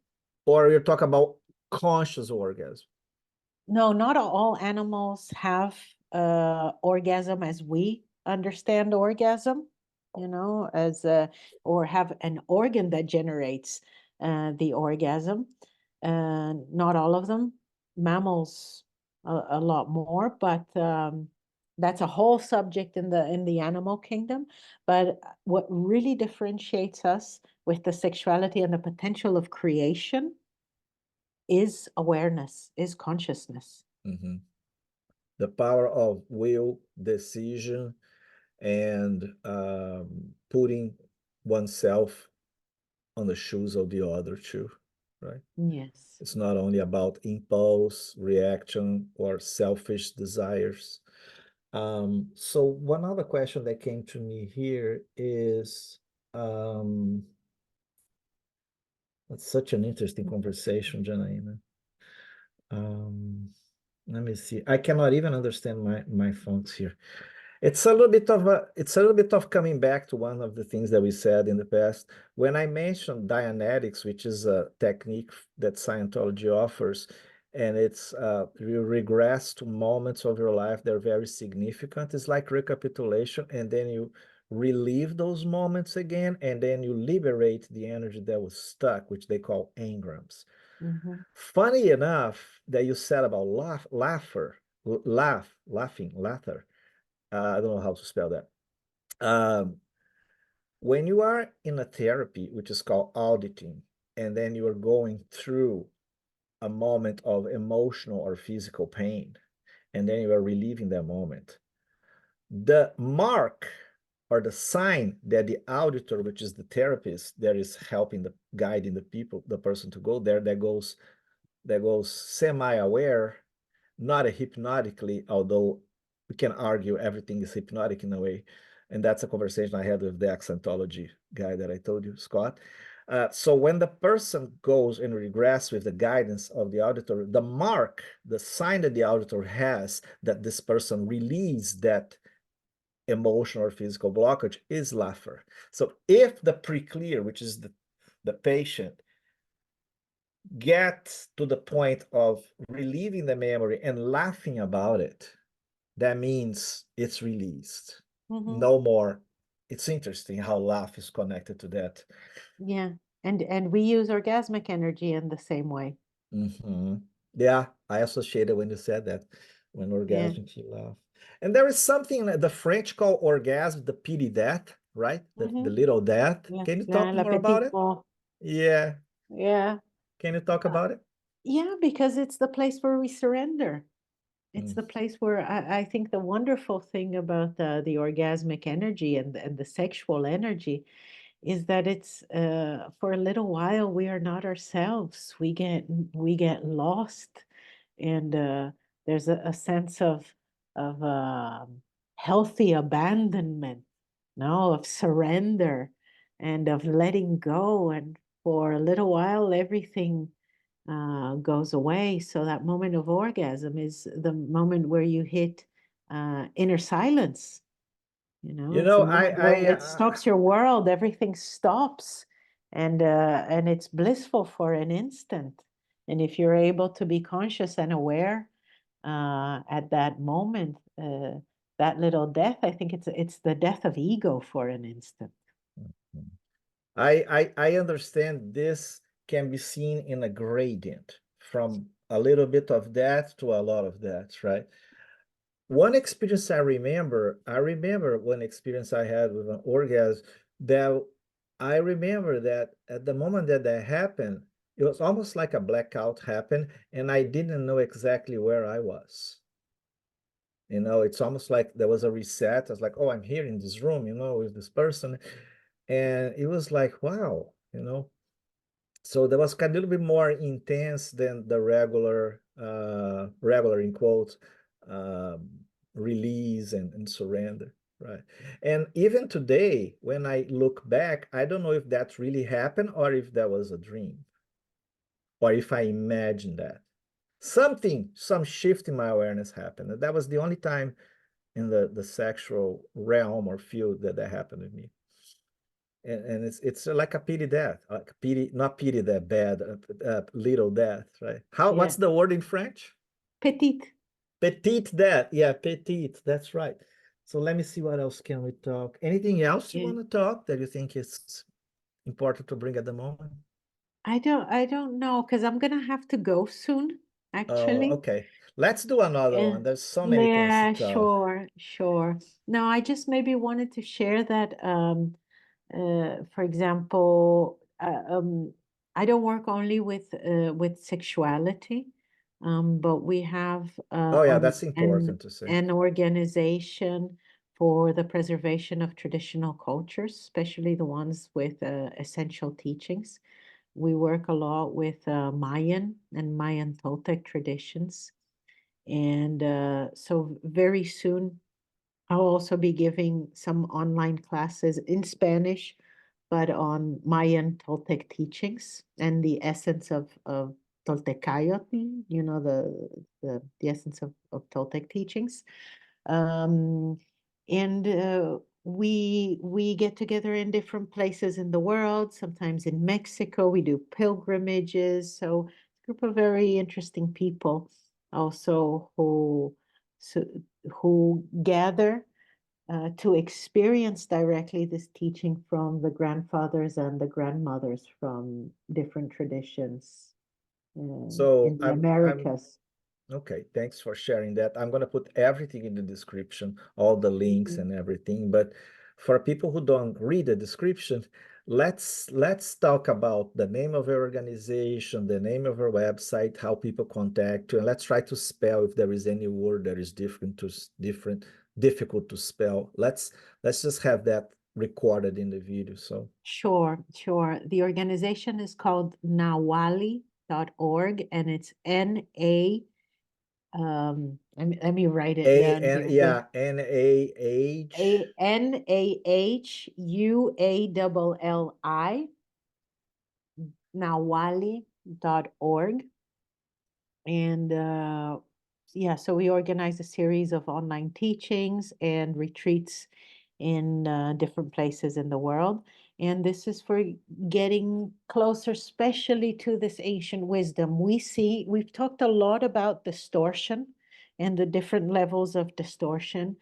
Speaker 1: or you talk about conscious orgasm.
Speaker 2: no, not all animals have orgasm as we understand orgasm, as or have an organ that generates the orgasm. Not all of them. Mammals a lot more, but that's a whole subject in the animal kingdom. But what really differentiates us with the sexuality and the potential of creation is awareness, is consciousness.
Speaker 1: Mhm. The power of will, decision, and putting oneself on the shoes of the other too, right?
Speaker 2: Yes.
Speaker 1: It's not only about impulse, reaction, or selfish desires. So one other question that came to me here is, um, it's such an interesting conversation, Janaina. Um, Let me see. I cannot even understand my fonts here. It's a little bit of coming back to one of the things that we said in the past. When I mentioned Dianetics, which is a technique that Scientology offers, and it's you regress to moments of your life that are very significant. It's like recapitulation, and then you relive those moments again, and then you liberate the energy that was stuck, which they call engrams.
Speaker 2: Mhm.
Speaker 1: Funny enough that you said about laughter. I don't know how to spell that. Um, when you are in a therapy, which is called auditing, and then you are going through a moment of emotional or physical pain, and then you are relieving that moment, the mark or the sign that the auditor, which is the therapist that is helping the guiding the person to go there, that goes that goes semi-aware, not hypnotically, although we can argue everything is hypnotic in a way. And that's a conversation I had with the accentology guy that I told you, Scott. So when the person goes and regress with the guidance of the auditor, the mark, the sign that the auditor has that this person released that emotional or physical blockage is laughter. So if the pre-clear, which is the patient, get to the point of relieving the memory and laughing about it, that means it's released. No more. It's interesting how laugh is connected to that.
Speaker 2: Yeah. And we use orgasmic energy in the same way.
Speaker 1: Yeah, I associated when you said that, when
Speaker 2: Yeah.
Speaker 1: orgasmic, you laugh. And there is something that the French call orgasm, the petit death, right? The little death.
Speaker 2: Yeah.
Speaker 1: Can you
Speaker 2: Yeah,
Speaker 1: talk
Speaker 2: la
Speaker 1: more about
Speaker 2: petite
Speaker 1: it?
Speaker 2: mort.
Speaker 1: Yeah.
Speaker 2: Yeah.
Speaker 1: Can you talk about it?
Speaker 2: Yeah, because it's the place where we surrender. It's
Speaker 1: Mm.
Speaker 2: the place where I think the wonderful thing about the orgasmic energy and the sexual energy is that it's for a little while we are not ourselves. We get lost, and there's a sense of healthy abandonment, no, of surrender and of letting go. And for a little while, everything goes away. So that moment of orgasm is the moment where you hit inner silence. You know,
Speaker 1: You
Speaker 2: it's a
Speaker 1: know,
Speaker 2: moment where it stops your world. Everything stops, and it's blissful for an instant. And if you're able to be conscious and aware at that moment, that little death, I think it's the death of ego for an instant.
Speaker 1: I understand this can be seen in a gradient from a little bit of that to a lot of that, right? One experience I remember one experience I had with an orgasm that I remember that at the moment that that happened, it was almost like a blackout happened, and I didn't know exactly where I was. You know, it's almost like there was a reset. I was like, oh, I'm here in this room, you know, with this person. And it was like, wow, you know. So that was kind of a little bit more intense than the regular in quotes, um, release and surrender, right? And even today, when I look back, I don't know if that really happened or if that was a dream, or if I imagined that. Some shift in my awareness happened. And that was the only time in the sexual realm or field that that happened with me. And it's like a pity death, like pity, not pity that bad, little death, right?
Speaker 2: Yeah,
Speaker 1: What's the word in French?
Speaker 2: petite.
Speaker 1: Petite death. Yeah, petite. That's right. So let me see what else can we talk. Anything else you
Speaker 2: Yeah.
Speaker 1: want to talk that you think is important to bring at the moment?
Speaker 2: I don't know because I'm gonna have to go soon,
Speaker 1: Oh,
Speaker 2: actually.
Speaker 1: okay. Let's do another
Speaker 2: Yeah.
Speaker 1: one. There's so many things to
Speaker 2: Yeah,
Speaker 1: talk.
Speaker 2: sure, sure. No, I just maybe wanted to share that for example, I don't work only with sexuality, but we have
Speaker 1: Oh yeah, that's important to say.
Speaker 2: an organization for the preservation of traditional cultures, especially the ones with essential teachings. We work a lot with Mayan and Mayan Toltec traditions. And so very soon, I'll also be giving some online classes in Spanish, but on Mayan Toltec teachings and the essence of Toltecayotl, you know, the essence of Toltec teachings. Um, and we get together in different places in the world, sometimes in Mexico, we do pilgrimages. So a group of very interesting people also so, who gather to experience directly this teaching from the grandfathers and the grandmothers from different traditions
Speaker 1: So
Speaker 2: in the
Speaker 1: I'm
Speaker 2: Americas.
Speaker 1: Okay, thanks for sharing that. I'm going to put everything in the description, all the links
Speaker 2: Mhm.
Speaker 1: and everything. But for people who don't read the description, let's talk about the name of your organization, the name of your website, how people contact you, and let's try to spell if there is any word that is difficult to spell. Let's just have that recorded in the video. So
Speaker 2: Sure, sure. The organization is called NAHUALLI, and it's let me write it down here.
Speaker 1: Yeah, NAH.
Speaker 2: NAHUALLI, NAHUALLI.org. And yeah, so we organize a series of online teachings and retreats in different places in the world. And this is for getting closer, especially to this ancient wisdom. We've talked a lot about distortion and the different levels of distortion.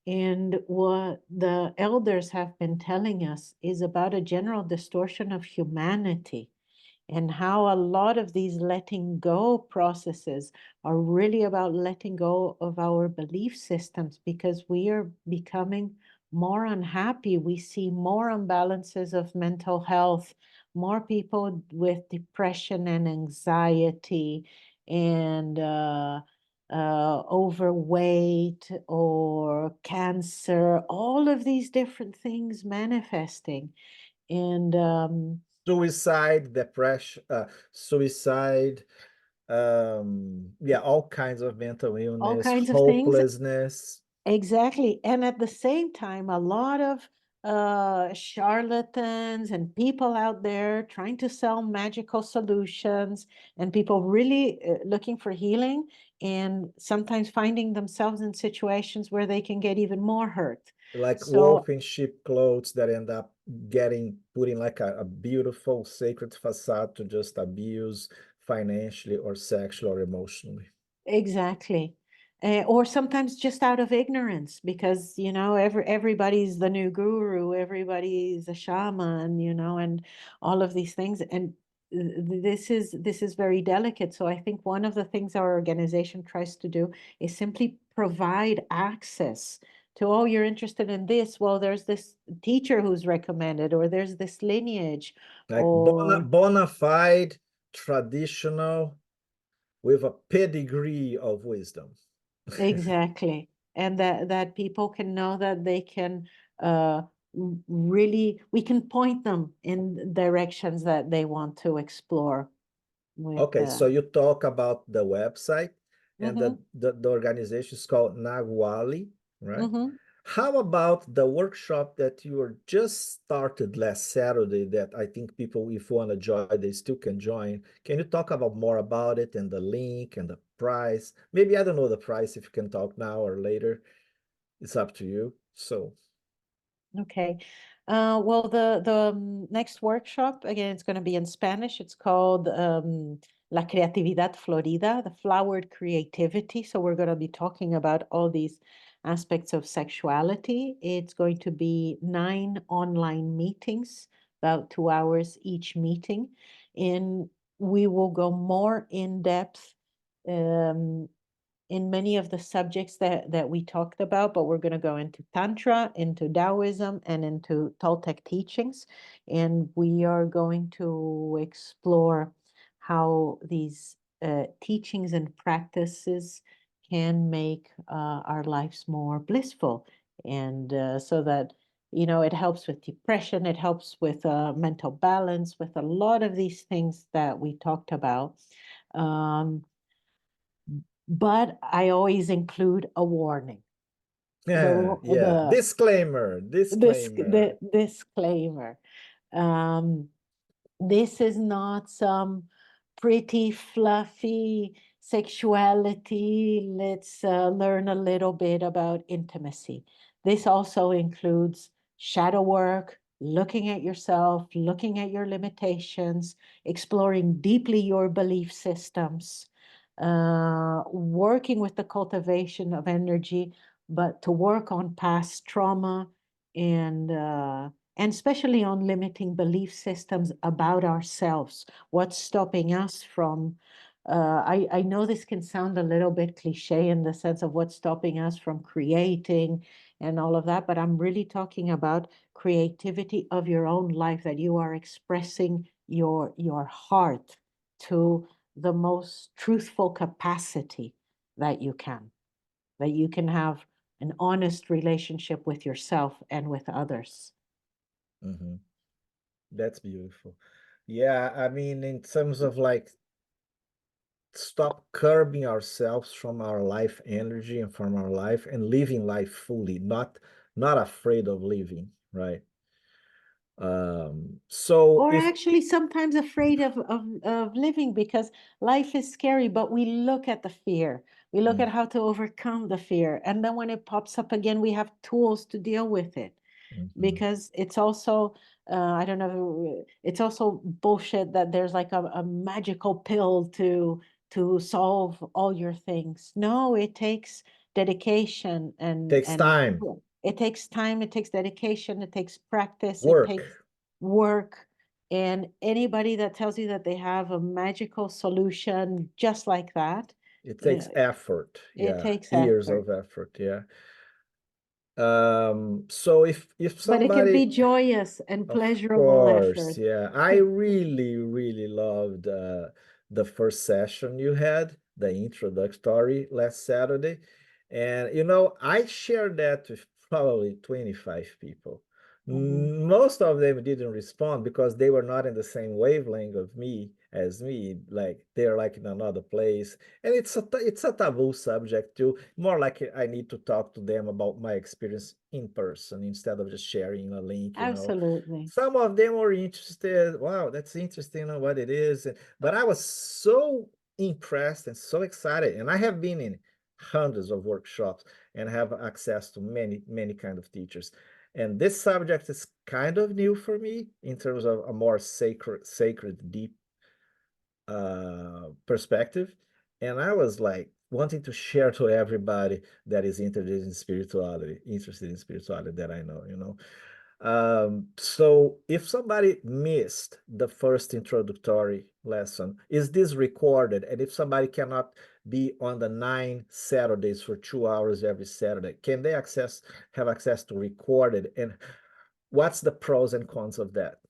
Speaker 2: And what the elders have been telling us is about a general distortion of humanity, and how a lot of these letting go processes are really about letting go of our belief systems, because we are becoming more unhappy. We see more imbalances of mental health, more people with depression and anxiety, and overweight or cancer, all of these different things manifesting. And
Speaker 1: Suicide, depression, suicide, yeah, all kinds of mental
Speaker 2: all
Speaker 1: illness,
Speaker 2: kinds of things.
Speaker 1: hopelessness.
Speaker 2: Exactly. And at the same time, a lot of charlatans and people out there trying to sell magical solutions, and people really looking for healing, and sometimes finding themselves in situations where they can get even more hurt.
Speaker 1: Like
Speaker 2: So
Speaker 1: wolf in sheep clothes that end up putting like a beautiful sacred facade to just abuse financially or sexually or emotionally.
Speaker 2: exactly. Or sometimes just out of ignorance, because everybody's the new guru, everybody's a shaman, and all of these things. And this is very delicate. So I think one of the things our organization tries to do is simply provide access to, oh, you're interested in this, well, there's this teacher who's recommended, or there's this lineage,
Speaker 1: Like
Speaker 2: or
Speaker 1: bona fide, traditional, with a pedigree of wisdom.
Speaker 2: exactly. And that people can know that they can uh really, we can point them in directions that they want to explore with
Speaker 1: Okay, so you talk about the website, and
Speaker 2: mm-hmm,
Speaker 1: the organization is called NAHUALLI, right?
Speaker 2: mm-hmm.
Speaker 1: How about the workshop that you were just started last Saturday that I think people, if want to join, they still can join. Can you talk about more about it and the link and the price? Maybe I don't know the price, if you can talk now or later. It's up to you. So,
Speaker 2: Okay. Well, the next workshop, again, it's going to be in Spanish. It's called La Creatividad Florida, the flowered creativity. So we're going to be talking about all these aspects of sexuality. It's going to be 9 online meetings, about 2 hours each meeting. And we will go more in depth um, in many of the subjects that we talked about, but we're going to go into Tantra, into Taoism, and into Toltec teachings. And we are going to explore how these teachings and practices can make our lives more blissful. And so that, it helps with depression, it helps with mental balance, with a lot of these things that we talked about. Um, but I always include a warning.
Speaker 1: yeah,
Speaker 2: The
Speaker 1: yeah. Disclaimer, disclaimer.
Speaker 2: the disclaimer. Um, this is not some pretty fluffy sexuality. Let's learn a little bit about intimacy. This also includes shadow work, looking at yourself, looking at your limitations, exploring deeply your belief systems, working with the cultivation of energy, but to work on past trauma, and especially on limiting belief systems about ourselves. What's stopping us from, I know this can sound a little bit cliche in the sense of what's stopping us from creating and all of that, but I'm really talking about creativity of your own life, that you are expressing your heart to the most truthful capacity that you can have an honest relationship with yourself and with others.
Speaker 1: Mhm. That's beautiful. Yeah, I mean, in terms of like stop curbing ourselves from our life energy and from our life and living life fully, not afraid of living, right? So
Speaker 2: Or
Speaker 1: if
Speaker 2: actually sometimes afraid of living because life is scary, but we look at the fear. We look at how to overcome the fear. And then when it pops up again, we have tools to deal with it.
Speaker 1: Mhm.
Speaker 2: Because it's also, I don't know, it's also bullshit that there's like a magical pill to solve all your things. No, it takes dedication
Speaker 1: Takes
Speaker 2: and
Speaker 1: time,
Speaker 2: it takes time, it takes dedication, it takes practice, it takes
Speaker 1: work.
Speaker 2: work. And anybody that tells you that they have a magical solution just like that,
Speaker 1: It
Speaker 2: you
Speaker 1: takes
Speaker 2: know,
Speaker 1: effort.
Speaker 2: it
Speaker 1: Yeah,
Speaker 2: takes
Speaker 1: years
Speaker 2: effort.
Speaker 1: of effort. Yeah. So if
Speaker 2: But it can be
Speaker 1: somebody,
Speaker 2: joyous and
Speaker 1: of
Speaker 2: pleasurable
Speaker 1: course,
Speaker 2: effort.
Speaker 1: yeah, I really loved the first session you had, the introductory last Saturday, and I shared that with probably 25 people.
Speaker 2: Mhm.
Speaker 1: Most of them didn't respond because they were not in the same wavelength of me as me, like they're like in another place, and it's a taboo subject too. More like I need to talk to them about my experience in person instead of just sharing a link.
Speaker 2: Absolutely.
Speaker 1: Some of them were interested. Wow, that's interesting, what it is. But I was so impressed and so excited, and I have been in hundreds of workshops and have access to many kind of teachers, and this subject is kind of new for me in terms of a more sacred deep perspective. And I was like wanting to share to everybody that is interested in spirituality that I know. So if somebody missed the first introductory lesson, is this recorded? And if somebody cannot be on the 9 Saturdays for 2 hours every Saturday, can they have access to recorded? And what's the pros and cons of that?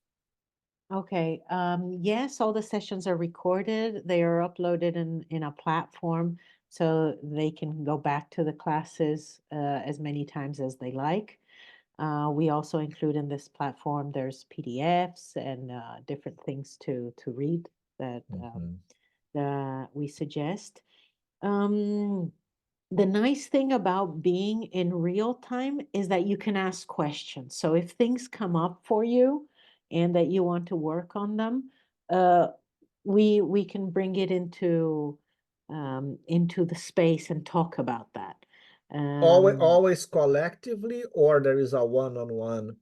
Speaker 2: Okay. Yes, all the sessions are recorded. They are uploaded in a platform so they can go back to the classes as many times as they like. We also include in this platform, there's PDFs and different things to read that
Speaker 1: Mhm.
Speaker 2: we suggest. Um, the nice thing about being in real time is that you can ask questions. So if things come up for you and that you want to work on them, uh, we can bring it into the space and talk about that. Um,
Speaker 1: Always collectively, or there is a one-on-one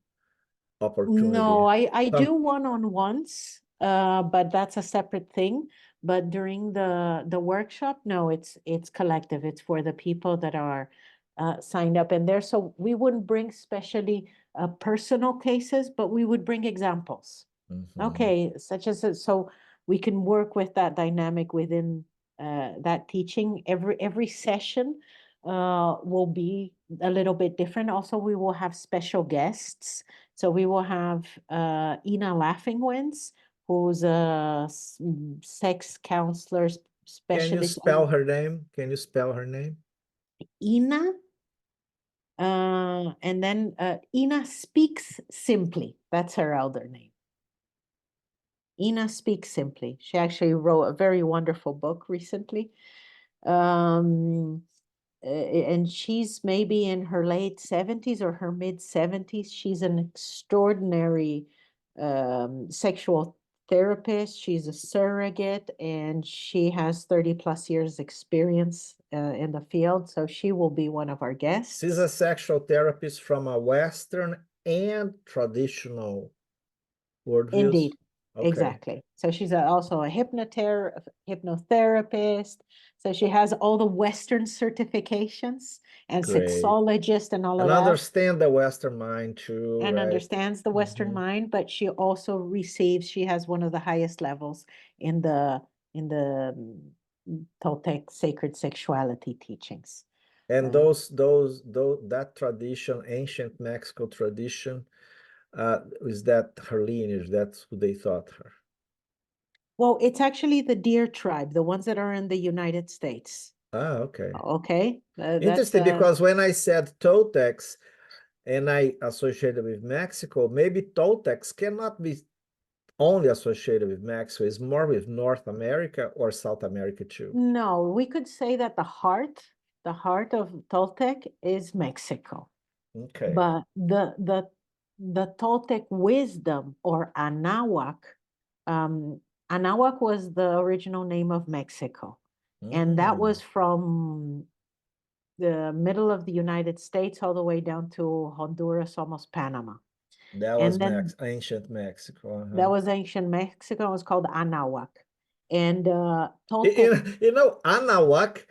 Speaker 2: no,
Speaker 1: opportunity?
Speaker 2: I
Speaker 1: Some
Speaker 2: do one-on-ones, but that's a separate thing. But during the workshop, no, it's collective. It's for the people that are signed up and there. So we wouldn't bring specially personal cases, but we would bring examples.
Speaker 1: Mhm.
Speaker 2: Okay, such as so we can work with that dynamic within that teaching. Every session will be a little bit different. Also, we will have special guests. So we will have Ina Laughingwens, who's a sex counselor
Speaker 1: Can you
Speaker 2: specialist.
Speaker 1: spell her name? Can you spell her name?
Speaker 2: Ina, and then Ina Speaks Simply. That's her elder name. Ina Speaks Simply. She actually wrote a very wonderful book recently. Um, and she's maybe in her late 70s or her mid 70s. She's an extraordinary sexual therapist. She's a surrogate and she has 30 plus years experience in the field. So she will be one of our
Speaker 1: She's
Speaker 2: guests.
Speaker 1: a sexual therapist from a Western and traditional worldviews.
Speaker 2: Indeed,
Speaker 1: Okay,
Speaker 2: exactly. So she's also a hypnotherapist. So she has all the Western certifications and
Speaker 1: great.
Speaker 2: sexologist and all of
Speaker 1: And
Speaker 2: that,
Speaker 1: understand the Western mind too,
Speaker 2: and
Speaker 1: right?
Speaker 2: understands the Western
Speaker 1: Mhm.
Speaker 2: mind, but she has one of the highest levels in the Toltec sacred sexuality teachings.
Speaker 1: And
Speaker 2: Uh,
Speaker 1: that tradition, ancient Mexico tradition, is that her lineage? That's who they thought her.
Speaker 2: well, it's actually the Deer tribe, the ones that are in the United States.
Speaker 1: Ah, okay.
Speaker 2: Okay, that's
Speaker 1: Interesting, because when I said Toltecs and I associated with Mexico, maybe Toltecs cannot be only associated with Mexico. It's more with North America or South America too.
Speaker 2: No, we could say that the heart of Toltec is Mexico.
Speaker 1: Okay.
Speaker 2: But the Toltec wisdom or Anahuac, Anahuac was the original name of Mexico. And that was from the middle of the United States all the way down to Honduras, almost Panama.
Speaker 1: That was
Speaker 2: And then
Speaker 1: ancient Mexico.
Speaker 2: that was ancient Mexico. It was called Anahuac. And
Speaker 1: Toltec. You know, Anahuac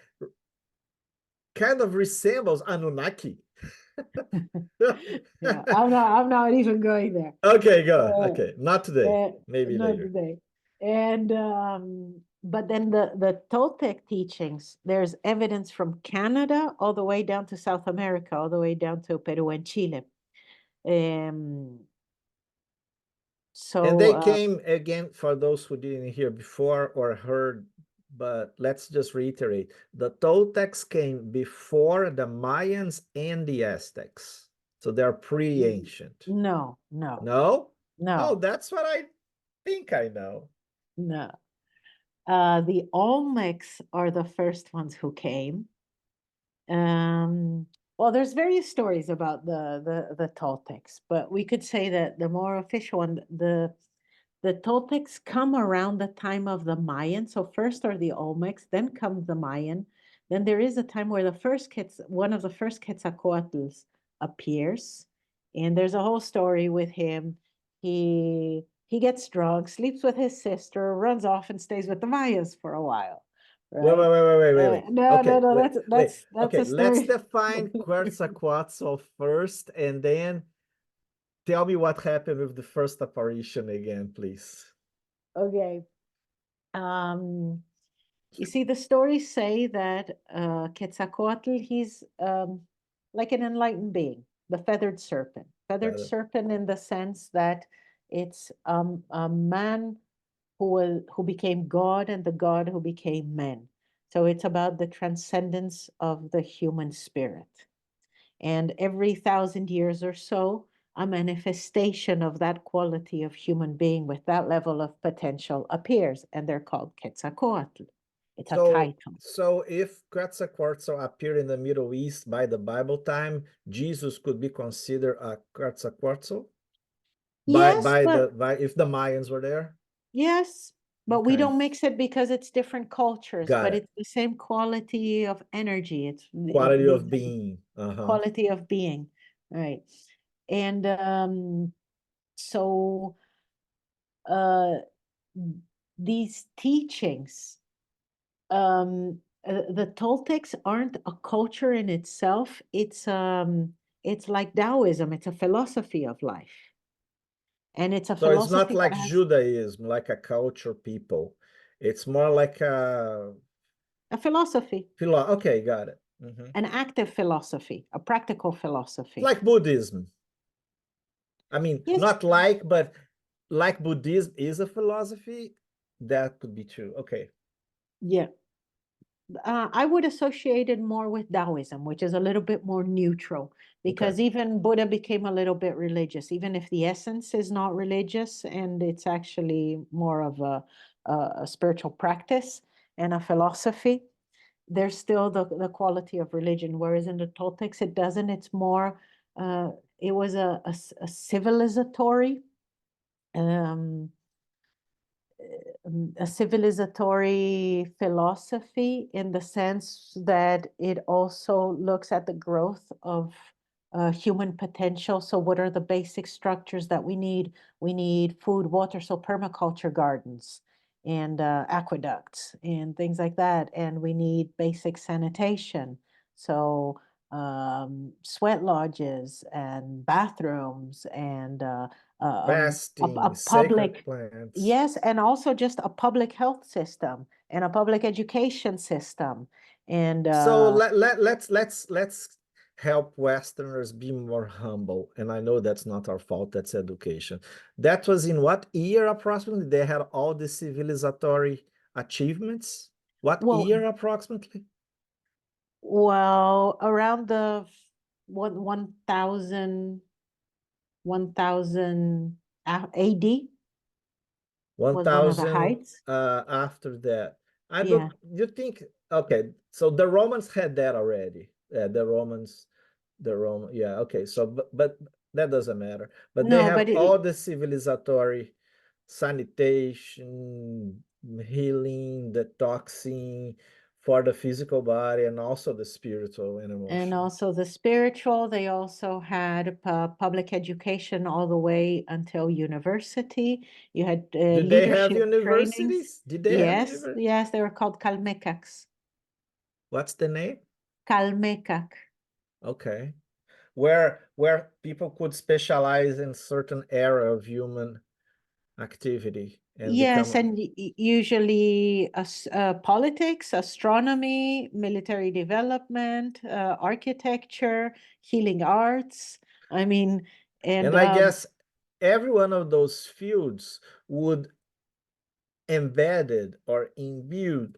Speaker 1: kind of resembles Anunnaki.
Speaker 2: Yeah, I'm not even going there.
Speaker 1: Okay, go. Okay, not today. Maybe
Speaker 2: Not
Speaker 1: later.
Speaker 2: today. And but then the Toltec teachings, there's evidence from Canada all the way down to South America, all the way down to Peru and Chile.
Speaker 1: And they came again, for those who didn't hear before or heard, but let's just reiterate, the Toltecs came before the Mayans and the Aztecs. So they're pretty ancient.
Speaker 2: No.
Speaker 1: No?
Speaker 2: No.
Speaker 1: Oh, that's what I think I know.
Speaker 2: No. The Olmecs are the first ones who came. Well, there's various stories about the Toltecs, but we could say that the more official one, the Toltecs come around the time of the Mayan. So first are the Olmecs, then comes the Mayan. Then there is a time where one of the first Quetzalcoatls appears, and there's a whole story with him. He gets drunk, sleeps with his sister, runs off, and stays with the Mayas for a while. Right?
Speaker 1: Wait.
Speaker 2: No,
Speaker 1: Okay,
Speaker 2: that's
Speaker 1: okay,
Speaker 2: a
Speaker 1: let's
Speaker 2: story.
Speaker 1: define Quetzalcoatl first, and then tell me what happened with the first apparition again, please.
Speaker 2: Okay. You see, the stories say that Quetzalcoatl, he's like an enlightened being, the feathered serpent. Feathered serpent in the sense that it's a man who became God and the God who became man. So it's about the transcendence of the human spirit. And every 1,000 years or so, a manifestation of that quality of human being with that level of potential appears, and they're called Quetzalcoatl. It's a title.
Speaker 1: So if Quetzalcoatl appeared in the Middle East by the Bible time, Jesus could be considered a Quetzalcoatl?
Speaker 2: Yes,
Speaker 1: if the Mayans were there?
Speaker 2: Yes, but we
Speaker 1: Okay.
Speaker 2: don't mix it because it's different cultures,
Speaker 1: Got
Speaker 2: but
Speaker 1: it.
Speaker 2: it's the same quality of energy. It's
Speaker 1: Quality of being.
Speaker 2: quality of being, right? And so these teachings, the Toltecs aren't a culture in itself. It's like Taoism. It's a philosophy of life, and it's a
Speaker 1: So it's not
Speaker 2: philosophy
Speaker 1: like
Speaker 2: that has
Speaker 1: Judaism, like a culture people. It's more like a
Speaker 2: philosophy,
Speaker 1: okay, got it.
Speaker 2: an active philosophy, a practical philosophy.
Speaker 1: Like Buddhism. I mean,
Speaker 2: Yes.
Speaker 1: not like, but like Buddhism is a philosophy, that could be true. Okay.
Speaker 2: Yeah. I would associate it more with Taoism, which is a little bit more neutral, because even Buddha became a little bit religious, even if the essence is not religious and it's actually more of a spiritual practice and a philosophy. There's still the quality of religion, whereas in the Toltecs, it doesn't. It's more, it was a civilizatory, a civilizatory philosophy in the sense that it also looks at the growth of human potential. So what are the basic structures that we need? We need food, water, so permaculture gardens and aqueducts and things like that. And we need basic sanitation. So sweat lodges and bathrooms and
Speaker 1: Fasting,
Speaker 2: a
Speaker 1: sacred
Speaker 2: public,
Speaker 1: plants.
Speaker 2: yes, and also just a public health system and a public education system. And
Speaker 1: so let's help Westerners be more humble. And I know that's not our fault, that's education. That was in what year approximately they had all the civilizatory achievements? What year approximately?
Speaker 2: Well, around the 1000 AD. was one of the
Speaker 1: 1000
Speaker 2: heights.
Speaker 1: after that. I don't,
Speaker 2: Yeah.
Speaker 1: you think, okay, so the Romans had that already. Yeah, the Romans, yeah, okay. So, but that doesn't matter. But they
Speaker 2: No,
Speaker 1: have
Speaker 2: but
Speaker 1: all the civilizatory sanitation, healing, detoxing for the physical body and also the spiritual and
Speaker 2: and
Speaker 1: emotional.
Speaker 2: also the spiritual, they also had public education all the way until university. You had
Speaker 1: Did they have
Speaker 2: leadership trainings.
Speaker 1: universities? Did they have
Speaker 2: Yes,
Speaker 1: universities?
Speaker 2: yes, they were called Kalmecaks.
Speaker 1: What's the name?
Speaker 2: Kalmecak.
Speaker 1: Okay. Where people could specialize in certain area of human activity and
Speaker 2: Yes,
Speaker 1: become.
Speaker 2: and usually politics, astronomy, military development, architecture, healing arts. I mean, and
Speaker 1: And I guess every one of those fields would embedded or imbued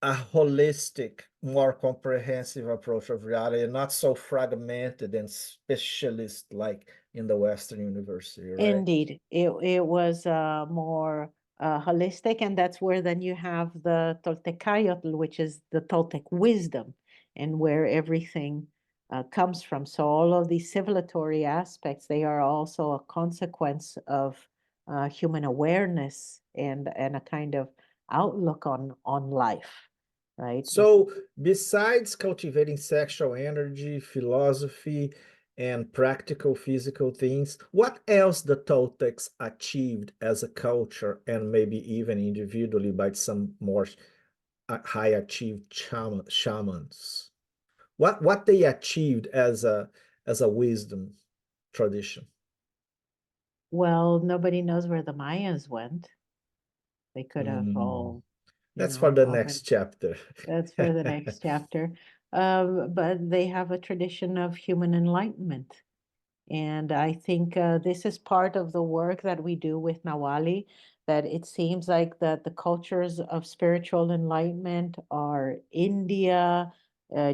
Speaker 1: a holistic, more comprehensive approach of reality, not so fragmented and specialist like in the Western university, right?
Speaker 2: indeed, it was more holistic, and that's where then you have the Toltecayotl, which is the Toltec wisdom, and where everything comes from. So all of these civilatory aspects, they are also a consequence of human awareness and a kind of outlook on life, right?
Speaker 1: So, besides cultivating sexual energy, philosophy, and practical physical things, what else the Toltecs achieved as a culture and maybe even individually by some more high achieved shamans? What they achieved as a wisdom tradition?
Speaker 2: Well, nobody knows where the Mayans went. They could have
Speaker 1: Mm,
Speaker 2: all,
Speaker 1: that's for the
Speaker 2: all been.
Speaker 1: next chapter.
Speaker 2: That's for the next chapter. But they have a tradition of human enlightenment. And I think this is part of the work that we do with NAHUALLI, that it seems like that the cultures of spiritual enlightenment are India,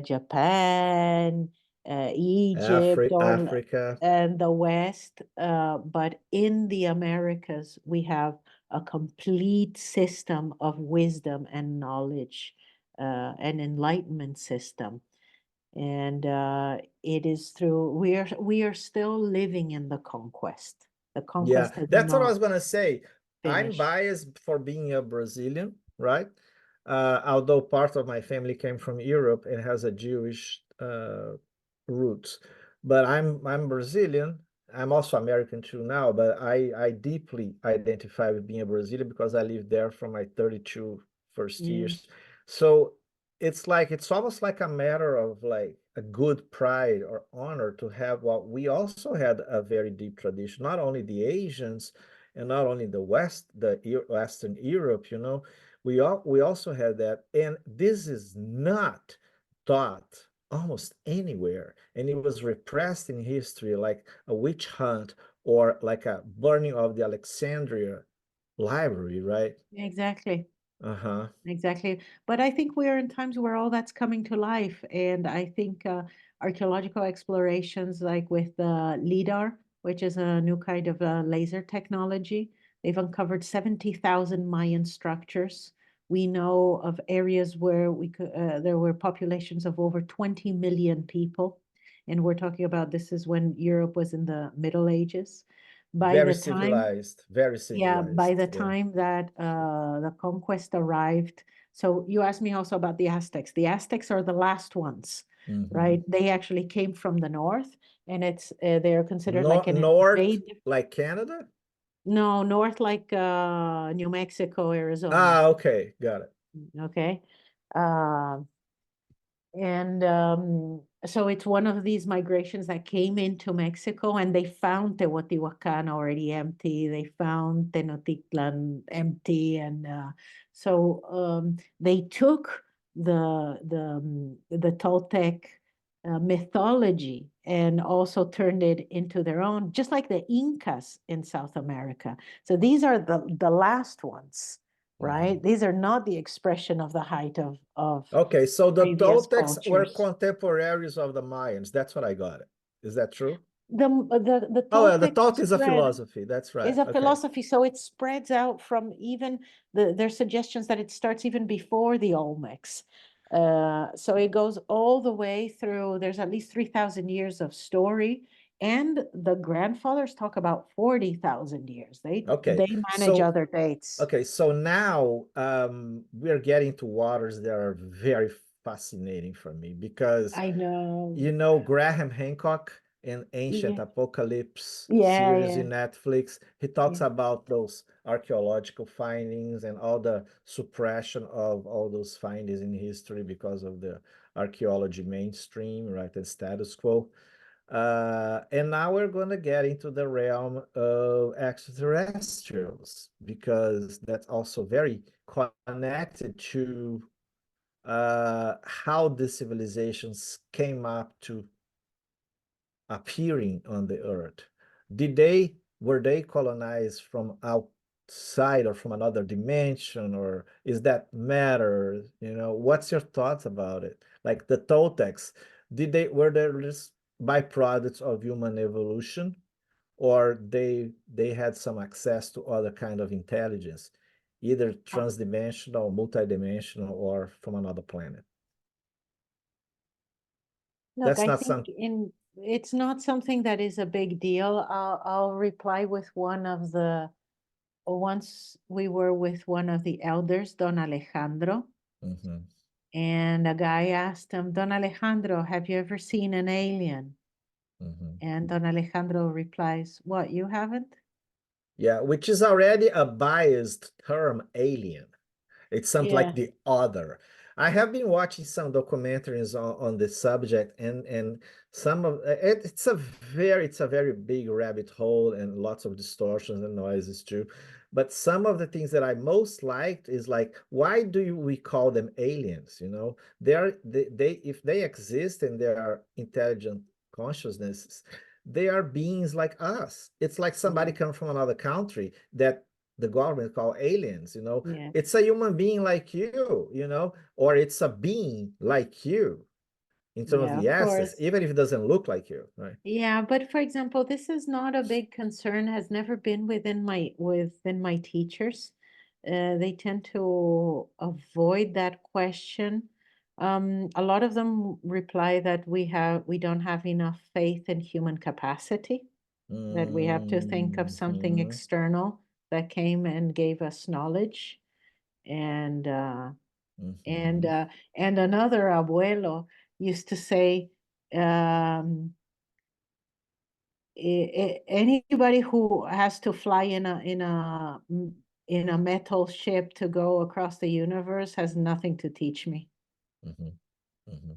Speaker 2: Japan, Egypt,
Speaker 1: Africa.
Speaker 2: and the West. But in the Americas, we have a complete system of wisdom and knowledge, an enlightenment system. And it is through we are still living in the conquest. The
Speaker 1: Yeah,
Speaker 2: conquest has
Speaker 1: that's what I
Speaker 2: not
Speaker 1: was gonna say. I'm
Speaker 2: finished.
Speaker 1: biased for being a Brazilian, right? Although part of my family came from Europe and has a Jewish roots, but I'm Brazilian. I'm also American too now, but I deeply identify with being a Brazilian because I lived there for my 32 first
Speaker 2: Mm,
Speaker 1: years. So it's like it's almost like a matter of like a good pride or honor to have what we also had a very deep tradition, not only the Asians and not only the Western Europe, you know, we also had that, and this is not taught almost anywhere, and it was repressed in history like a witch hunt or like a burning of the Alexandria library, right?
Speaker 2: exactly.
Speaker 1: Uh-huh.
Speaker 2: Exactly. But I think we're in times where all that's coming to life. And I think archaeological explorations, like with LIDAR, which is a new kind of laser technology, they've uncovered 70,000 Mayan structures. We know of areas where there were populations of over 20 million people. And we're talking about this is when Europe was in the Middle Ages. By
Speaker 1: Very
Speaker 2: the time
Speaker 1: civilized, very
Speaker 2: Yeah, by
Speaker 1: civilized.
Speaker 2: the
Speaker 1: Yeah.
Speaker 2: time that the conquest arrived, so you asked me also about the Aztecs. The Aztecs are the last ones,
Speaker 1: Mm-hmm.
Speaker 2: right? They actually came from the north, and it's they're considered like an
Speaker 1: North,
Speaker 2: invade.
Speaker 1: like Canada?
Speaker 2: No, north like New Mexico, Arizona.
Speaker 1: Ah, okay, got it.
Speaker 2: Okay. Um, and so it's one of these migrations that came into Mexico, and they found Teotihuacan already empty. They found Tenochtitlan empty, and so they took the Toltec mythology and also turned it into their own, just like the Incas in South America. So these are the last ones,
Speaker 1: Mm-hmm.
Speaker 2: right? These are not the expression of the height of
Speaker 1: Okay, so the
Speaker 2: previous
Speaker 1: Toltecs were
Speaker 2: cultures.
Speaker 1: contemporaries of the Mayans. That's what I got it. Is that true?
Speaker 2: The
Speaker 1: Oh, well, the
Speaker 2: Toltec
Speaker 1: thought is a
Speaker 2: spread
Speaker 1: philosophy. That's right.
Speaker 2: is a
Speaker 1: Okay.
Speaker 2: philosophy, so it spreads out from even there's suggestions that it starts even before the Olmecs. So it goes all the way through. There's at least 3,000 years of story, and the grandfathers talk about 40,000 years.
Speaker 1: Okay.
Speaker 2: They manage
Speaker 1: So
Speaker 2: other dates.
Speaker 1: okay, so now we're getting to waters that are very fascinating for me because
Speaker 2: I know.
Speaker 1: you know Graham Hancock in Ancient
Speaker 2: Yeah,
Speaker 1: Apocalypse
Speaker 2: yeah,
Speaker 1: series
Speaker 2: yeah,
Speaker 1: in Netflix. He talks
Speaker 2: yeah.
Speaker 1: about those archaeological findings and all the suppression of all those findings in history because of the archaeology mainstream, right, and status quo. And now we're going to get into the realm of extraterrestrials because that's also very connected to how the civilizations came up to appearing on the earth. Were they colonized from outside or from another dimension, or is that matter? You know, what's your thoughts about it? Like the Toltecs, were they just byproducts of human evolution, or they had some access to other kind of intelligence, either transdimensional, multidimensional, or from another planet?
Speaker 2: Look,
Speaker 1: That's
Speaker 2: I
Speaker 1: not
Speaker 2: think
Speaker 1: some.
Speaker 2: it's not something that is a big deal. I'll reply with once we were with one of the elders, Don Alejandro,
Speaker 1: Mhm,
Speaker 2: and a guy asked him, Don Alejandro, have you ever seen an alien?
Speaker 1: mhm.
Speaker 2: And Don Alejandro replies, what, you haven't?
Speaker 1: Yeah, which is already a biased term, alien. It's something like
Speaker 2: Yeah,
Speaker 1: the other. I have been watching some documentaries on the subject, and some of it's a very big rabbit hole and lots of distortions and noises too. But some of the things that I most liked is like, why we call them aliens? You know, they if they exist and they are intelligent consciousnesses, they are beings like us. It's like somebody
Speaker 2: yeah,
Speaker 1: come from another country that the government call aliens, you know.
Speaker 2: yeah,
Speaker 1: It's a human being like you know, or it's a being like you in terms of
Speaker 2: yeah,
Speaker 1: the
Speaker 2: of
Speaker 1: essence,
Speaker 2: course.
Speaker 1: even if it doesn't look like you, right?
Speaker 2: Yeah, but for example, this is not a big concern, has never been within my teachers. They tend to avoid that question. A lot of them reply that we don't have enough faith in human capacity, that we have to think of something
Speaker 1: Mhm,
Speaker 2: external that came and gave us knowledge. And and
Speaker 1: mhm,
Speaker 2: uh, and another abuelo used to say, um, anybody who has to fly in a metal ship to go across the universe has nothing to teach me.
Speaker 1: mhm, mhm.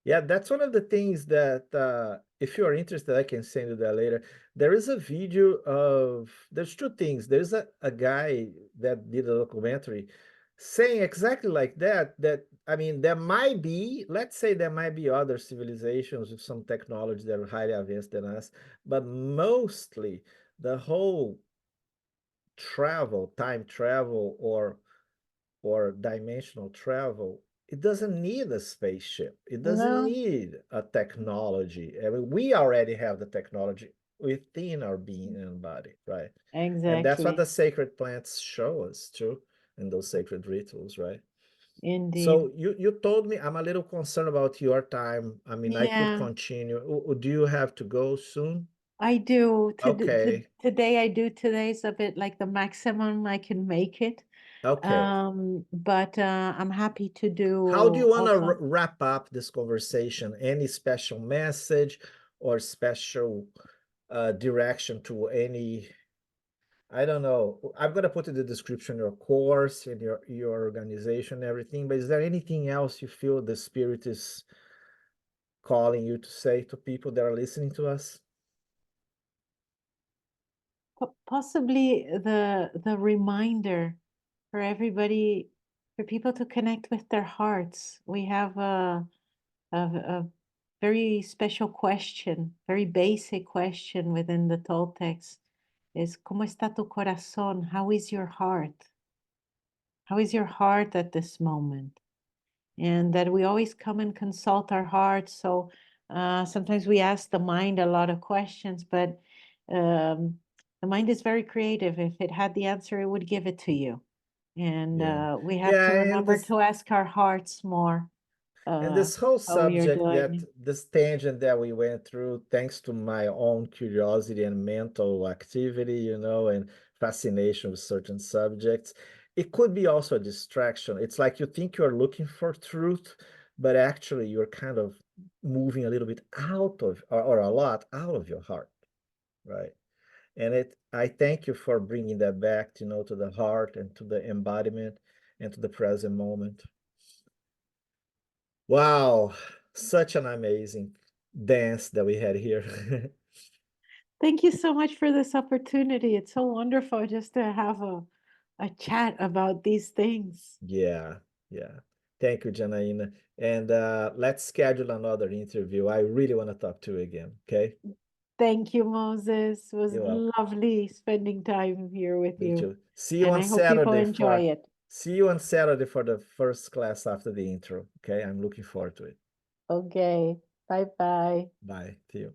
Speaker 1: Yeah, that's one of the things that if you are interested, I can send you that later. There is a video of, there's two things. There's a guy that did a documentary saying exactly like that, that, I mean, there might be, let's say there might be other civilizations with some technology that are highly advanced than us, but mostly the whole time travel, or dimensional travel, it doesn't need a spaceship. It doesn't
Speaker 2: No,
Speaker 1: need a technology. I mean, we already have the technology within our being and body, right? And that's what the
Speaker 2: exactly.
Speaker 1: sacred plants show us too, in those sacred rituals, right?
Speaker 2: Indeed.
Speaker 1: So you told me, I'm a little concerned about your time. I mean, I could
Speaker 2: Yeah,
Speaker 1: continue. Do you have to go soon?
Speaker 2: I do.
Speaker 1: Okay,
Speaker 2: Today I do. Today's a bit like the maximum I can make it.
Speaker 1: okay.
Speaker 2: But I'm happy to
Speaker 1: How do
Speaker 2: do
Speaker 1: you want to
Speaker 2: also.
Speaker 1: wrap up this conversation? Any special message or special direction to any, I don't know. I'm going to put in the description your course and your organization, everything. But is there anything else you feel the spirit is calling you to say to people that are listening to us?
Speaker 2: Possibly the reminder for everybody, for people to connect with their hearts. We have a very special question, very basic question within the Toltecs is ¿Cómo está tu corazón? How is your heart? How is your heart at this moment? And that we always come and consult our hearts. So Sometimes we ask the mind a lot of questions, but the mind is very creative. If it had the answer, it would give it to you. And we have to remember to ask our hearts more.
Speaker 1: And this whole
Speaker 2: how we are
Speaker 1: subject,
Speaker 2: doing it.
Speaker 1: this tangent that we went through, thanks to my own curiosity and mental activity, you know, and fascination with certain subjects, it could be also a distraction. It's like you think you're looking for truth, but actually you're kind of moving a little bit out of, or a lot out of your heart, right? And I thank you for bringing that back, you know, to the heart and to the embodiment and to the present moment. Wow, such an amazing dance that we had here.
Speaker 2: Thank you so much for this opportunity. It's so wonderful just to have a chat about these things.
Speaker 1: Yeah, yeah. Thank you, Janaina. And let's schedule another interview. I really want to talk to you again, okay?
Speaker 2: Thank you, Moses. It was
Speaker 1: You're welcome.
Speaker 2: lovely spending time here with
Speaker 1: Me
Speaker 2: you.
Speaker 1: too. See you
Speaker 2: And
Speaker 1: on
Speaker 2: I hope people
Speaker 1: Saturday
Speaker 2: enjoy
Speaker 1: for
Speaker 2: it.
Speaker 1: see you on Saturday for the first class after the intro. Okay, I'm looking forward to it.
Speaker 2: Okay. Bye-bye.
Speaker 1: Bye. See you.